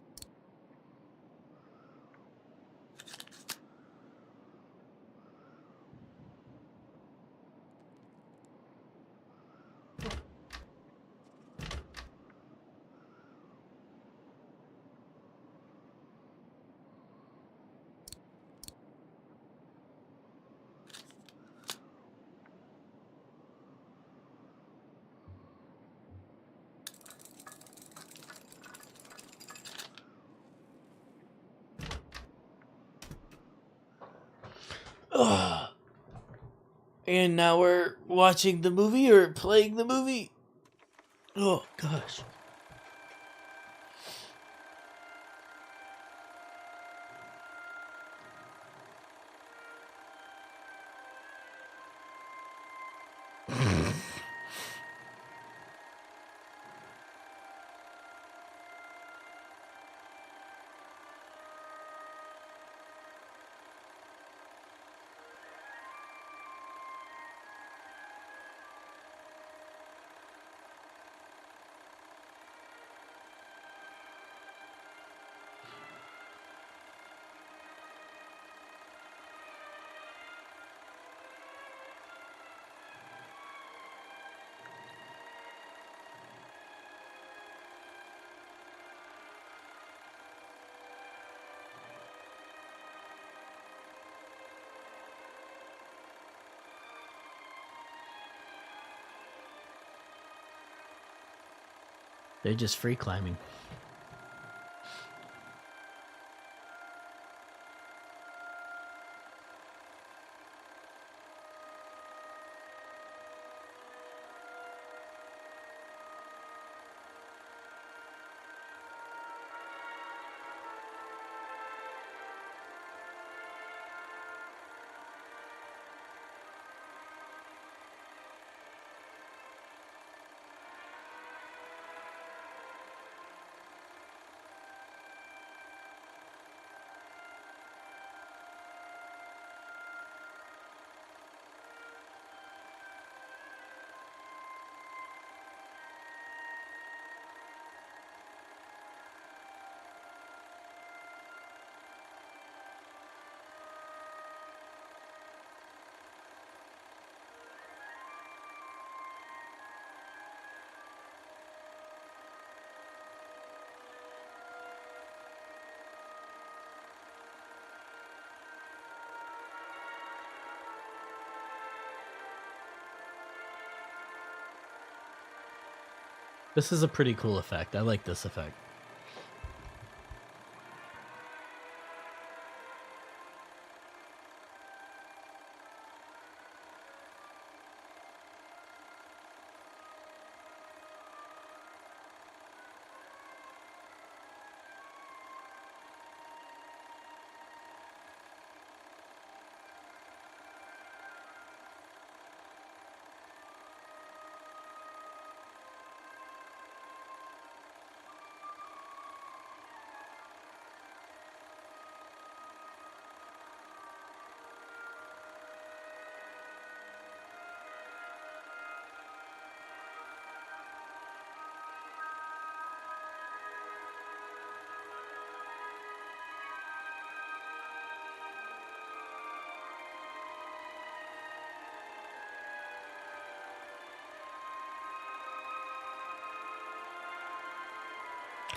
Ugh. And now we're watching the movie or playing the movie. Oh gosh. They're just free climbing. This is a pretty cool effect. I like this effect.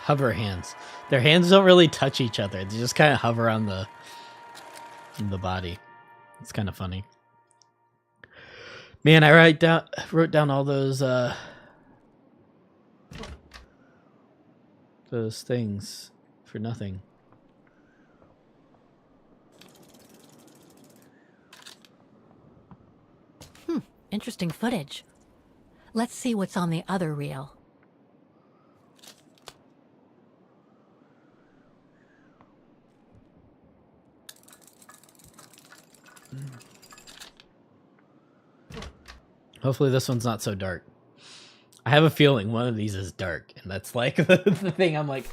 Hover hands. Their hands don't really touch each other. They just kind of hover on the body. It's kind of funny. Man, I wrote down all those things for nothing. Interesting footage. Let's see what's on the other reel. Hopefully this one's not so dark. I have a feeling one of these is dark, and that's like the thing I'm like,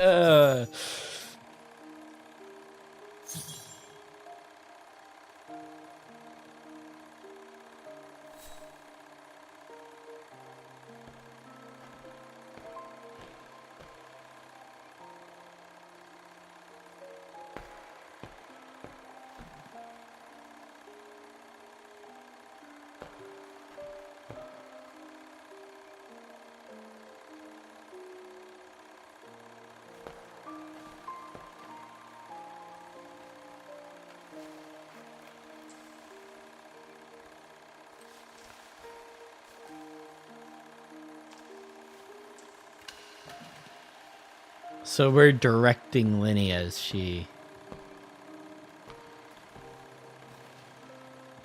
So we're directing Lenny as she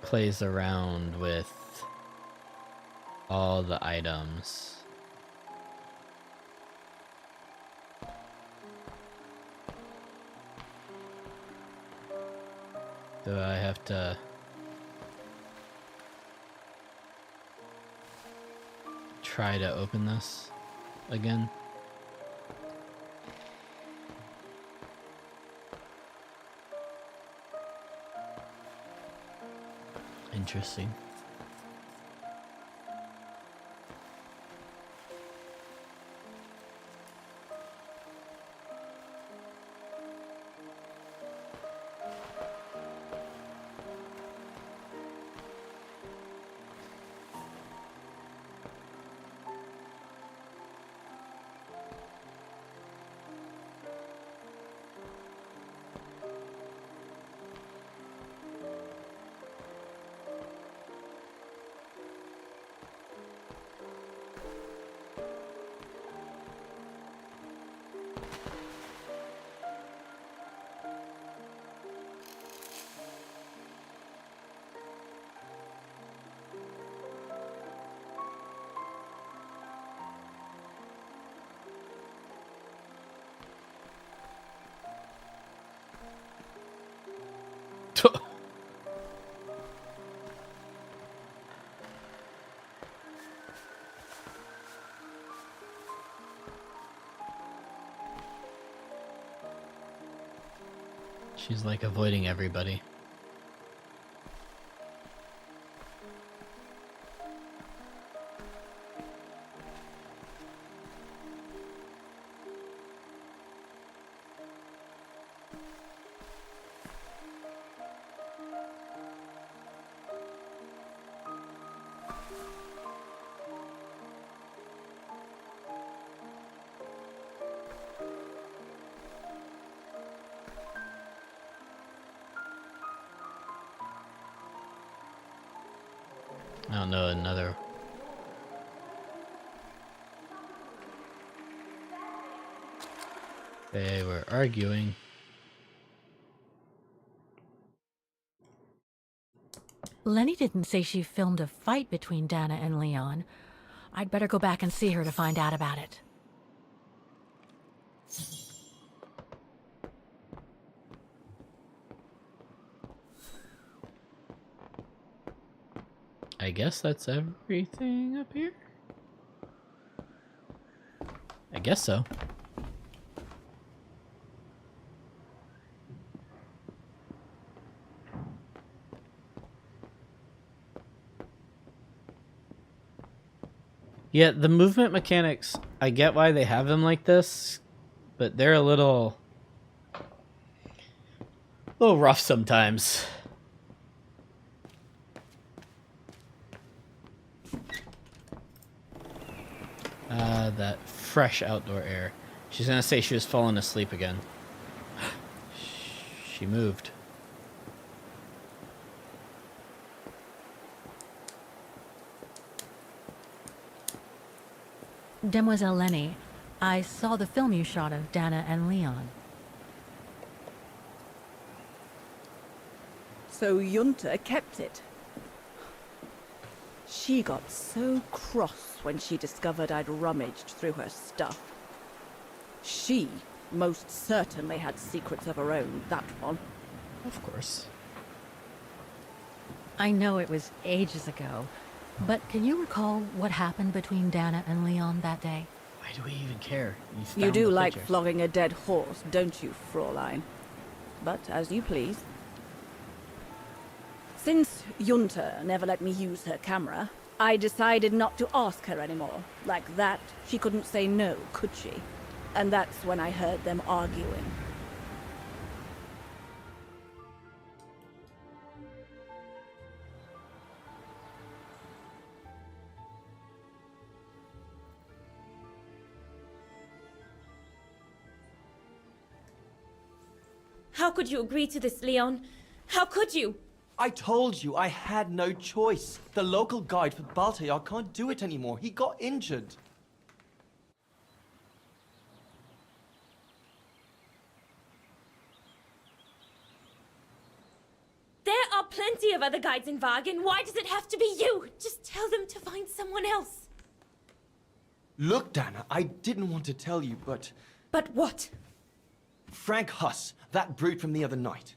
plays around with all the items. Do I have to try to open this again? Interesting. She's like avoiding everybody. I don't know, another. They were arguing. Lenny didn't say she filmed a fight between Dana and Leon. I'd better go back and see her to find out about it. I guess that's everything up here? I guess so. Yeah, the movement mechanics, I get why they have them like this, but they're a little rough sometimes. That fresh outdoor air. She's gonna say she was falling asleep again. She moved. Demoiselle Lenny, I saw the film you shot of Dana and Leon. So Junta kept it. She got so cross when she discovered I'd rummaged through her stuff. She most certainly had secrets of her own, that one. Of course. I know it was ages ago, but can you recall what happened between Dana and Leon that day? Why do we even care? You do like flogging a dead horse, don't you, Fraulein? But as you please. Since Junta never let me use her camera, I decided not to ask her anymore. Like that, she couldn't say no, could she? And that's when I heard them arguing. How could you agree to this, Leon? How could you? I told you I had no choice. The local guide for Baltayar can't do it anymore. He got injured. plenty of other guides in Wagen. Why does it have to be you? Just tell them to find someone else. Look, Dana, I didn't want to tell you, but... But what? Frank Huss, that brute from the other night.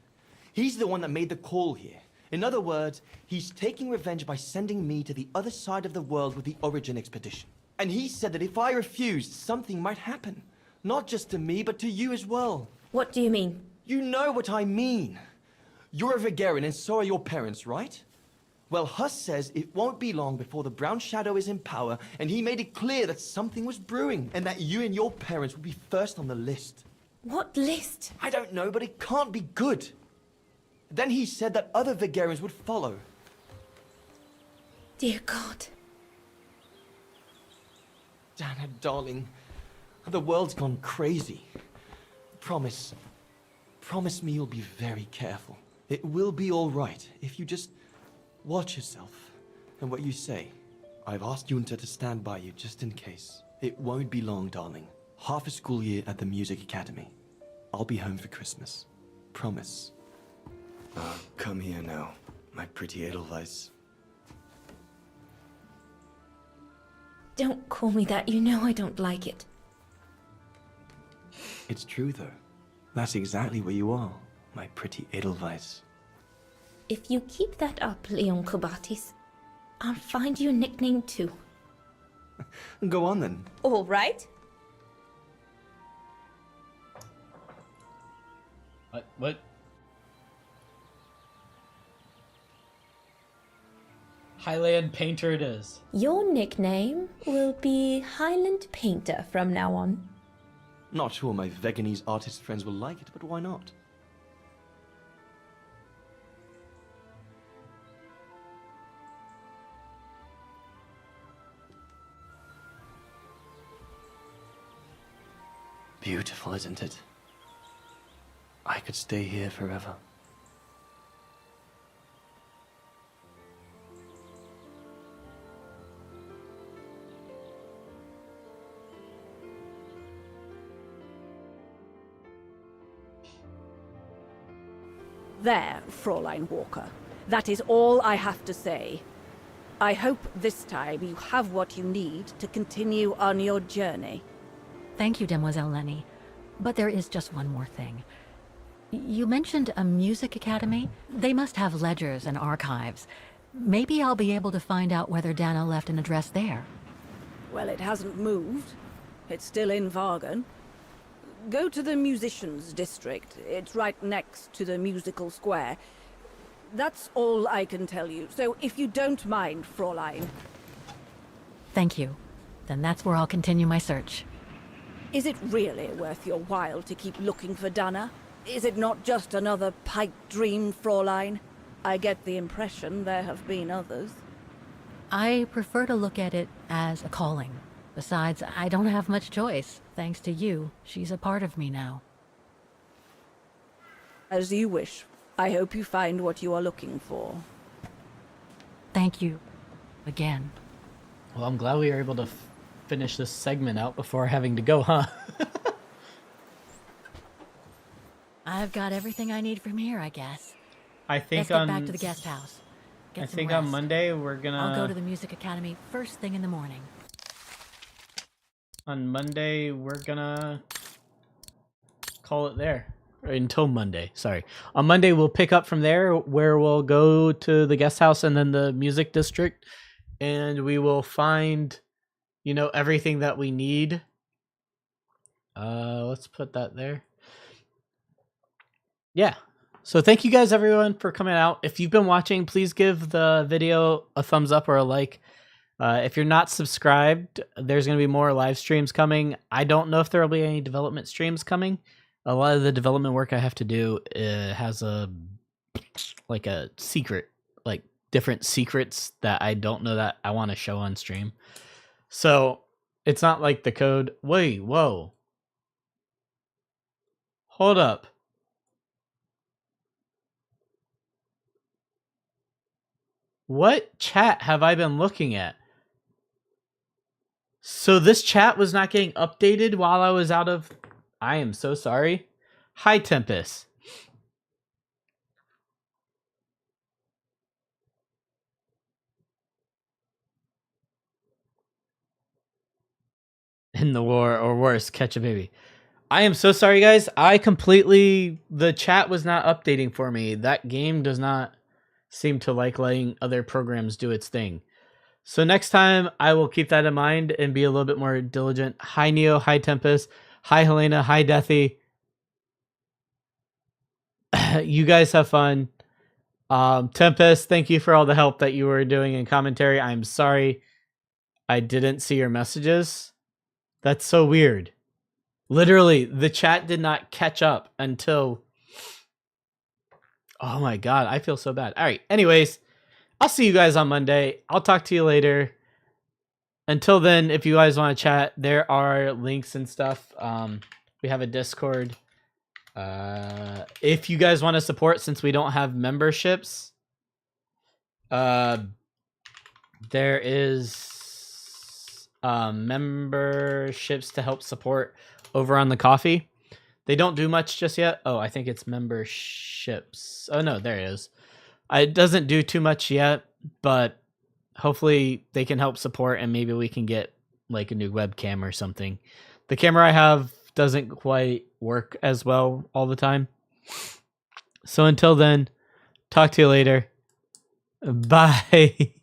He's the one that made the call here. In other words, he's taking revenge by sending me to the other side of the world with the Origin expedition. And he said that if I refused, something might happen. Not just to me, but to you as well. What do you mean? You know what I mean. You're a Vegarian and so are your parents, right? Well, Huss says it won't be long before the Brown Shadow is in power, and he made it clear that something was brewing, and that you and your parents would be first on the list. What list? I don't know, but it can't be good. Then he said that other Vegarians would follow. Dear God. Dana, darling, the world's gone crazy. Promise me you'll be very careful. It will be all right if you just watch yourself and what you say. I've asked Junta to stand by you just in case. It won't be long, darling. Half a school year at the music academy. I'll be home for Christmas. Promise. Come here now, my pretty Edelweiss. Don't call me that. You know I don't like it. It's true, though. That's exactly where you are, my pretty Edelweiss. If you keep that up, Leon Kobatis, I'll find you a nickname too. Go on then. All right. What? Highland Painter it is. Your nickname will be Highland Painter from now on. Not sure my Veganese artist friends will like it, but why not? Beautiful, isn't it? I could stay here forever. There, Fräulein Walker. That is all I have to say. I hope this time you have what you need to continue on your journey. Thank you, Demoiselle Lenny. But there is just one more thing. You mentioned a music academy? They must have ledgers and archives. Maybe I'll be able to find out whether Dana left an address there. Well, it hasn't moved. It's still in Wagen. Go to the musicians' district. It's right next to the musical square. That's all I can tell you. So if you don't mind, Fräulein. Thank you. Then that's where I'll continue my search. Is it really worth your while to keep looking for Dana? Is it not just another pipe dream, Fräulein? I get the impression there have been others. I prefer to look at it as a calling. Besides, I don't have much choice. Thanks to you, she's a part of me now. As you wish. I hope you find what you are looking for. Thank you. Again. Well, I'm glad we were able to finish this segment out before having to go, huh? I've got everything I need from here, I guess. I think Let's get back to the guest house. Get I some think rest. on Monday we're gonna... I'll go to the music academy first thing in the morning. On Monday we're gonna call it there. Or until Monday, sorry. On Monday we'll pick up from there, where we'll go to the guest house and then the music district, and we will find, you know, everything that we need. Let's put that there. Yeah. So thank you guys, everyone, for coming out. If you've been watching, please give the video a thumbs up or a like. If you're not subscribed, there's going to be more live streams coming. I don't know if there will be any development streams coming. A lot of the development work I have to do has a secret, like different secrets that I don't know that I want to show on stream. So it's not like the code. Wait, whoa. Hold up. What chat have I been looking at? So this chat was not getting updated while I was out of... I am so sorry. Hi, Tempest. in the war, or worse, catch a baby. I am so sorry, guys. The chat was not updating for me. That game does not seem to like letting other programs do its thing. So next time, I will keep that in mind and be a little bit more diligent. Hi, Neo. Hi, Tempest. Hi, Helena. Hi, Deathy. You guys have fun. Tempest, thank you for all the help that you were doing in commentary. I'm sorry I didn't see your messages. That's so weird. Literally, the chat did not catch up until... Oh my god, I feel so bad. All right, anyways, I'll see you guys on Monday. I'll talk to you later. Until then, if you guys want to chat, there are links and stuff. We have a Discord. If you guys want to support, since we don't have memberships, there is memberships to help support over on the coffee. They don't do much just yet. Oh, I think it's memberships. Oh no, there it is. It doesn't do too much yet, but hopefully they can help support, and maybe we can get like a new webcam or something. The camera I have doesn't quite work as well all the time. So until then, talk to you later. Bye.